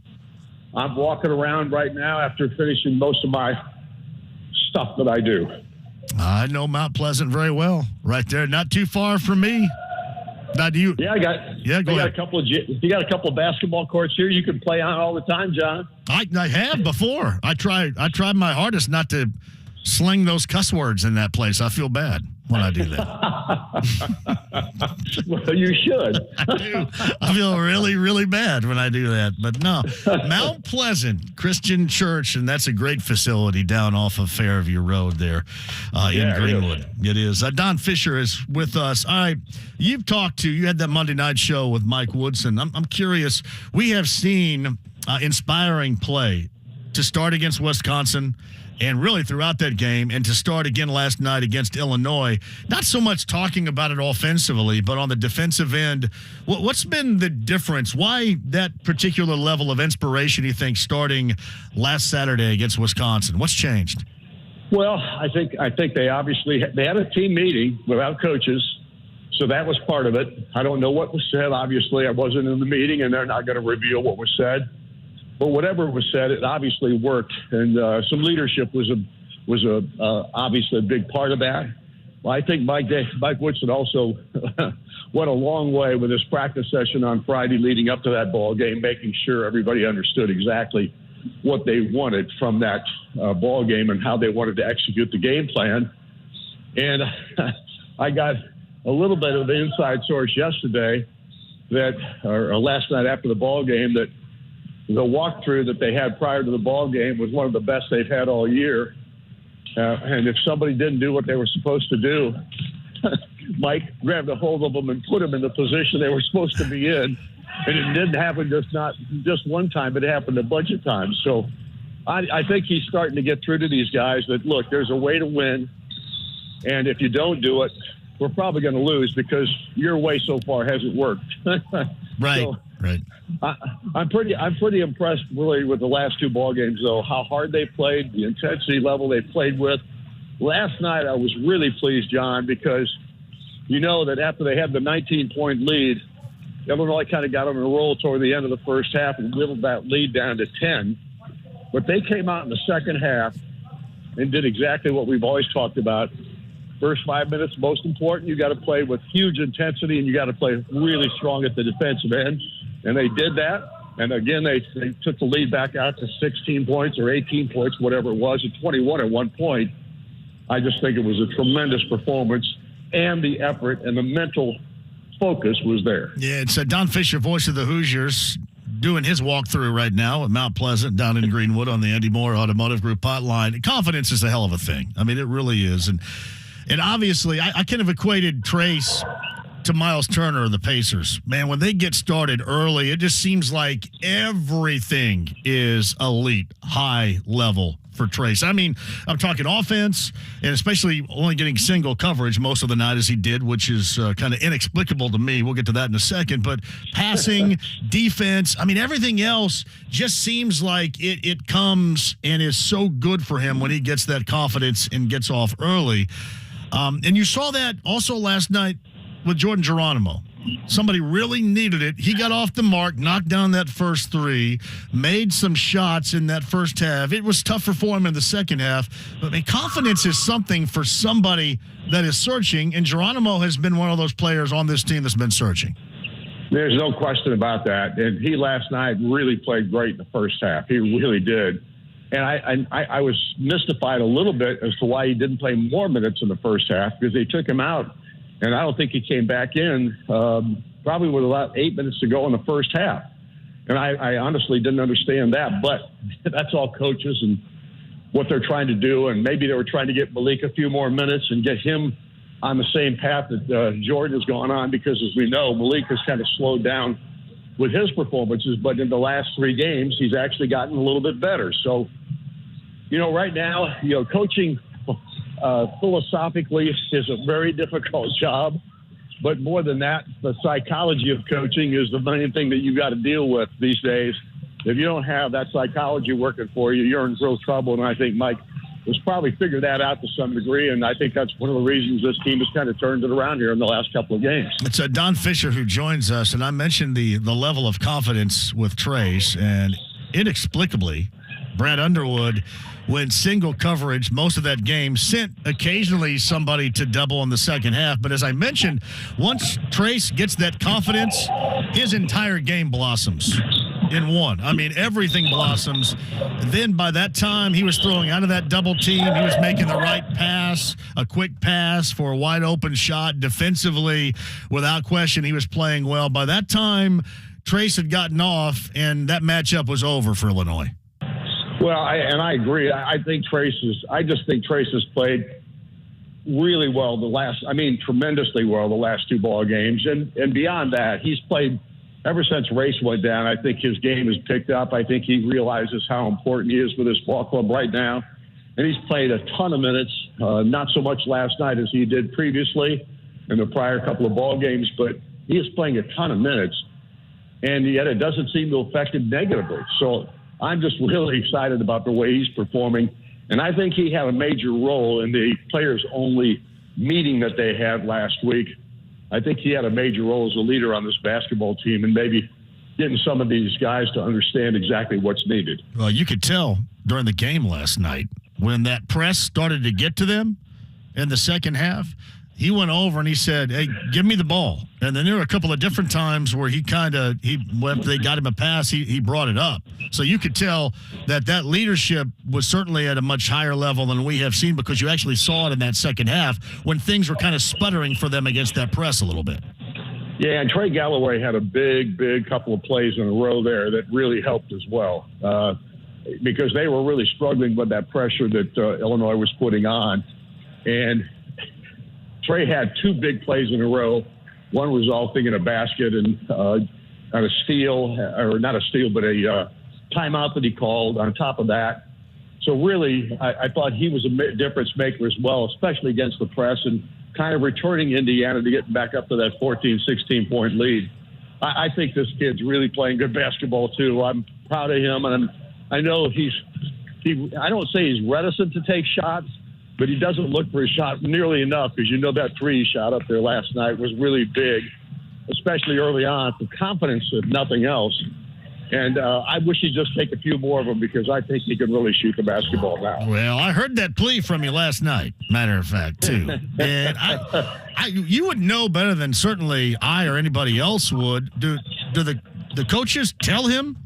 I'm walking around right now after finishing most of my stuff that I do. I know Mount Pleasant very well. Right there, not too far from me. Now, do you? Yeah, go ahead. A couple of basketball courts here you can play on all the time, John. I have before. I tried my hardest not to sling those cuss words in that place. I feel bad when I do that. Well, you should. I do. I feel really, really bad when I do that. But no, Mount Pleasant Christian Church, and that's a great facility down off of Fairview Road there in Greenwood. It is. Don Fischer is with us. All right, you had that Monday night show with Mike Woodson. I'm curious. We have seen inspiring play to start against Wisconsin, and really throughout that game, and to start again last night against Illinois. Not so much talking about it offensively, but on the defensive end, what's been the difference? Why that particular level of inspiration, you think, starting last Saturday against Wisconsin? What's changed? Well, I think they obviously they had a team meeting without coaches, so that was part of it. I don't know what was said. Obviously, I wasn't in the meeting, and they're not going to reveal what was said. But whatever was said, it obviously worked, and some leadership was obviously a big part of that. Well, I think Mike Woodson also went a long way with his practice session on Friday leading up to that ball game, making sure everybody understood exactly what they wanted from that ball game and how they wanted to execute the game plan. And I got a little bit of the inside source yesterday or last night after the ball game that the walkthrough that they had prior to the ball game was one of the best they've had all year. And if somebody didn't do what they were supposed to do, Mike grabbed a hold of them and put them in the position they were supposed to be in. And it didn't happen not just one time, it happened a bunch of times. So I think he's starting to get through to these guys that, look, there's a way to win. And if you don't do it, we're probably going to lose because your way so far hasn't worked. Right. So, right. I'm pretty impressed really with the last two ball games though, how hard they played, the intensity level they played with. Last night I was really pleased, John, because you know that after they had the 19-point lead, Illinois kind of got on a roll toward the end of the first half and whittled that lead down to 10. But they came out in the second half and did exactly what we've always talked about. First 5 minutes, most important. You got to play with huge intensity, and you got to play really strong at the defensive end. And they did that. And again, they took the lead back out to 16 points or 18 points, whatever it was, at 21 at one point. I just think it was a tremendous performance, and the effort and the mental focus was there. Yeah, it's Don Fischer, voice of the Hoosiers, doing his walkthrough right now at Mount Pleasant down in Greenwood on the Andy Moore Automotive Group hotline. Confidence is a hell of a thing. I mean, it really is. And obviously, I kind of equated Trayce to Miles Turner of the Pacers. Man, when they get started early, it just seems like everything is elite, high level for Trayce. I mean, I'm talking offense, and especially only getting single coverage most of the night as he did, which is kind of inexplicable to me. We'll get to that in a second. But passing, defense, I mean, everything else just seems like it comes and is so good for him when he gets that confidence and gets off early. And you saw that also last night with Jordan Geronimo. Somebody really needed it. He got off the mark, knocked down that first three, made some shots in that first half. It was tougher for him in the second half. But I mean, confidence is something for somebody that is searching, and Geronimo has been one of those players on this team that's been searching. There's no question about that. And he last night really played great in the first half. He really did. And I was mystified a little bit as to why he didn't play more minutes in the first half, because they took him out. And I don't think he came back in probably with about 8 minutes to go in the first half. And I honestly didn't understand that. But that's all coaches and what they're trying to do. And maybe they were trying to get Malik a few more minutes and get him on the same path that Jordan has gone on, because, as we know, Malik has kind of slowed down with his performances. But in the last three games, he's actually gotten a little bit better. So, right now, coaching philosophically is a very difficult job. But more than that, the psychology of coaching is the main thing that you got to deal with these days. If you don't have that psychology working for you, you're in real trouble. And I think Mike has probably figured that out to some degree. And I think that's one of the reasons this team has kind of turned it around here in the last couple of games. It's Don Fischer who joins us. And I mentioned the level of confidence with Trayce, and inexplicably, Brad Underwood went single coverage most of that game, sent occasionally somebody to double in the second half. But as I mentioned, once Trayce gets that confidence, his entire game blossoms in one. I mean, everything blossoms. Then by that time, he was throwing out of that double team. He was making the right pass, a quick pass for a wide open shot. Defensively, without question, he was playing well. By that time, Trayce had gotten off, and that matchup was over for Illinois. Well, I agree. I just think Trayce has played really well tremendously well the last two ball games. And beyond that, he's played ever since Race went down. I think his game has picked up. I think he realizes how important he is for this ball club right now. And he's played a ton of minutes, not so much last night as he did previously in the prior couple of ball games, but he is playing a ton of minutes. And yet it doesn't seem to affect him negatively. So I'm just really excited about the way he's performing. And I think he had a major role in the players-only meeting that they had last week. I think he had a major role as a leader on this basketball team and maybe getting some of these guys to understand exactly what's needed. Well, you could tell during the game last night when that press started to get to them in the second half, he went over and he said, "Hey, give me the ball." And then there were a couple of different times where when they got him a pass, he brought it up. So you could tell that leadership was certainly at a much higher level than we have seen, because you actually saw it in that second half when things were kind of sputtering for them against that press a little bit. Yeah, and Trey Galloway had a big couple of plays in a row there that really helped as well, because they were really struggling with that pressure that Illinois was putting on. And Trey had two big plays in a row, one resulting in a basket and a steal, or not a steal, but a timeout that he called on top of that. So really, I thought he was a difference maker as well, especially against the press and kind of returning Indiana to get back up to that 14, 16-point lead. I think this kid's really playing good basketball, too. I'm proud of him, and I know I don't say he's reticent to take shots, but he doesn't look for a shot nearly enough, because you know that three he shot up there last night was really big, especially early on, for confidence, if nothing else. And I wish he'd just take a few more of them, because I think he can really shoot the basketball now. Well, I heard that plea from you last night, matter of fact, too. And you would know better than certainly I or anybody else would. Do the coaches tell him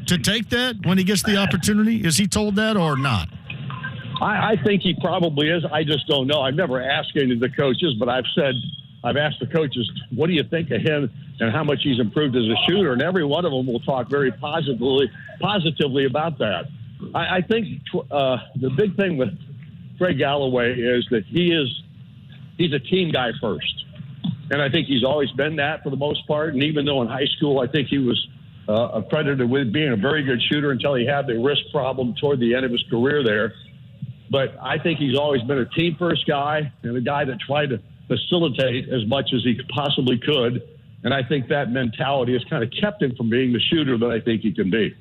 to take that when he gets the opportunity? Is he told that or not? I think he probably is. I just don't know. I've never asked any of the coaches, but I've asked the coaches, what do you think of him and how much he's improved as a shooter? And every one of them will talk very positively about that. I think the big thing with Trey Galloway is that he's a team guy first. And I think he's always been that for the most part. And even though in high school, I think he was accredited with being a very good shooter until he had the wrist problem toward the end of his career there. But I think he's always been a team-first guy and a guy that tried to facilitate as much as he possibly could. And I think that mentality has kind of kept him from being the shooter that I think he can be.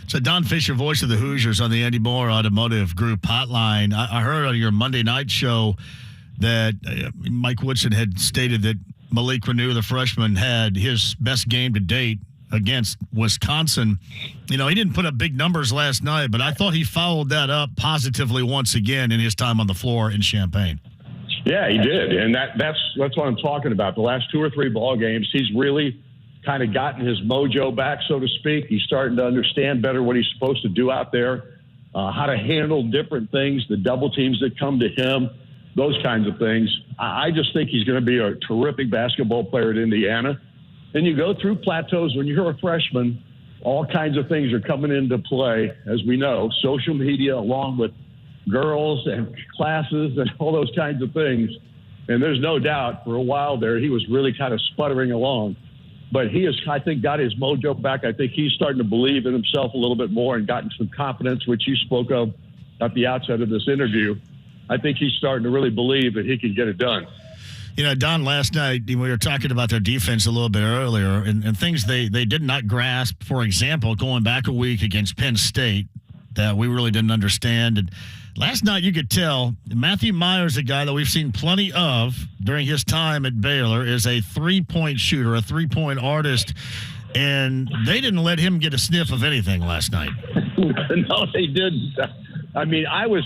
So Don Fischer, voice of the Hoosiers on the Andy Moore Automotive Group hotline. I heard on your Monday night show that Mike Woodson had stated that Malik Renew, the freshman, had his best game to date against Wisconsin. You know, he didn't put up big numbers last night, but I thought he followed that up positively once again in his time on the floor in Champaign. Yeah, he did. And that's what I'm talking about. The last 2 or 3 ball games, he's really kind of gotten his mojo back, so to speak. He's starting to understand better what he's supposed to do out there, how to handle different things, the double teams that come to him, those kinds of things. I just think he's going to be a terrific basketball player at Indiana. And you go through plateaus when you're a freshman, all kinds of things are coming into play, as we know, social media along with girls and classes and all those kinds of things. And there's no doubt for a while there he was really kind of sputtering along. But he has, I think, got his mojo back. I think he's starting to believe in himself a little bit more and gotten some confidence, which you spoke of at the outset of this interview. I think he's starting to really believe that he can get it done. You know, Don, last night we were talking about their defense a little bit earlier and things they did not grasp. For example, going back a week against Penn State that we really didn't understand. And last night you could tell Matthew Myers, a guy that we've seen plenty of during his time at Baylor, is a three-point shooter, a three-point artist. And they didn't let him get a sniff of anything last night. No, they didn't. I mean, I was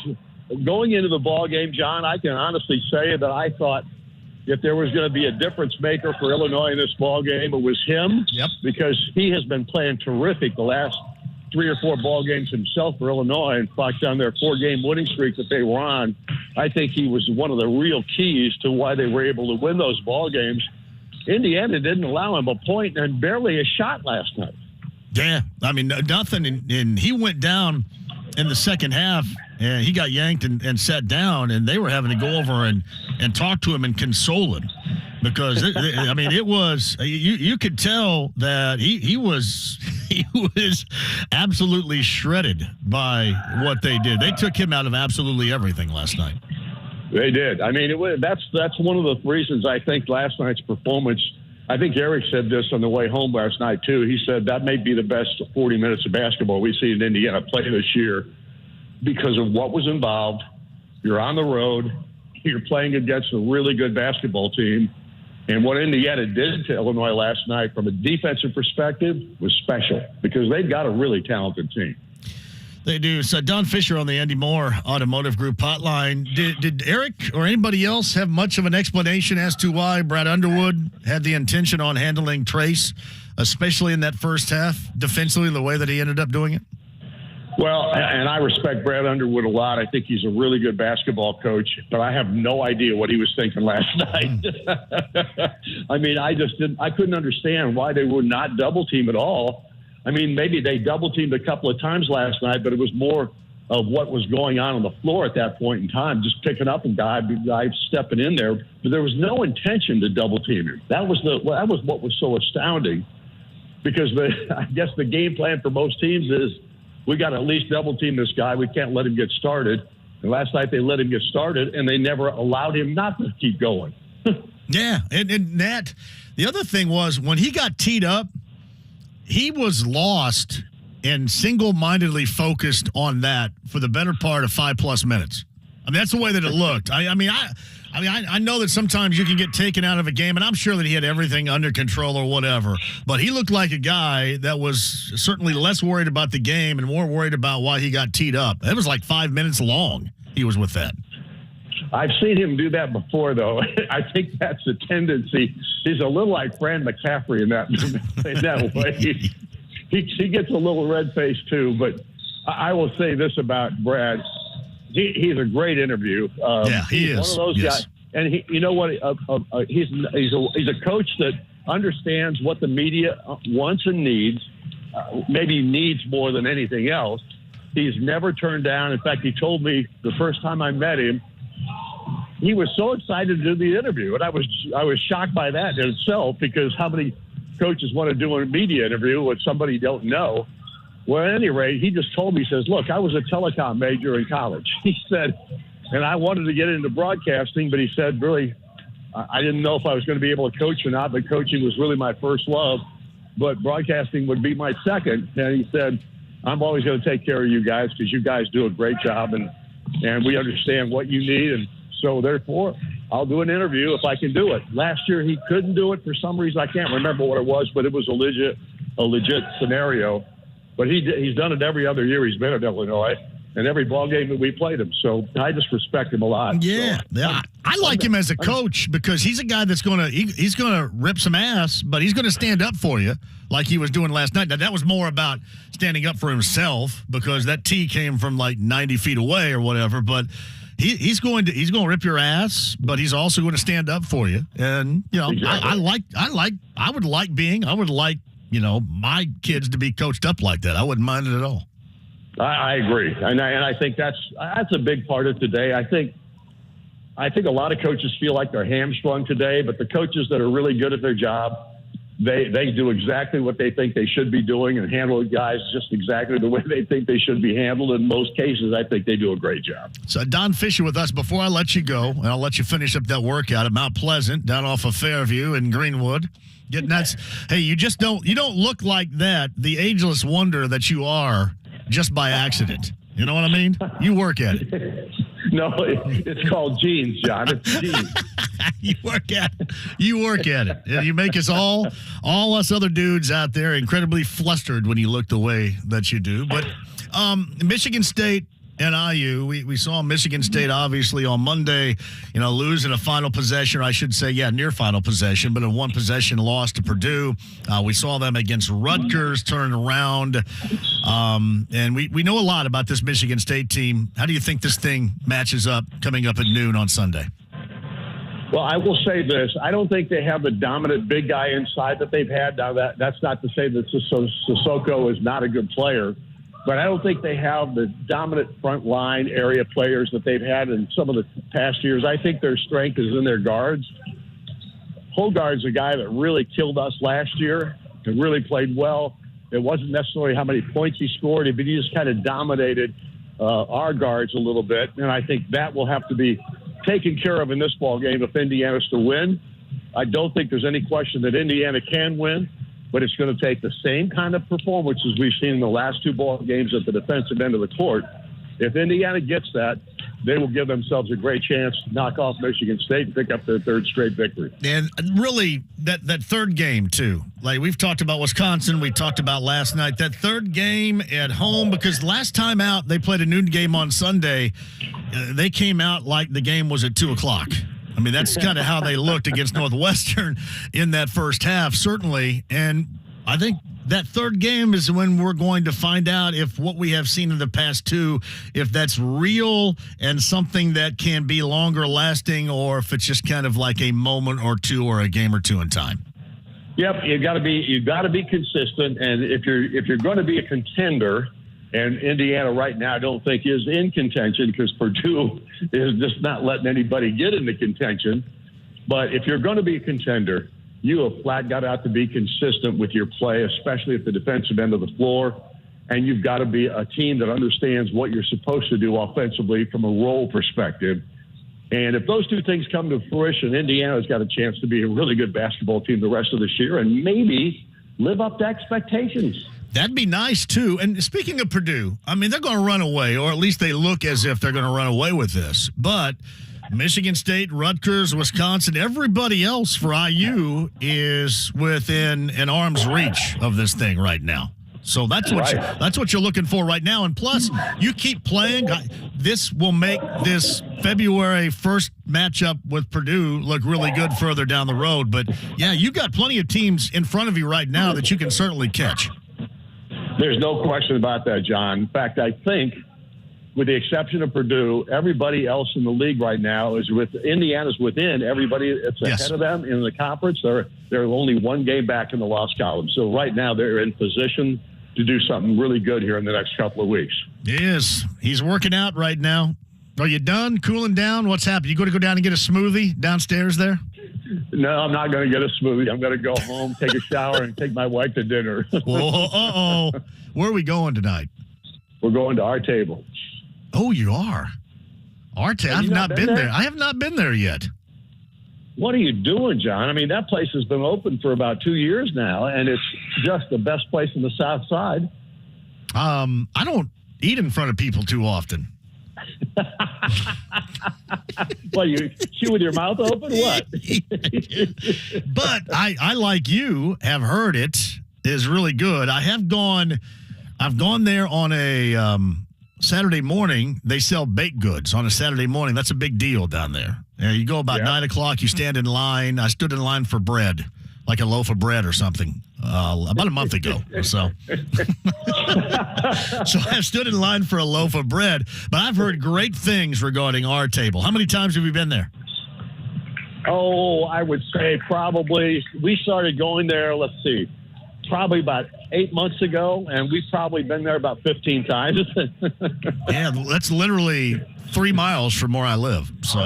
going into the ball game, John, I can honestly say that I thought if there was going to be a difference maker for Illinois in this ball game, it was him. Yep. Because he has been playing terrific the last 3 or 4 ball games himself for Illinois. In fact, on their 4-game winning streak that they were on, I think he was one of the real keys to why they were able to win those ball games. Indiana didn't allow him a point and barely a shot last night. Yeah, I mean, nothing. And he went down in the second half, and he got yanked and sat down, and they were having to go over and talk to him and console him because, it was you could tell that he was absolutely shredded by what they did. They took him out of absolutely everything last night. They did. I mean, that's one of the reasons I think last night's performance. I think Eric said this on the way home last night, too. He said that may be the best 40 minutes of basketball we've seen in Indiana play this year. because of what was involved. You're on the road. You're playing against a really good basketball team. And what Indiana did to Illinois last night from a defensive perspective was special because they've got a really talented team. They do. So Don Fischer on the Andy Moore Automotive Group hotline. Did Eric or anybody else have much of an explanation as to why Brad Underwood had the intention on handling Trayce, especially in that first half, defensively, the way that he ended up doing it? Well, and I respect Brad Underwood a lot. I think he's a really good basketball coach, but I have no idea what he was thinking last night. I mean, I couldn't understand why they would not double team at all. I mean, maybe they double teamed a couple of times last night, but it was more of what was going on the floor at that point in time, just picking up a guy stepping in there. But there was no intention to double team him. That was what was so astounding, because I guess the game plan for most teams is, we got to at least double team this guy. We can't let him get started. And last night they let him get started, and they never allowed him not to keep going. Yeah, and Nat, the other thing was when he got teed up, he was lost and single-mindedly focused on that for the better part of 5+ minutes. I mean, that's the way that it looked. I know that sometimes you can get taken out of a game, and I'm sure that he had everything under control or whatever, but he looked like a guy that was certainly less worried about the game and more worried about why he got teed up. It was like 5 minutes long he was with that. I've seen him do that before, though. I think that's a tendency. He's a little like Fran McCaffrey in that way. He gets a little red-faced, too, but I will say this about Brad. He's a great interview. Yeah, he is. One of those guys, and you know what? He's a coach that understands what the media wants and needs. Maybe needs more than anything else. He's never turned down. In fact, he told me the first time I met him, he was so excited to do the interview, and I was shocked by that in itself, because how many coaches want to do a media interview with somebody you don't know? Well, at any rate, he just told me, he says, look, I was a telecom major in college. He said, and I wanted to get into broadcasting, but he said, really, I didn't know if I was going to be able to coach or not, but coaching was really my first love, but broadcasting would be my second. And he said, I'm always going to take care of you guys because you guys do a great job, and we understand what you need, and so therefore I'll do an interview if I can do it. Last year he couldn't do it for some reason. I can't remember what it was, but it was a legit scenario. But he's done it every other year he's been at Illinois, and every ball game that we played him. So I just respect him a lot. Yeah, so, I like him as a coach because he's a guy that's he's gonna rip some ass, but he's gonna stand up for you like he was doing last night. Now that was more about standing up for himself because that tee came from like 90 feet away or whatever. But he's going to rip your ass, but he's also going to stand up for you. And you know, exactly. I would like my kids to be coached up like that. I wouldn't mind it at all. I agree, and I think that's a big part of today. I think a lot of coaches feel like they're hamstrung today, but the coaches that are really good at their job, they do exactly what they think they should be doing and handle guys just exactly the way they think they should be handled. In most cases, I think they do a great job. So Don Fischer with us. Before I let you go, and I'll let you finish up that workout at Mount Pleasant down off of Fairview in Greenwood. Getting nuts. Hey, you don't look like that, the ageless wonder that you are, just by accident. You know what I mean? You work at it. No, it's called genes, John. It's genes. You work at it. And you make us all us other dudes out there incredibly flustered when you look the way that you do. But Michigan State and IU, we saw Michigan State obviously on Monday, lose in a final possession, or I should say, near final possession, but in one possession loss to Purdue. We saw them against Rutgers turn around. And we know a lot about this Michigan State team. How do you think this thing matches up coming up at noon on Sunday? Well, I will say this. I don't think they have the dominant big guy inside that they've had. Now, that's not to say that Sissoko is not a good player, but I don't think they have the dominant front line area players that they've had in some of the past years. I think their strength is in their guards. Holgard's a guy that really killed us last year and really played well. It wasn't necessarily how many points he scored, but he just kind of dominated our guards a little bit. And I think that will have to be taken care of in this ball game if Indiana's to win. I don't think there's any question that Indiana can win, but it's going to take the same kind of performance as we've seen in the last two ball games at the defensive end of the court if Indiana gets that, they will give themselves a great chance to knock off Michigan State and pick up their third straight victory. And really, that third game, too. Like, we've talked about Wisconsin. We talked about last night. That third game at home, because last time out, they played a noon game on Sunday. They came out like the game was at 2 o'clock. I mean, that's kind of how they looked against Northwestern in that first half, certainly. And I think that third game is when we're going to find out if what we have seen in the past two, if that's real and something that can be longer lasting, or if it's just kind of like a moment or two or a game or two in time. Yep, you've got to be consistent, and if you're going to be a contender, and Indiana right now I don't think is in contention because Purdue is just not letting anybody get into contention. But if you're going to be a contender, you have flat got out to be consistent with your play, especially at the defensive end of the floor. And you've got to be a team that understands what you're supposed to do offensively from a role perspective. And if those two things come to fruition, Indiana's got a chance to be a really good basketball team the rest of this year and maybe live up to expectations. That'd be nice, too. And speaking of Purdue, I mean, they're going to run away, or at least they look as if they're going to run away with this. But Michigan State, Rutgers, Wisconsin, everybody else for IU is within an arm's reach of this thing right now. So that's what you're looking for right now. And plus, you keep playing. This will make this February 1st matchup with Purdue look really good further down the road. But, yeah, you've got plenty of teams in front of you right now that you can certainly catch. There's no question about that, John. In fact, I think, with the exception of Purdue, everybody else in the league right now is with Indiana's within everybody that's ahead of them in the conference. They're only one game back in the loss column. So right now they're in position to do something really good here in the next couple of weeks. Yes, he's working out right now. Are you done cooling down? What's happening? You going to go down and get a smoothie downstairs there? No, I'm not going to get a smoothie. I'm going to go home, take a shower, and take my wife to dinner. Whoa, Where are we going tonight? We're going to our table. Oh, you are? Our table? I've not been there. I have not been there yet. What are you doing, John? I mean, that place has been open for about 2 years now, and it's just the best place in the South Side. I don't eat in front of people too often. Well, you chew with your mouth open? What? But I, like you, have heard it is really good. I've gone there on a Saturday morning. They sell baked goods on a Saturday morning. That's a big deal down there. You go about 9 o'clock, you stand in line. I stood in line for bread, like a loaf of bread or something, about a month ago or so. So I stood in line for a loaf of bread, but I've heard great things regarding our table. How many times have you been there? Oh, I would say probably we started going there, let's see, probably about 8 months ago, and we've probably been there about 15 times. Yeah, that's literally 3 miles from where I live. So,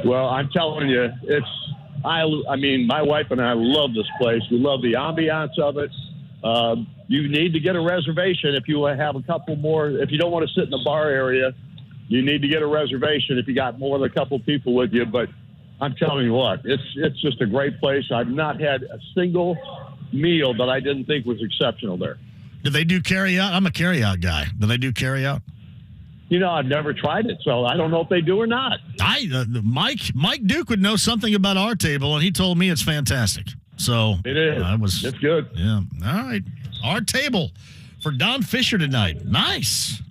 well, I'm telling you, I mean, my wife and I love this place. We love the ambiance of it. You need to get a reservation if you have a couple more. If you don't want to sit in the bar area, you need to get a reservation if you got more than a couple people with you. But I'm telling you what, it's just a great place. I've not had a single meal that I didn't think was exceptional there. Do they do carry out? I'm a carry out guy. Do they do carry out? You know, I've never tried it, so I don't know if they do or not. Mike Duke would know something about our table, and he told me it's fantastic. So it is. It's good. Yeah. All right. Our table for Don Fischer tonight. Nice.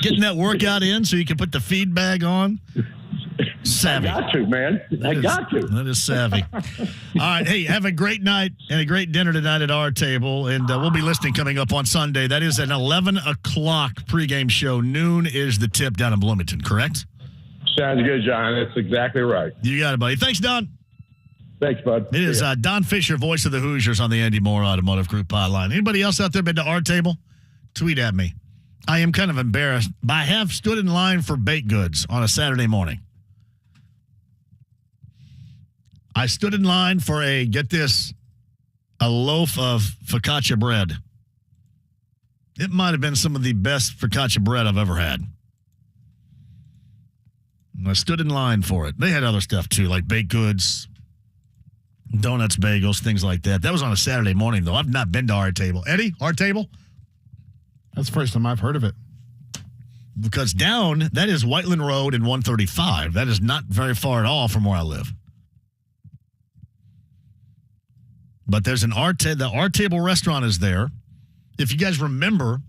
Getting that workout in so you can put the feed bag on. Savvy. I got to, man. Got to. That is savvy. All right. Hey, have a great night and a great dinner tonight at our table. And we'll be listening coming up on Sunday. That is an 11 o'clock pregame show. Noon is the tip down in Bloomington, correct? Sounds good, John. That's exactly right. You got it, buddy. Thanks, Don. Thanks, bud. It is Don Fischer, voice of the Hoosiers on the Andy Moore Automotive Group hotline. Anybody else out there been to our table? Tweet at me. I am kind of embarrassed, but I have stood in line for baked goods on a Saturday morning. I stood in line for a loaf of focaccia bread. It might have been some of the best focaccia bread I've ever had. And I stood in line for it. They had other stuff too, like baked goods, donuts, bagels, things like that. That was on a Saturday morning, though. I've not been to our table. Eddie, our table? That's the first time I've heard of it. Because down, that is Whiteland Road and 135. That is not very far at all from where I live. But there's the Our Table restaurant is there. If you guys remember,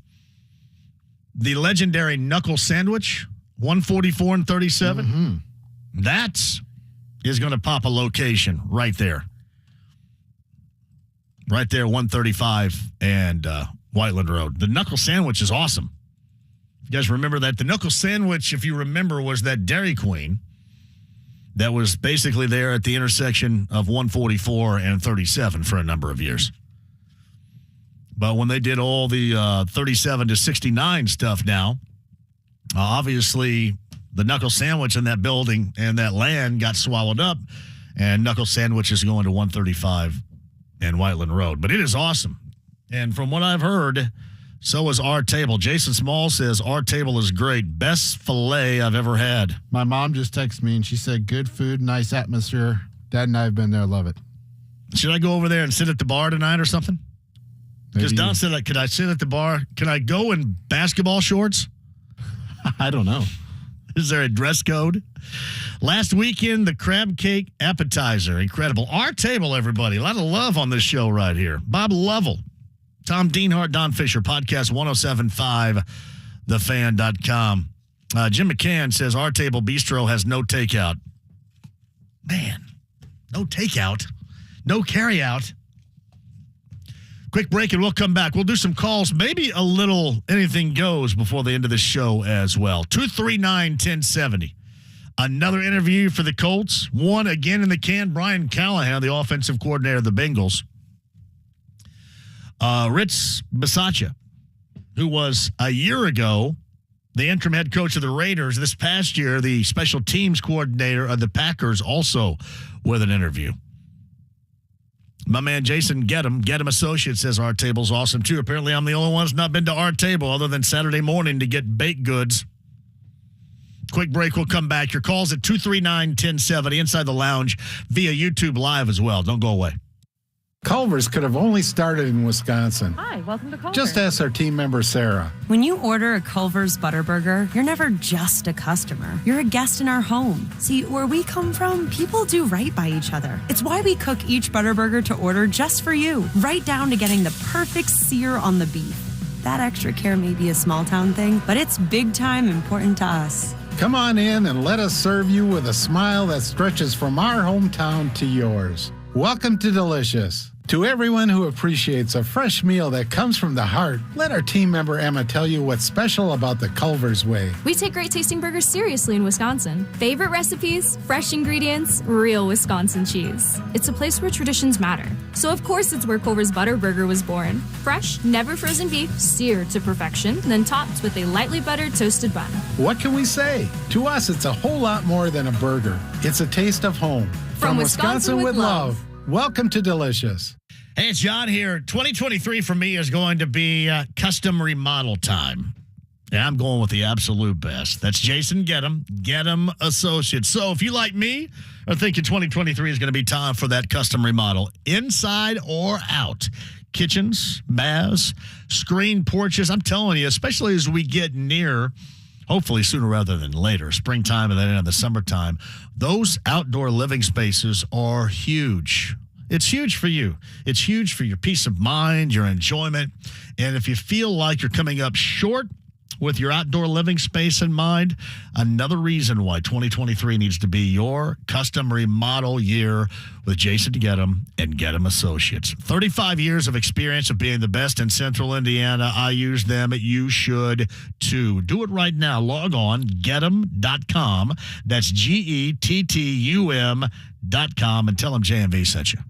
the legendary knuckle sandwich, 144 and 37, that is going to pop a location right there. Right there, 135 and Whiteland Road. The knuckle sandwich is awesome. You guys remember that? The knuckle sandwich, if you remember, was that Dairy Queen that was basically there at the intersection of 144 and 37 for a number of years. But when they did all the 37 to 69 stuff now, obviously the knuckle sandwich in that building and that land got swallowed up, and knuckle sandwich is going to 135 and Whiteland Road. But it is awesome. And from what I've heard, so is Our Table. Jason Small says Our Table is great. Best filet I've ever had. My mom just texted me and she said, good food, nice atmosphere. Dad and I have been there. Love it. Should I go over there and sit at the bar tonight or something? Because Don said, could I sit at the bar? Can I go in basketball shorts? I don't know. Is there a dress code? Last weekend, the crab cake appetizer. Incredible. Our Table, everybody. A lot of love on this show right here. Bob Lovell, Tom Dienhart, Don Fischer, podcast 1075, thefan.com. Jim McCann says Our Table Bistro has no takeout. Man, no takeout. No carry-out. Quick break and we'll come back. We'll do some calls, maybe a little anything goes before the end of the show as well. 239-1070. Another interview for the Colts. One again in the can. Brian Callahan, the offensive coordinator of the Bengals. Rich Bisaccia, who was a year ago the interim head coach of the Raiders. This past year, the special teams coordinator of the Packers, also with an interview. My man Jason Gedem Associates says Our Table's awesome too. Apparently I'm the only one that's not been to Our Table other than Saturday morning to get baked goods. Quick break, we'll come back. Your calls at 239-1070 inside the lounge via YouTube Live as well. Don't go away. Culver's could have only started in Wisconsin. Hi, welcome to Culver's. Just ask our team member, Sarah. When you order a Culver's Butterburger, you're never just a customer. You're a guest in our home. See, where we come from, people do right by each other. It's why we cook each Butterburger to order just for you, right down to getting the perfect sear on the beef. That extra care may be a small town thing, but it's big time important to us. Come on in and let us serve you with a smile that stretches from our hometown to yours. Welcome to Delicious. To everyone who appreciates a fresh meal that comes from the heart, let our team member Emma tell you what's special about the Culver's way. We take great tasting burgers seriously in Wisconsin. Favorite recipes, fresh ingredients, real Wisconsin cheese. It's a place where traditions matter. So of course it's where Culver's Butterburger was born. Fresh, never frozen beef, seared to perfection, then topped with a lightly buttered toasted bun. What can we say? To us, it's a whole lot more than a burger. It's a taste of home. From Wisconsin with love. Welcome to Delicious. Hey, it's John here. 2023 for me is going to be custom remodel time. And I'm going with the absolute best. That's Jason Gedem Associates. So if you, like me, are thinking 2023 is going to be time for that custom remodel, inside or out, kitchens, baths, screen porches, I'm telling you, especially as we get near, hopefully sooner rather than later, springtime and then in the summertime, those outdoor living spaces are huge. It's huge for you. It's huge for your peace of mind, your enjoyment. And if you feel like you're coming up short with your outdoor living space in mind, another reason why 2023 needs to be your custom remodel year with Jason Gedem and Gedem Associates. 35 years of experience of being the best in Central Indiana. I use them. You should too. Do it right now. Log on, Gedem.com. That's GETTUM.com and tell them JMV sent you.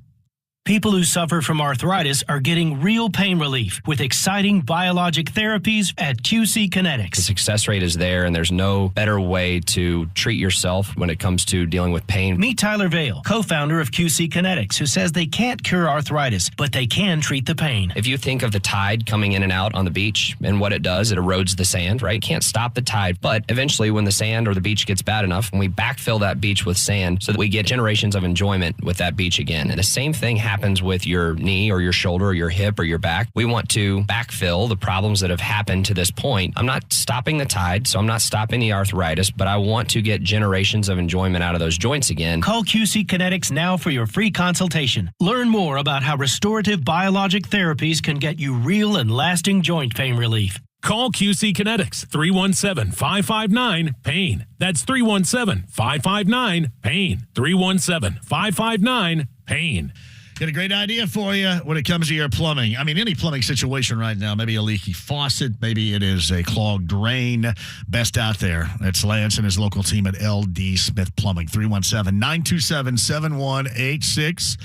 People who suffer from arthritis are getting real pain relief with exciting biologic therapies at QC Kinetics. The success rate is there, and there's no better way to treat yourself when it comes to dealing with pain. Meet Tyler Vale, co-founder of QC Kinetics, who says they can't cure arthritis, but they can treat the pain. If you think of the tide coming in and out on the beach and what it does, it erodes the sand, right? Can't stop the tide, but eventually when the sand or the beach gets bad enough, when we backfill that beach with sand so that we get generations of enjoyment with that beach again. And the same thing happens happens with your knee or your shoulder or your hip or your back. We want to backfill the problems that have happened to this point. I'm not stopping the tide, so I'm not stopping the arthritis, but I want to get generations of enjoyment out of those joints again. Call QC Kinetics now for your free consultation. Learn more about how restorative biologic therapies can get you real and lasting joint pain relief. Call QC Kinetics, 317-559-PAIN. That's 317-559-PAIN. 317-559-PAIN. Got a great idea for you when it comes to your plumbing. I mean, any plumbing situation right now, maybe a leaky faucet, maybe it is a clogged drain. Best out there. That's Lance and his local team at LD Smith Plumbing, 317-927-7186.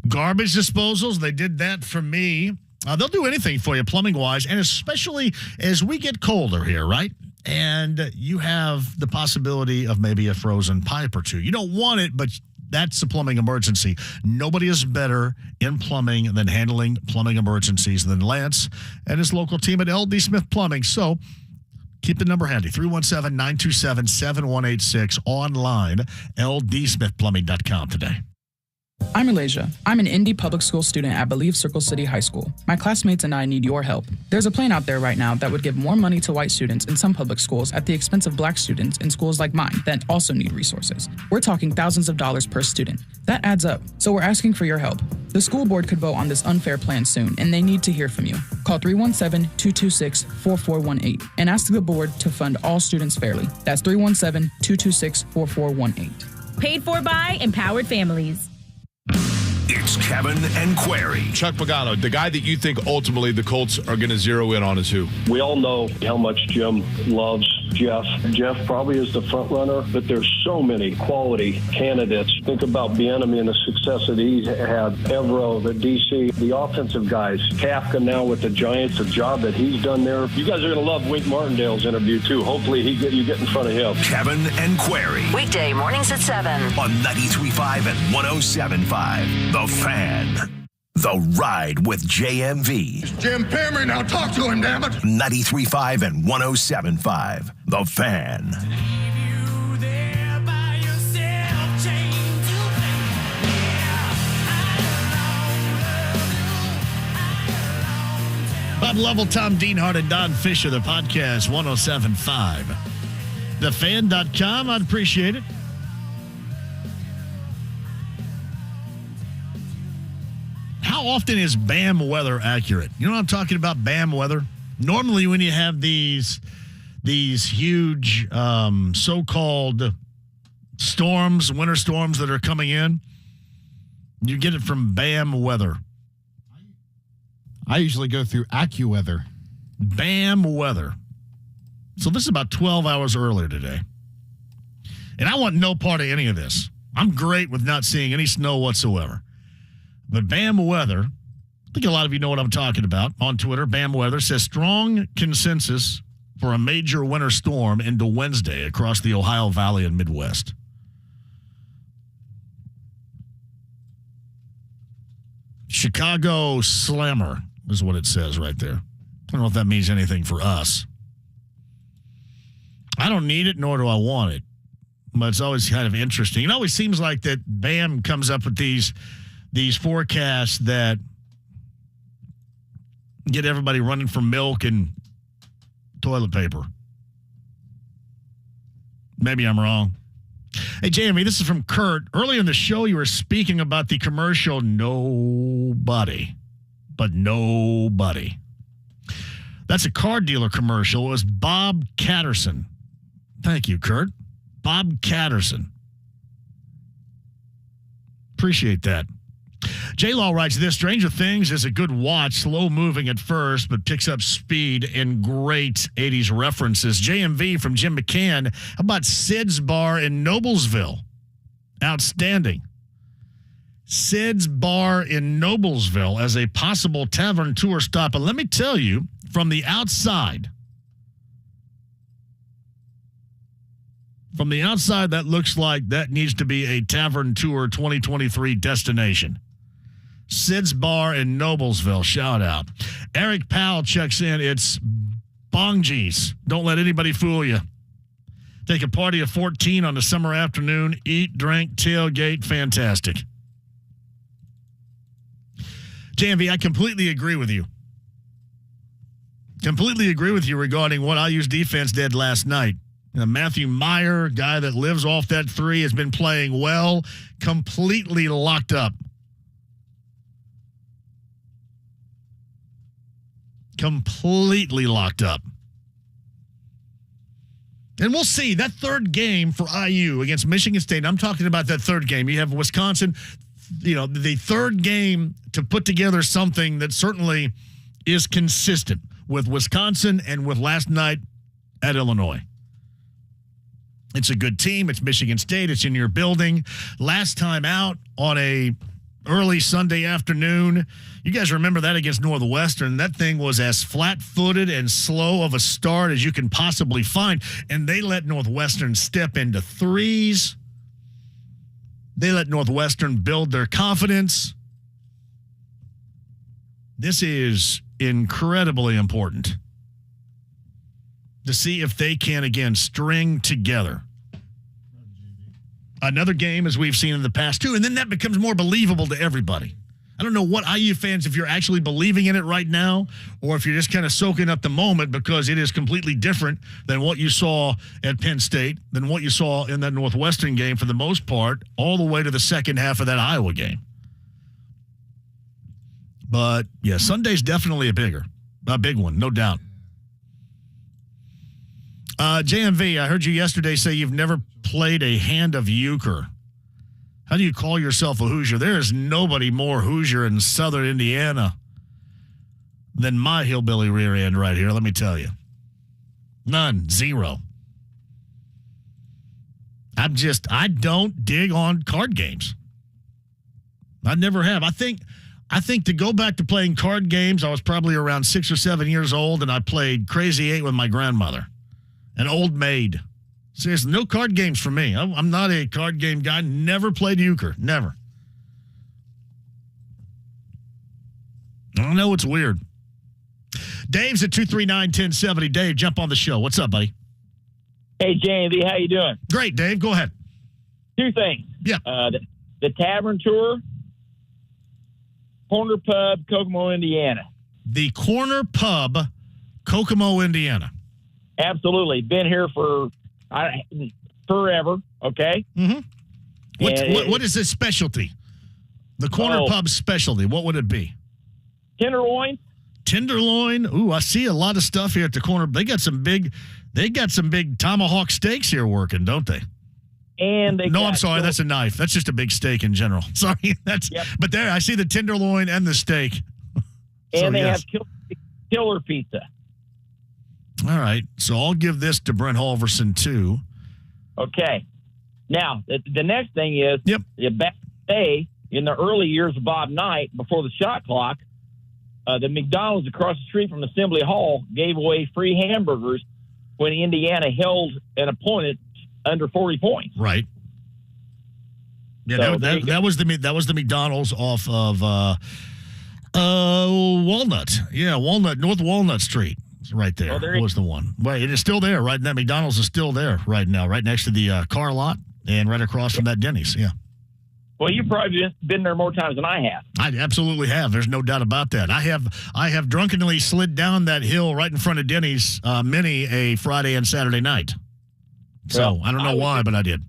Garbage disposals, they did that for me. They'll do anything for you plumbing-wise, and especially as we get colder here, right? And you have the possibility of maybe a frozen pipe or two. You don't want it, but that's a plumbing emergency. Nobody is better in plumbing than handling plumbing emergencies than Lance and his local team at LD Smith Plumbing. So keep the number handy, 317-927-7186, online, ldsmithplumbing.com today. I'm Elijah. I'm an Indy public school student at Believe Circle City High School. My classmates and I need your help. There's a plan out there right now that would give more money to white students in some public schools at the expense of black students in schools like mine that also need resources. We're talking thousands of dollars per student. That adds up, so we're asking for your help. The school board could vote on this unfair plan soon, and they need to hear from you. Call 317-226-4418 and ask the board to fund all students fairly. That's 317-226-4418. Paid for by Empowered Families. It's Kevin and Query. Chuck Pagano, the guy that you think ultimately the Colts are going to zero in on is who? We all know how much Jim loves Jeff. Jeff probably is the front runner, but there's so many quality candidates. Think about Bieniemy and the success that he's had. Evero, the DC, the offensive guys. Kafka now with the Giants, the job that he's done there. You guys are going to love Wink Martindale's interview, too. Hopefully you get in front of him. Kevin and Query. Weekday mornings at 7. On 93.5 and 107.5. The Fan. The Ride with JMV. Jim Perry, now talk to him, damn it. 93.5 and 107.5. The Fan. Bob Lovell, Tom Dienhart, and Don Fischer, the podcast, 107.5. TheFan.com, I'd appreciate it. How often is BAM weather accurate? You know what I'm talking about, BAM weather? Normally when you have these huge so-called storms, winter storms that are coming in, you get it from BAM weather. I usually go through AccuWeather. BAM weather. So this is about 12 hours earlier today. And I want no part of any of this. I'm great with not seeing any snow whatsoever. But BAM weather, I think a lot of you know what I'm talking about. On Twitter, BAM weather says strong consensus for a major winter storm into Wednesday across the Ohio Valley and Midwest. Chicago Slammer is what it says right there. I don't know if that means anything for us. I don't need it, nor do I want it. But it's always kind of interesting. It always seems like that BAM comes up with these forecasts that get everybody running for milk and toilet paper. Maybe I'm wrong. Hey, JMV, this is from Kurt. Earlier in the show, you were speaking about the commercial Nobody. But nobody. That's a car dealer commercial. It was Bob Catterson. Thank you, Kurt. Bob Catterson. Appreciate that. J-Law writes this: Stranger Things is a good watch, slow moving at first, but picks up speed and great 80s references. JMV from Jim McCann. How about Sid's Bar in Noblesville? Outstanding. Sid's Bar in Noblesville as a possible Tavern Tour stop. And let me tell you, from the outside, that looks like that needs to be a Tavern Tour 2023 destination. Sid's Bar in Noblesville. Shout out. Eric Powell checks in. It's Bongies. Don't let anybody fool you. Take a party of 14 on a summer afternoon. Eat, drink, tailgate. Fantastic. JMV, I completely agree with you. Completely agree with you regarding what IU's defense did last night. Matthew Meyer, guy that lives off that three, has been playing well, completely locked up. Completely locked up. And we'll see. That third game for IU against Michigan State, I'm talking about that third game. You have Wisconsin, the third game to put together something that certainly is consistent with Wisconsin and with last night at Illinois. It's a good team. It's Michigan State. It's in your building. Last time out on a early Sunday afternoon, you guys remember that against Northwestern. That thing was as flat-footed and slow of a start as you can possibly find, and they let Northwestern step into threes. They let Northwestern build their confidence. This is incredibly important to see if they can, again, string together another game as we've seen in the past, too, and then that becomes more believable to everybody. I don't know what IU fans, if you're actually believing in it right now or if you're just kind of soaking up the moment because it is completely different than what you saw at Penn State, than what you saw in that Northwestern game for the most part, all the way to the second half of that Iowa game. But, yeah, Sunday's definitely a big one, no doubt. JMV, I heard you yesterday say you've never played a hand of euchre. How do you call yourself a Hoosier? There is nobody more Hoosier in southern Indiana than my hillbilly rear end right here, let me tell you. None. Zero. I don't dig on card games. I never have. I think to go back to playing card games, I was probably around 6 or 7 years old, and I played Crazy 8 with my grandmother. An old maid. Seriously, no card games for me. I'm not a card game guy. Never played euchre. Never. I don't know. It's weird. Dave's at 239-1070. Dave, jump on the show. What's up, buddy? Hey, JMV, how you doing? Great, Dave. Go ahead. Two things. Yeah. The Tavern Tour, Corner Pub, Kokomo, Indiana. The Corner Pub, Kokomo, Indiana. Absolutely. Been here for forever, okay? Mm-hmm. What is this specialty? The Corner Pub specialty, what would it be? Tenderloin. Tenderloin. Ooh, I see a lot of stuff here at the corner. They got some big tomahawk steaks here working, don't they? And I'm sorry, that's a knife. That's just a big steak in general. Sorry, But there, I see the tenderloin and the steak. And they have killer pizza. All right, so I'll give this to Brent Halverson, too. Okay. Now, the next thing is, back in the day, in the early years of Bob Knight, before the shot clock, the McDonald's across the street from Assembly Hall gave away free hamburgers when Indiana held an opponent under 40 points. Right. Yeah, so that was the McDonald's off of Walnut. Yeah, North Walnut Street. Right there was the one. Well, it is still there, right? That McDonald's is still there right now, right next to the car lot and right across from that Denny's. Yeah. Well, you've probably been there more times than I have. I absolutely have. There's no doubt about that. I have drunkenly slid down that hill right in front of Denny's many a Friday and Saturday night. So I don't know why, but I did.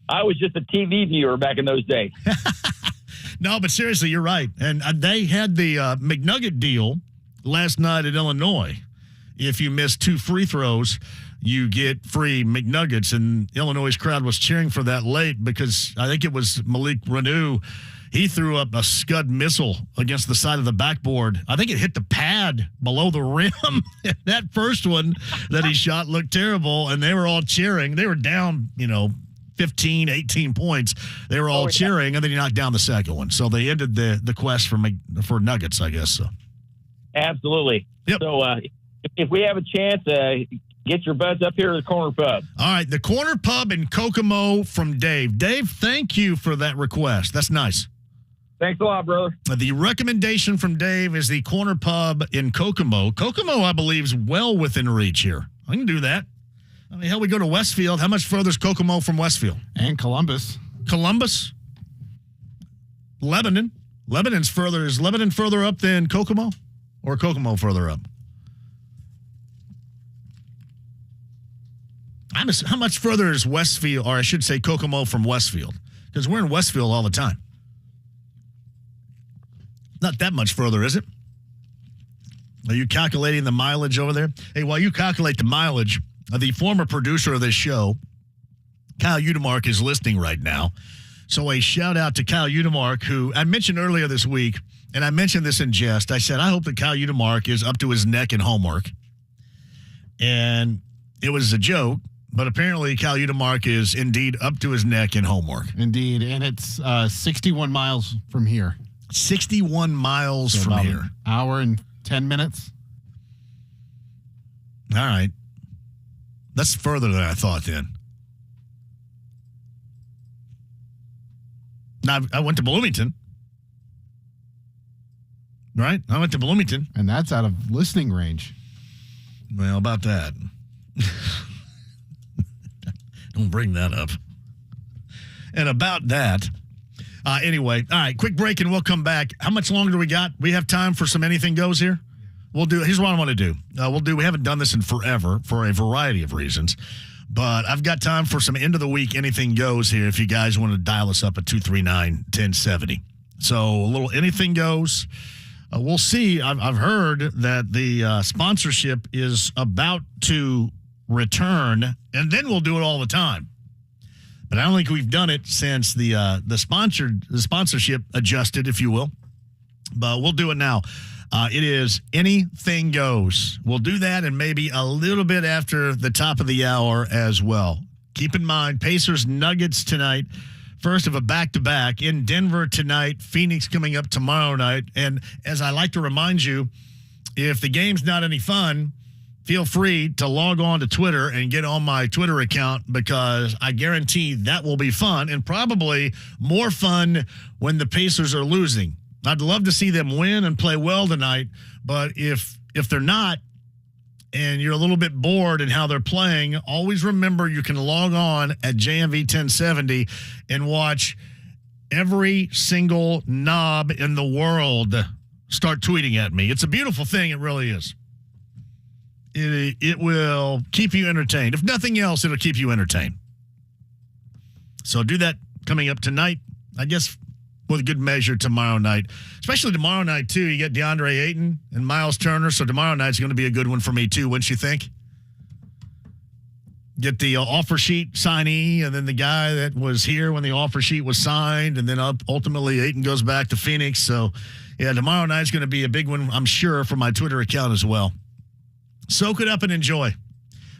I was just a TV viewer back in those days. No, but seriously, you're right. And they had the McNugget deal last night at Illinois. If you miss 2 free throws, you get free McNuggets. And Illinois' crowd was cheering for that late because I think it was Malik Renew. He threw up a Scud missile against the side of the backboard. I think it hit the pad below the rim. That first one that he shot looked terrible, and they were all cheering. They were down, 15, 18 points. They were all cheering, and then he knocked down the second one. So they ended the quest for Nuggets, I guess. So. Absolutely. Yep. So if we have a chance, get your butts up here to the Corner Pub. All right, the Corner Pub in Kokomo from Dave. Dave, thank you for that request. That's nice. Thanks a lot, brother. The recommendation from Dave is the Corner Pub in Kokomo. Kokomo, I believe, is well within reach here. I can do that. I mean, hell, we go to Westfield. How much further is Kokomo from Westfield? And Columbus. Lebanon. Lebanon's further. Is Lebanon further up than Kokomo? Or Kokomo further up? How much further is Westfield, or I should say Kokomo from Westfield? Because we're in Westfield all the time. Not that much further, is it? Are you calculating the mileage over there? Hey, while you calculate the mileage, the former producer of this show, Kyle Udemark, is listening right now. So a shout out to Kyle Udemark, who I mentioned earlier this week, and I mentioned this in jest. I said, I hope that Kyle Udemark is up to his neck in homework. And it was a joke, but apparently Kyle Udemark is indeed up to his neck in homework. Indeed, and it's 61 miles from here. 61 miles so from here. An hour and 10 minutes. All right. That's further than I thought then. Now, I went to Bloomington. Right? I went to Bloomington. And that's out of listening range. Well, about that. Don't bring that up. And about that. Anyway, all right, quick break and we'll come back. How much longer do we got? We have time for some anything goes here? We'll do. Here's what I want to do. We haven't done this in forever for a variety of reasons. But I've got time for some end of the week anything goes here if you guys want to dial us up at 239-1070. So a little anything goes. We'll see. I've heard that the sponsorship is about to return, and then we'll do it all the time. But I don't think we've done it since the sponsorship adjusted, if you will. But we'll do it now. It is anything goes. We'll do that and maybe a little bit after the top of the hour as well. Keep in mind, Pacers Nuggets tonight. First of a back-to-back in Denver tonight, Phoenix coming up tomorrow night. And as I like to remind you, if the game's not any fun, feel free to log on to Twitter and get on my Twitter account because I guarantee that will be fun and probably more fun when the Pacers are losing. I'd love to see them win and play well tonight, but if they're not and you're a little bit bored in how they're playing, always remember you can log on at JMV 1070 and watch every single knob in the world start tweeting at me. It's a beautiful thing. It really is. It will keep you entertained. If nothing else, it'll keep you entertained. So do that coming up tonight. I guess with good measure tomorrow night. Especially tomorrow night, too. You get DeAndre Ayton and Miles Turner, so tomorrow night's going to be a good one for me, too, wouldn't you think? Get the offer sheet signee, and then the guy that was here when the offer sheet was signed, and then ultimately Ayton goes back to Phoenix. So, yeah, tomorrow night's going to be a big one, I'm sure, for my Twitter account as well. Soak it up and enjoy.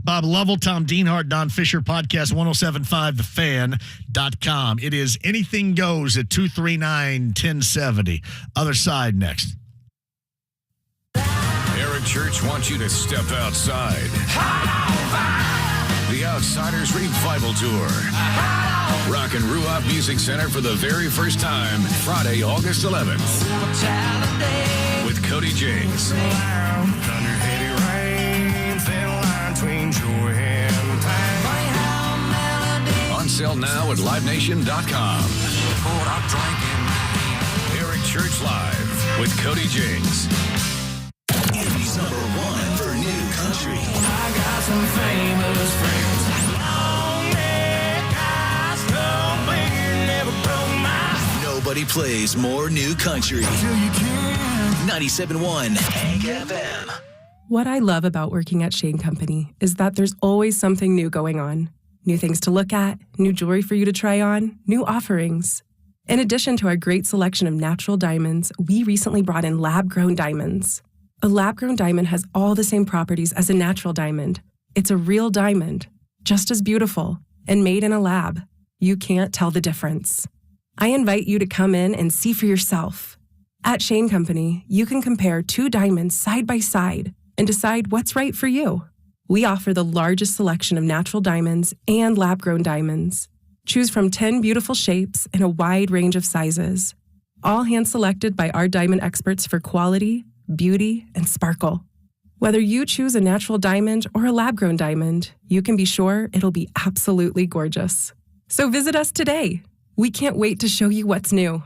Bob Lovell, Tom Dienhart, Don Fischer, podcast 1075thefan.com. It is anything goes at 239-1070. Other side next. Eric Church wants you to step outside. The Outsiders Revival Tour. Rock and Ruoff Music Center for the very first time, Friday, August 11th. With Cody James. On sale now at livenation.com. Eric Church Live with Cody James. Indy's #1 for new country. I got some famous friends. Nobody plays more new country. 97.1 Hank FM. What I love about working at Shane Company is that there's always something new going on. New things to look at, new jewelry for you to try on, new offerings. In addition to our great selection of natural diamonds, we recently brought in lab-grown diamonds. A lab-grown diamond has all the same properties as a natural diamond. It's a real diamond, just as beautiful, and made in a lab. You can't tell the difference. I invite you to come in and see for yourself. At Shane Company, you can compare two diamonds side by side and decide what's right for you. We offer the largest selection of natural diamonds and lab-grown diamonds. Choose from 10 beautiful shapes in a wide range of sizes, all hand-selected by our diamond experts for quality, beauty, and sparkle. Whether you choose a natural diamond or a lab-grown diamond, you can be sure it'll be absolutely gorgeous. So visit us today. We can't wait to show you what's new.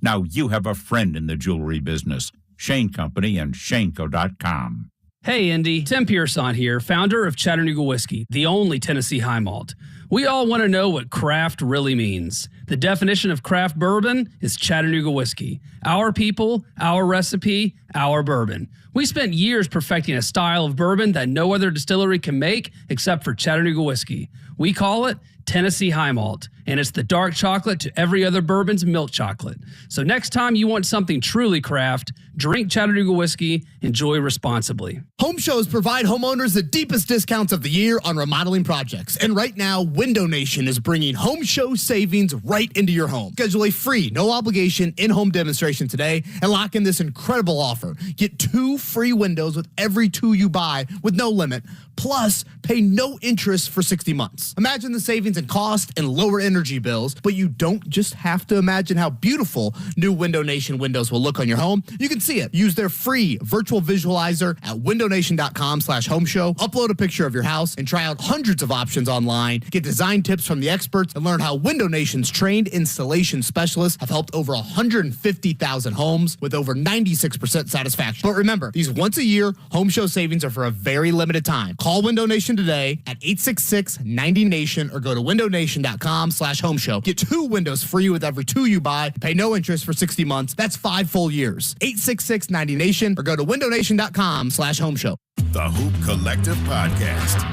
Now you have a friend in the jewelry business. Shane Company and Shaneco.com. Hey, Indy. Tim Pearson here, founder of Chattanooga Whiskey, the only Tennessee high malt. We all want to know what craft really means. The definition of craft bourbon is Chattanooga Whiskey. Our people, our recipe, our bourbon. We spent years perfecting a style of bourbon that no other distillery can make except for Chattanooga Whiskey. We call it Tennessee High Malt, and it's the dark chocolate to every other bourbon's milk chocolate. So next time you want something truly craft, drink Chattanooga Whiskey, enjoy responsibly. Home shows provide homeowners the deepest discounts of the year on remodeling projects. And right now, Window Nation is bringing home show savings right into your home. Schedule a free, no obligation in-home demonstration today and lock in this incredible offer. Get 2 free windows with every 2 you buy with no limit. Plus, pay no interest for 60 months. Imagine the savings in cost and lower energy bills, but you don't just have to imagine how beautiful new Window Nation windows will look on your home. You can see it. Use their free virtual visualizer at windownation.com/home show. Upload a picture of your house and try out hundreds of options online. Get design tips from the experts and learn how Window Nation's trained installation specialists have helped over 150,000 homes with over 96% satisfaction. But remember, these once-a-year home show savings are for a very limited time. Call Window Nation today at 866-90NATION or go to windownation.com/home show. Get 2 windows free with every 2 you buy. Pay no interest for 60 months. That's 5 full years. 866-90NATION or go to windownation.com/home show. The Hoop Collective Podcast.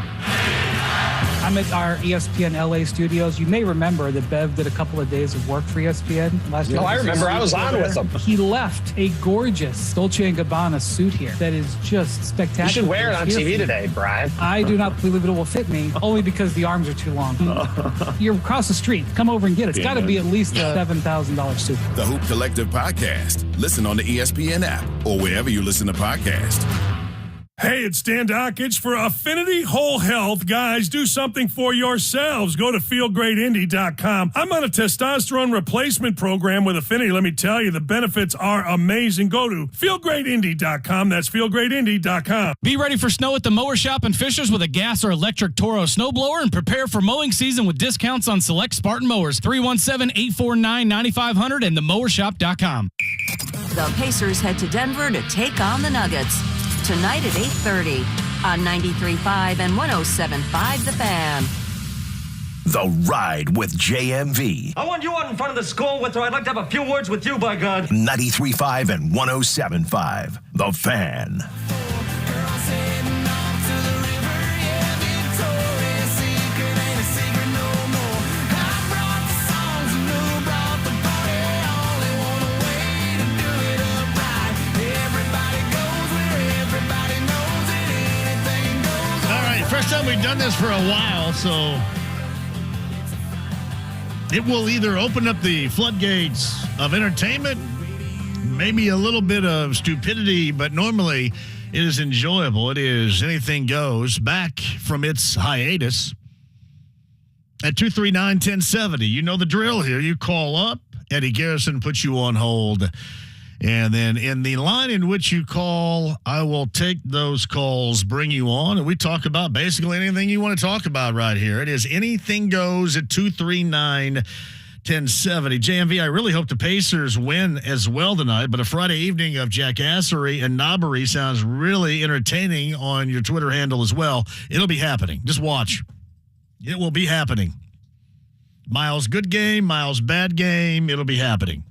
I'm at our ESPN LA studios. You may remember that Bev did a couple of days of work for ESPN last year. No, I remember. I was on with him. He left a gorgeous Dolce & Gabbana suit here that is just spectacular. You should wear it on TV today, Brian. I do not believe it will fit me, only because the arms are too long. You're across the street. Come over and get it. It's got to be at least a $7,000 suit. The Hoop Collective Podcast. Listen on the ESPN app or wherever you listen to podcasts. Hey, it's Dan Dockich for Affinity Whole Health. Guys, do something for yourselves. Go to feelgreatindy.com. I'm on a testosterone replacement program with Affinity. Let me tell you, the benefits are amazing. Go to feelgreatindy.com. That's feelgreatindy.com. Be ready for snow at the Mower Shop and Fisch's with a gas or electric Toro snowblower and prepare for mowing season with discounts on select Spartan mowers. 317-849-9500 and themowershop.com. The Pacers head to Denver to take on the Nuggets. Tonight at 8:30 on 93.5 and 107.5 The Fan. The Ride with JMV. I want you out in front of the school with her. I'd like to have a few words with you, by God. 93.5 and 107.5 The Fan. First time we've done this for a while, so it will either open up the floodgates of entertainment, maybe a little bit of stupidity, but normally it is enjoyable. It is Anything Goes, back from its hiatus at 239-1070. You know the drill here. You call up, Eddie Garrison puts you on hold. And then in the line in which you call, I will take those calls, bring you on, and we talk about basically anything you want to talk about right here. It is Anything Goes at 239-1070. JMV, I really hope the Pacers win as well tonight, but a Friday evening of jackassery and knobbery sounds really entertaining on your Twitter handle as well. It'll be happening. Just watch. It will be happening. Miles good game, Miles bad game. It'll be happening.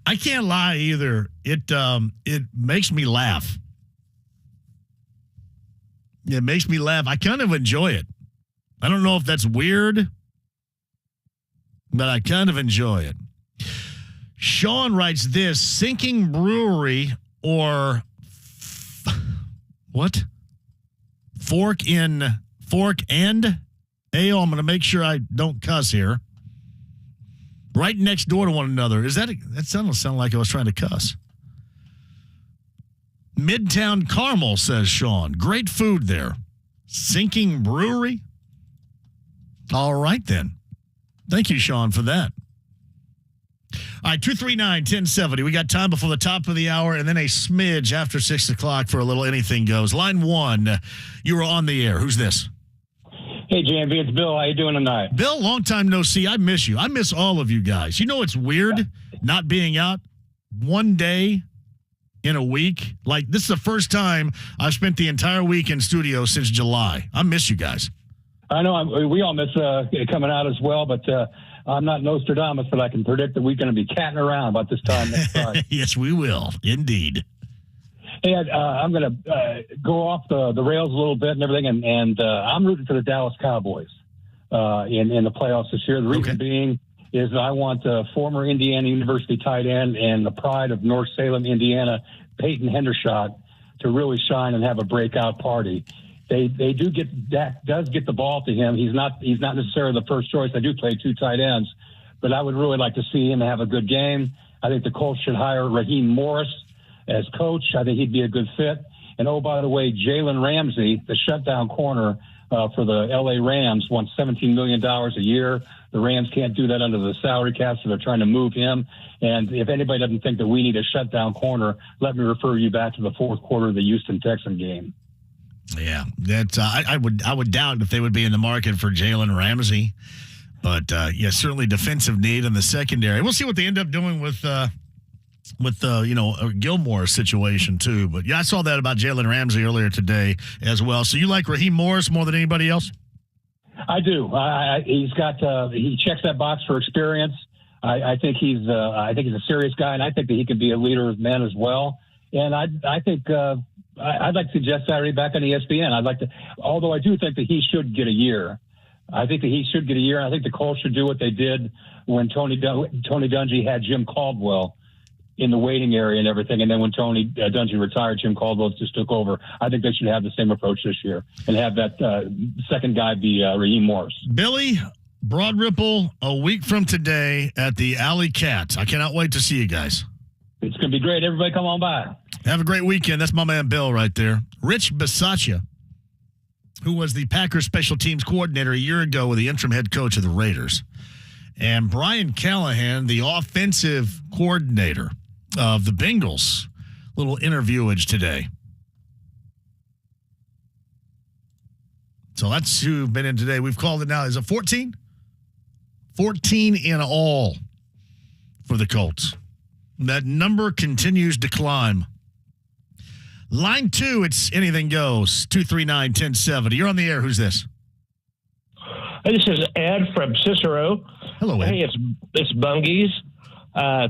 I can't lie either. It makes me laugh. It makes me laugh. I kind of enjoy it. I don't know if that's weird, but I kind of enjoy it. Sean writes this: sinking brewery or what? Fork and ale. I'm going to make sure I don't cuss here. Right next door to one another. That doesn't sound like I was trying to cuss. Midtown Carmel, says Sean. Great food there. Sinking brewery? All right, then. Thank you, Sean, for that. All right, 239-1070. We got time before the top of the hour and then a smidge after 6 o'clock for a little Anything Goes. Line 1, you are on the air. Who's this? Hey, JMV, it's Bill. How you doing tonight? Bill, long time no see. I miss you. I miss all of you guys. You know it's weird not being out one day in a week. Like, this is the first time I've spent the entire week in studio since July. I miss you guys. I know we all miss coming out as well, but I'm not Nostradamus, but I can predict that we're going to be catting around about this time next Friday. Yes, we will. Indeed. Hey, I'm going to go off the rails a little bit and everything, and I'm rooting for the Dallas Cowboys in the playoffs this year. The reason being is I want former Indiana University tight end and the pride of North Salem, Indiana, Peyton Hendershot, to really shine and have a breakout party. They do get Dak does get the ball to him. He's not necessarily the first choice. I do play two tight ends, but I would really like to see him have a good game. I think the Colts should hire Raheem Morris as coach. I think he'd be a good fit. And, oh, by the way, Jalen Ramsey, the shutdown corner for the L.A. Rams, wants $17 million a year. The Rams can't do that under the salary cap, so they're trying to move him. And if anybody doesn't think that we need a shutdown corner, let me refer you back to the fourth quarter of the Houston Texan game. Yeah, that's I would doubt if they would be in the market for Jalen Ramsey. But, certainly defensive need in the secondary. We'll see what they end up doing with Gilmore's situation too. But yeah, I saw that about Jalen Ramsey earlier today as well. So you like Raheem Morris more than anybody else? I do. He's got he checks that box for experience. I think he's a serious guy, and I think that he could be a leader of men as well. And I think I'd like to see Jeff Saturday back on ESPN. Although I do think that he should get a year. I think that he should get a year. And I think the Colts should do what they did when Tony Dungy had Jim Caldwell in the waiting area and everything. And then when Tony Dungy retired, Jim Caldwell just took over. I think they should have the same approach this year and have that second guy be Raheem Morris. Billy, Broad Ripple, a week from today at the Alley Cat. I cannot wait to see you guys. It's going to be great. Everybody come on by. Have a great weekend. That's my man Bill right there. Rich Bisaccia, who was the Packers special teams coordinator a year ago with the interim head coach of the Raiders. And Brian Callahan, the offensive coordinator of the Bengals. Little interviewage today. So that's who've been in today. We've called it now. Is it 14? 14 in all for the Colts. That number continues to climb. Line 2, it's anything goes. 239-1070. You're on the air. Who's this? Hey, this is Ed from Cicero. Hello, Ed. Hey, it's Bungies.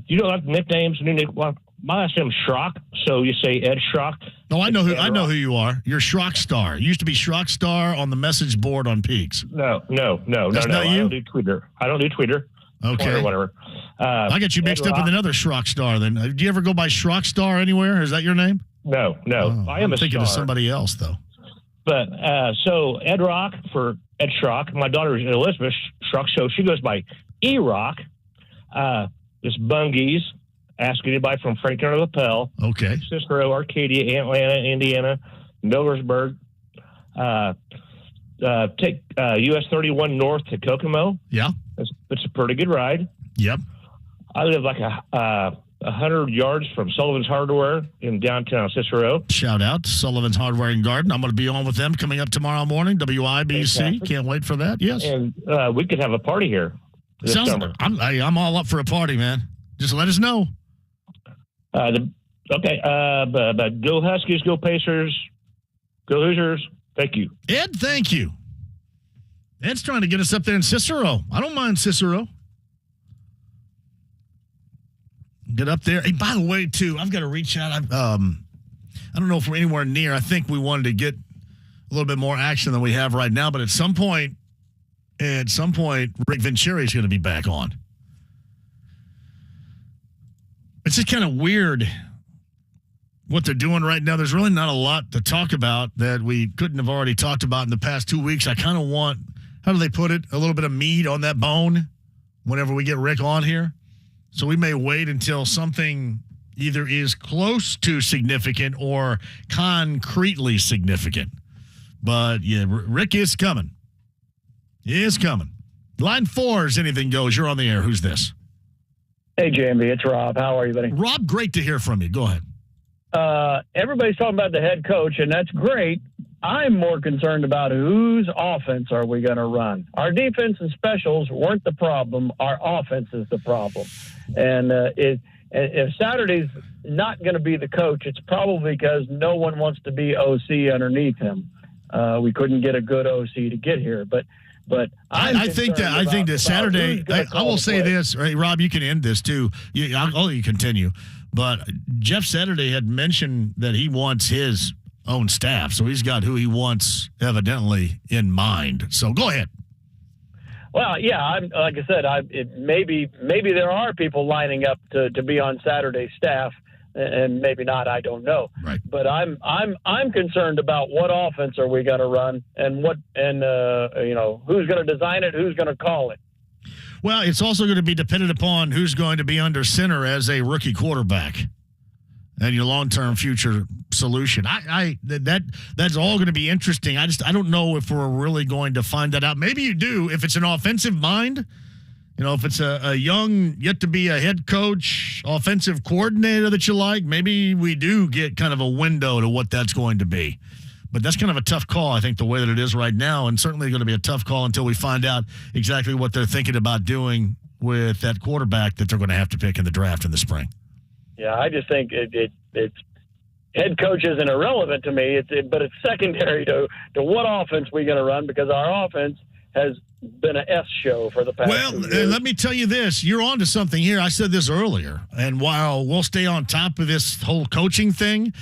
You don't have nicknames. Well, my last name's Schrock, so you say Ed Schrock. No, I know who you are. You're Schrock Star. You used to be Schrock Star on the message board on Peaks. No. That's not you? I don't do Twitter. Okay. Or whatever. I got you mixed up with another Schrock Star then. Do you ever go by Schrock Star anywhere? Is that your name? No. I am I'm thinking star. of somebody else, though. But so Ed Rock for Ed Schrock. My daughter is Elizabeth Schrock, so she goes by E-Rock. This Bungies. Ask anybody from Franklin or Lapel. Okay. Cicero, Arcadia, Atlanta, Indiana, Millersburg. Take US 31 north to Kokomo. Yeah. It's a pretty good ride. Yep. I live like 100 yards from Sullivan's Hardware in downtown Cicero. Shout out to Sullivan's Hardware and Garden. I'm going to be on with them coming up tomorrow morning. WIBC. Fantastic. Can't wait for that. Yes. And we could have a party here this summer. I'm all up for a party, man. Just let us know. But go Huskies, go Pacers, go Hoosiers. Thank you. Ed, thank you. Ed's trying to get us up there in Cicero. I don't mind Cicero. Get up there. Hey, by the way, too, I've got to reach out. I don't know if we're anywhere near. I think we wanted to get a little bit more action than we have right now. But at some point, Rick Vincere is going to be back on. It's just kind of weird what they're doing right now. There's really not a lot to talk about that we couldn't have already talked about in the past 2 weeks. I kind of want, how do they put it, a little bit of meat on that bone whenever we get Rick on here. So we may wait until something either is close to significant or concretely significant. But, yeah, Rick is coming. He is coming. Line 4 is anything goes. You're on the air. Who's this? Hey, JMV, it's Rob. How are you, buddy? Rob, great to hear from you. Go ahead. Everybody's talking about the head coach, and that's great. I'm more concerned about whose offense are we going to run. Our defense and specials weren't the problem. Our offense is the problem. And if Saturday's not going to be the coach, it's probably because no one wants to be OC underneath him. We couldn't get a good OC to get here, but I think that Saturday. I will say this, right, Rob. You can end this too. I'll let you continue. But Jeff Saturday had mentioned that he wants his own staff, so he's got who he wants evidently in mind. So go ahead. Well, yeah, like I said, maybe there are people lining up to be on Saturday's staff, and maybe not. I don't know. Right. But I'm concerned about what offense are we going to run, and who's going to design it, who's going to call it. Well, it's also going to be dependent upon who's going to be under center as a rookie quarterback and your long-term future solution. That's all going to be interesting. I don't know if we're really going to find that out. Maybe you do if it's an offensive mind. If it's a young, yet to be a head coach, offensive coordinator that you like, maybe we do get kind of a window to what that's going to be. But that's kind of a tough call, I think, the way that it is right now, and certainly going to be a tough call until we find out exactly what they're thinking about doing with that quarterback that they're going to have to pick in the draft in the spring. Yeah, I just think it's head coach isn't irrelevant to me, but it's secondary to what offense we're going to run, because our offense has been a S show for the past 2 years. Let me tell you this. You're on to something here. I said this earlier, and while we'll stay on top of this whole coaching thing,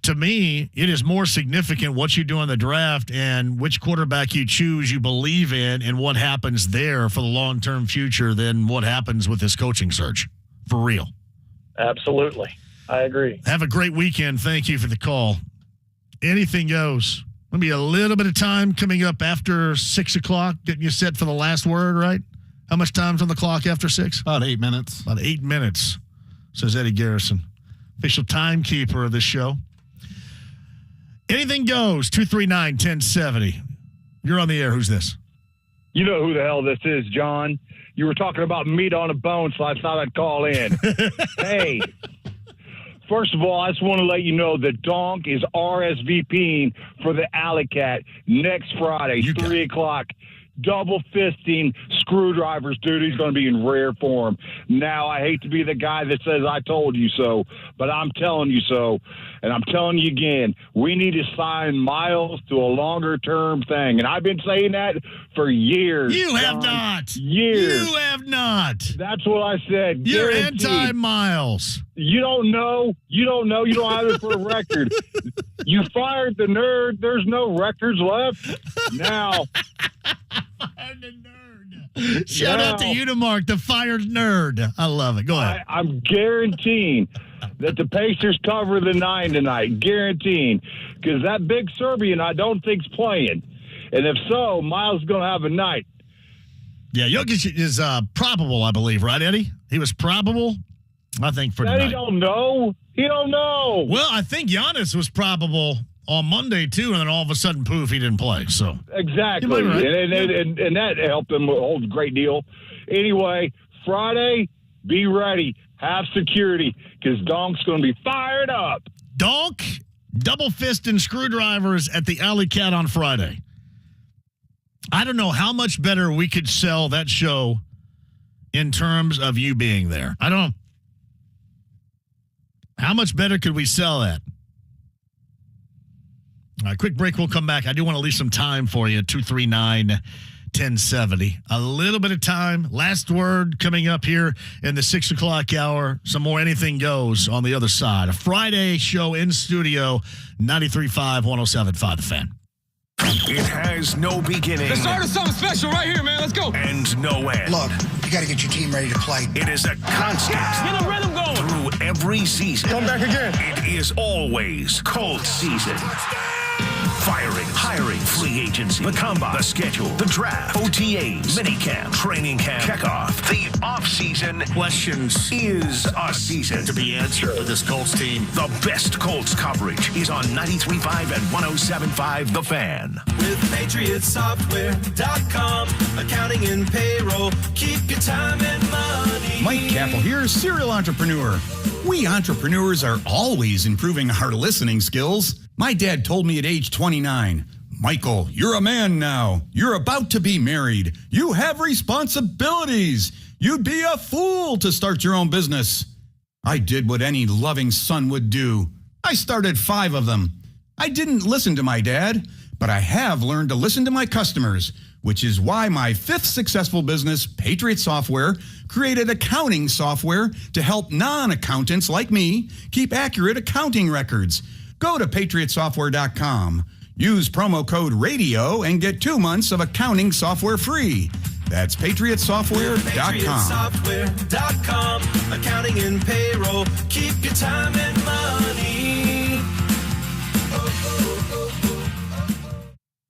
to me, it is more significant what you do in the draft and which quarterback you choose you believe in and what happens there for the long-term future than what happens with this coaching search. For real. Absolutely. I agree. Have a great weekend. Thank you for the call. Anything goes. There'll be a little bit of time coming up after 6 o'clock, getting you set for the last word, right? How much time's on the clock after 6? About 8 minutes. About 8 minutes, says Eddie Garrison, official timekeeper of this show. Anything goes, 239-1070. You're on the air. Who's this? You know who the hell this is, John. You were talking about meat on a bone, so I thought I'd call in. Hey, first of all, I just want to let you know that Donk is RSVPing for the Alley Cat next Friday, 3 o'clock. Double fisting screwdrivers, dude. He's going to be in rare form. Now, I hate to be the guy that says I told you so, but I'm telling you so. And I'm telling you again, we need to sign Miles to a longer-term thing. And I've been saying that for years. You have not. Years. You have not. That's what I said. You're Guaranteed. anti-Miles. You don't know. You don't know. You don't have it for a record. You fired the nerd. There's no records left. Now. Shout out to Unimark, the fired nerd. I love it. Go ahead. I'm guaranteeing that the Pacers cover the 9 tonight. Guaranteeing. Because that big Serbian I don't think's playing. And if so, Miles is going to have a night. Yeah, Jokic is probable, I believe, right, Eddie? He was probable, I think, for tonight. He don't know. He don't know. Well, I think Giannis was probable on Monday, too, and then all of a sudden, poof, he didn't play. So exactly. Right. And that helped him a whole great deal. Anyway, Friday, be ready. Have security, because Donk's going to be fired up. Donk, double fist and screwdrivers at the Alley Cat on Friday. I don't know how much better we could sell that show in terms of you being there. I don't know. How much better could we sell that? All right, quick break. We'll come back. I do want to leave some time for you. 239-1070. A little bit of time. Last word coming up here in the 6 o'clock hour. Some more Anything Goes on the other side. A Friday show in studio, 93.5, 107.5 The Fan. It has no beginning. Let's start something special right here, man. Let's go. And no end. Look, you got to get your team ready to play. It is a constant. Get a rhythm going. Through every season. Come back again. It is always Colts season. Firing, hiring, free agency, the combine, the schedule, the draft, OTAs, minicamp, training camp, checkoff. The offseason questions is a season to be answered for this Colts team. The best Colts coverage is on 93.5 and 107.5 The Fan. With PatriotSoftware.com, accounting and payroll, keep your time and money. Mike Capel here, serial entrepreneur. We entrepreneurs are always improving our listening skills. My dad told me at age 29, Michael, you're a man now. You're about to be married. You have responsibilities. You'd be a fool to start your own business. I did what any loving son would do. I started 5 of them. I didn't listen to my dad, but I have learned to listen to my customers, which is why my 5th successful business, Patriot Software, created accounting software to help non-accountants like me keep accurate accounting records. Go to patriotsoftware.com. Use promo code RADIO and get 2 months of accounting software free. That's patriotsoftware.com. Patriotsoftware.com. Accounting and payroll. Keep your time and money.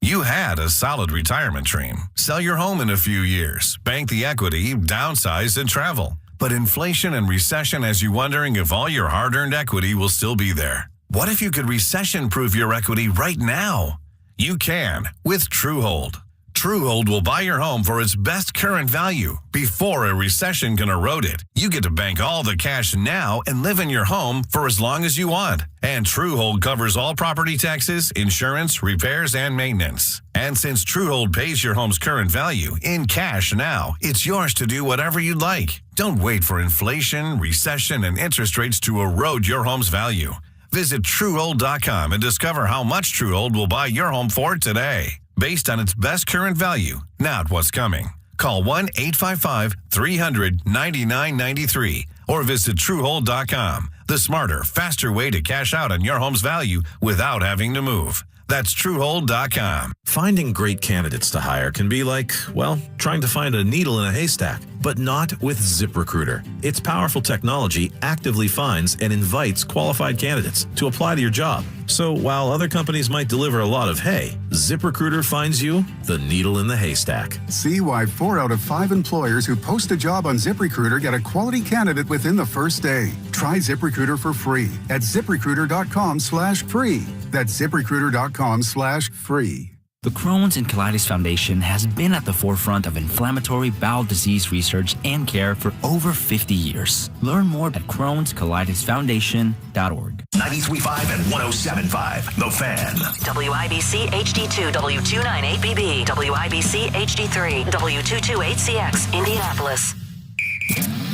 You had a solid retirement dream. Sell your home in a few years, bank the equity, downsize, and travel. But inflation and recession has you wondering if all your hard-earned equity will still be there. What if you could recession-proof your equity right now? You can with TrueHold. TrueHold will buy your home for its best current value before a recession can erode it. You get to bank all the cash now and live in your home for as long as you want. And TrueHold covers all property taxes, insurance, repairs, and maintenance. And since TrueHold pays your home's current value in cash now, it's yours to do whatever you'd like. Don't wait for inflation, recession, and interest rates to erode your home's value. Visit TrueHold.com and discover how much TrueHold will buy your home for today, based on its best current value, not what's coming. Call 1-855-300-9993 or visit TrueHold.com. The smarter, faster way to cash out on your home's value without having to move. That's TrueHold.com. Finding great candidates to hire can be like, well, trying to find a needle in a haystack, but not with ZipRecruiter. Its powerful technology actively finds and invites qualified candidates to apply to your job. So while other companies might deliver a lot of hay, ZipRecruiter finds you the needle in the haystack. See why 4 out of 5 employers who post a job on ZipRecruiter get a quality candidate within the first day. Try ZipRecruiter for free at ZipRecruiter.com/free. That's ZipRecruiter.com/free. The Crohn's and Colitis Foundation has been at the forefront of inflammatory bowel disease research and care for over 50 years. Learn more at Crohn'sColitisFoundation.org. 93.5 and 107.5, The Fan. WIBC HD2, W298BB, WIBC HD3, W228CX, Indianapolis.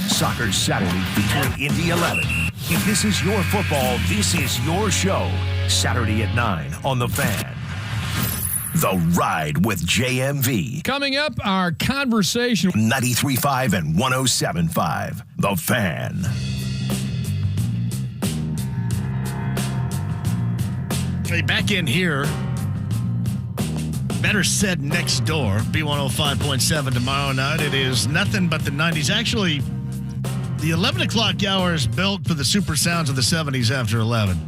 Soccer Saturday featuring Indy 11. If this is your football, this is your show. Saturday at 9 on The Fan. The Ride with JMV. Coming up, our conversation. 93.5 and 107.5, The Fan. Hey, back in here. Better said next door. B105.7 tomorrow night. It is nothing but the 90s. Actually, the 11 o'clock hour is built for the super sounds of the 70s after 11.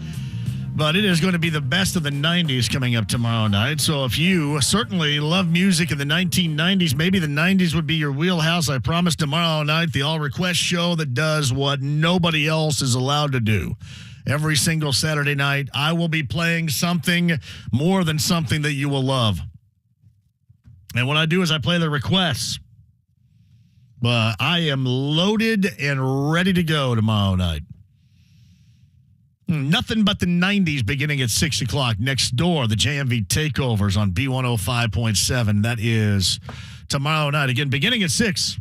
But it is going to be the best of the 90s coming up tomorrow night. So if you certainly love music in the 1990s, maybe the 90s would be your wheelhouse. I promise tomorrow night, the all-request show that does what nobody else is allowed to do. Every single Saturday night, I will be playing something more than something that you will love. And what I do is I play the requests. But I am loaded and ready to go tomorrow night. Nothing but the 90s beginning at 6 o'clock. Next door, the JMV takeovers on B105.7. That is tomorrow night. Again, beginning at 6.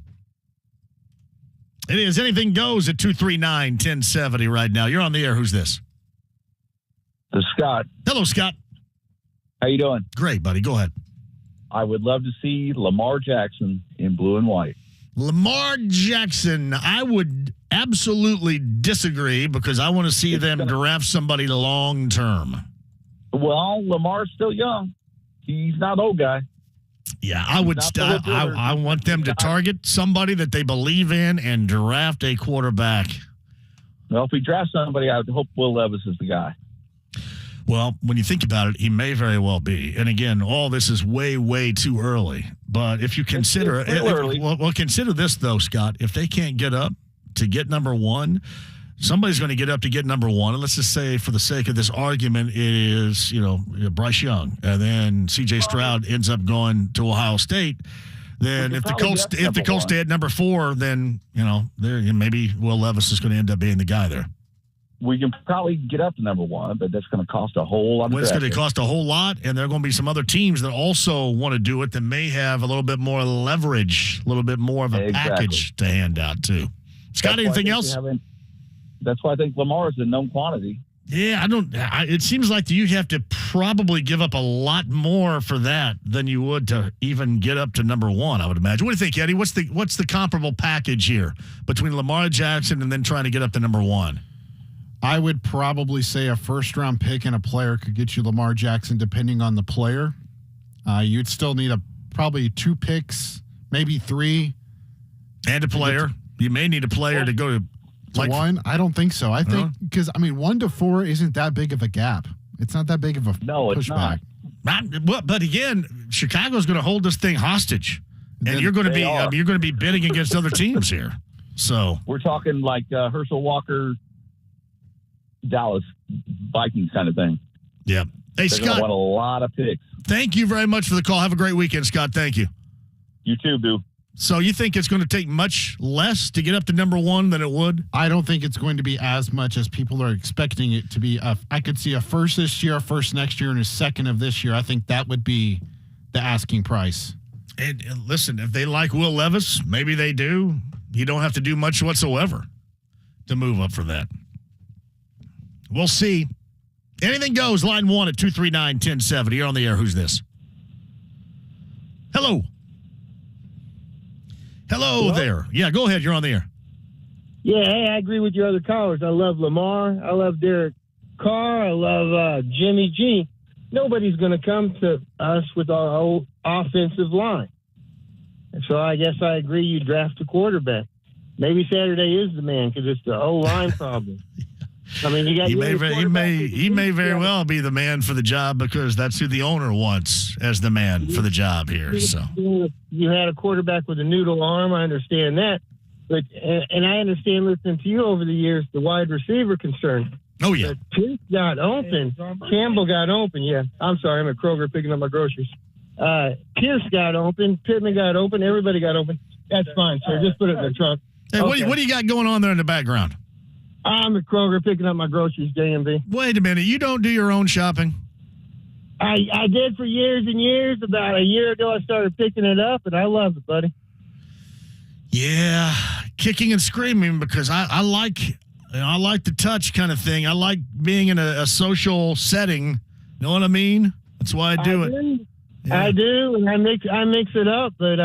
It is Anything Goes at 239-1070 right now. You're on the air. Who's this? This is Scott. Hello, Scott. How you doing? Great, buddy. Go ahead. I would love to see Lamar Jackson in blue and white. Lamar Jackson, I would absolutely disagree because I want to see them draft somebody long term. Well, Lamar's still young. He's not an old guy. Yeah, I would. I want them to target somebody that they believe in and draft a quarterback. Well, if we draft somebody, I hope Will Levis is the guy. Well, when you think about it, he may very well be. And again, all this is way, way too early. But if you consider it, consider this though, Scott. If they can't get up to get number one, somebody's going to get up to get number one. And let's just say, for the sake of this argument, it is Bryce Young, and then C.J. Stroud ends up going to Ohio State. Then if the Colts stay at number 4, then maybe Will Levis is going to end up being the guy there. we can probably get up to number one, but that's going to cost a whole lot. Well, it's going to cost a whole lot, and there are going to be some other teams that also want to do it that may have a little bit more leverage, a little bit more of a package to hand out too. Scott, anything else? That's why I think Lamar is a known quantity. Yeah, it seems like you'd have to probably give up a lot more for that than you would to even get up to number one, I would imagine. What do you think, Eddie? What's the comparable package here between Lamar Jackson and then trying to get up to number one? I would probably say a first-round pick and a player could get you Lamar Jackson, depending on the player. You'd still need probably 2 picks, maybe 3. And a player. You may need a player to go to one. I don't think so. I think because 1 to 4 isn't that big of a gap. It's not that big of a pushback. But again, Chicago's going to hold this thing hostage, and you're going to be bidding against other teams here. So we're talking like Herschel Walker, Dallas Vikings kind of thing. Yeah. Hey, They're Scott, want a lot of picks. Thank you very much for the call. Have a great weekend, Scott. Thank you. You too, Boo. So you think it's going to take much less to get up to number one than it would? I don't think it's going to be as much as people are expecting it to be. I could see a first this year, a first next year, and a second of this year. I think that would be the asking price. And listen, if they like Will Levis, maybe they do. You don't have to do much whatsoever to move up for that. We'll see. Anything goes. Line 1 at 239-1070. You're on the air. Who's this? Hello. Hello there. Yeah, go ahead. You're on the air. Yeah, hey, I agree with your other callers. I love Lamar. I love Derek Carr. I love Jimmy G. Nobody's going to come to us with our old offensive line. And so I guess I agree you draft a quarterback. Maybe Saturday is the man because it's the O-line problem. I mean, you got he may very well be the man for the job because that's who the owner wants as the man for the job here. So you had a quarterback with a noodle arm. I understand that, but and I understand listening to you over the years the wide receiver concern. Oh yeah, Pierce got open. Campbell got open. Yeah, I'm sorry, I'm at Kroger picking up my groceries. Pierce got open. Pittman got open. Everybody got open. That's fine, sir. Just put it in the trunk. Hey, okay. What do you got going on there in the background? I'm at Kroger picking up my groceries, JMV. Wait a minute. You don't do your own shopping? I did for years and years. About a year ago, I started picking it up, and I love it, buddy. Yeah, kicking and screaming because I like the touch kind of thing. I like being in a social setting. Know what I mean? That's why I do it. Yeah. I do, and I mix it up. But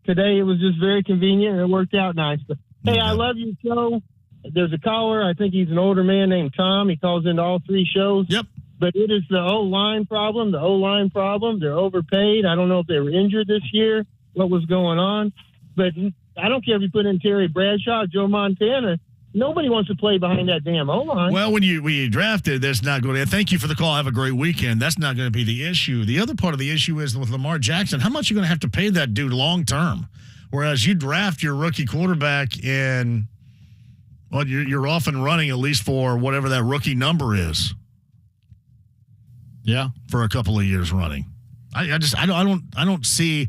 today it was just very convenient, and it worked out nice. But hey, I love your show. There's a caller. I think he's an older man named Tom. He calls into all 3 shows. Yep. But it is the O-line problem. The O-line problem. They're overpaid. I don't know if they were injured this year, what was going on. But I don't care if you put in Terry Bradshaw, Joe Montana. Nobody wants to play behind that damn O-line. Well, when you drafted, that's not going to. Thank you for the call. Have a great weekend. That's not going to be the issue. The other part of the issue is with Lamar Jackson. How much are you going to have to pay that dude long term? Whereas you draft your rookie quarterback and well, you're off and running at least for whatever that rookie number is. Yeah, for a couple of years running. I don't see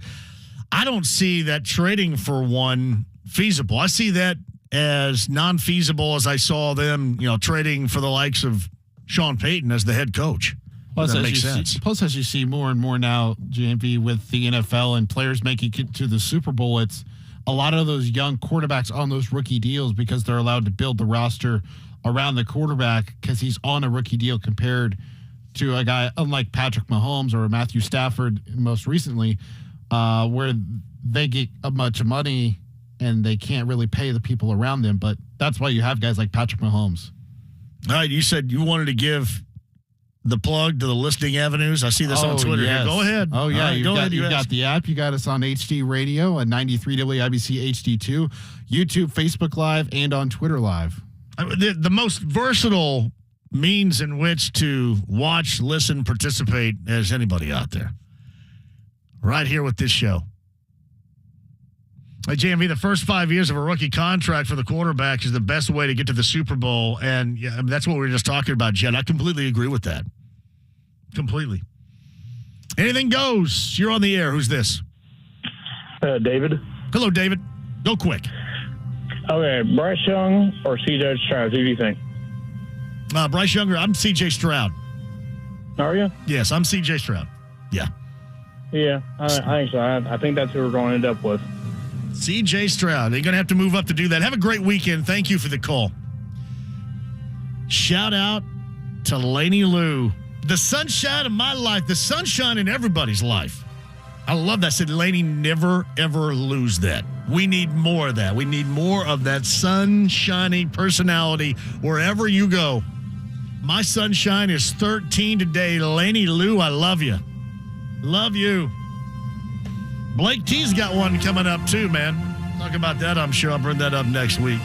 that trading for one feasible. I see that as non-feasible as I saw them, trading for the likes of Sean Payton as the head coach. Plus, as you see more and more now, JMV, with the NFL and players making it to the Super Bowl, it's a lot of those young quarterbacks on those rookie deals because they're allowed to build the roster around the quarterback because he's on a rookie deal compared to a guy unlike Patrick Mahomes or Matthew Stafford most recently, where they get a bunch of money and they can't really pay the people around them. But that's why you have guys like Patrick Mahomes. All right, you said you wanted to give the plug to the listening avenues. I see this on Twitter. Yes. Here. Go ahead. Oh, yeah. Right, You've got the app. You got us on HD Radio and 93 WIBC HD2, YouTube, Facebook Live, and on Twitter Live. The most versatile means in which to watch, listen, participate as anybody out there. Right here with this show. Hey, JMV, the first 5 years of a rookie contract for the quarterback is the best way to get to the Super Bowl. And yeah, that's what we were just talking about, Jed. I completely agree with that. Completely. Anything goes. You're on the air. Who's this? David. Hello, David. Go quick. Okay, Bryce Young or C.J. Stroud, who do you think? Bryce Younger, I'm C.J. Stroud. Are you? Yes, I'm C.J. Stroud. Yeah. Yeah, I think so. I think that's who we're going to end up with. C.J. Stroud. They're going to have to move up to do that. Have a great weekend. Thank you for the call. Shout out to Lainey Lou. The sunshine of my life. The sunshine in everybody's life. I love that. I said, Lainey, never, ever lose that. We need more of that. We need more of that sunshiny personality wherever you go. My sunshine is 13 today. Lainey Lou, I love you. Love you. Blake T's got one coming up too, man. Talk about that, I'm sure. I'll bring that up next week.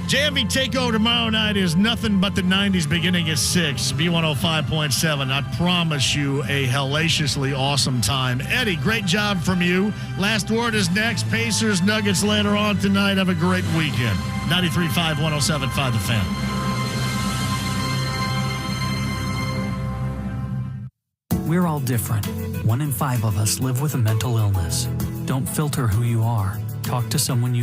JMV Takeover tomorrow night is nothing but the 90s beginning at 6, B105.7. I promise you a hellaciously awesome time. Eddie, great job from you. Last word is next. Pacers, Nuggets later on tonight. Have a great weekend. 93.5, 107.5 The Fan. We're all different. 1 in 5 of us live with a mental illness. Don't filter who you are. Talk to someone you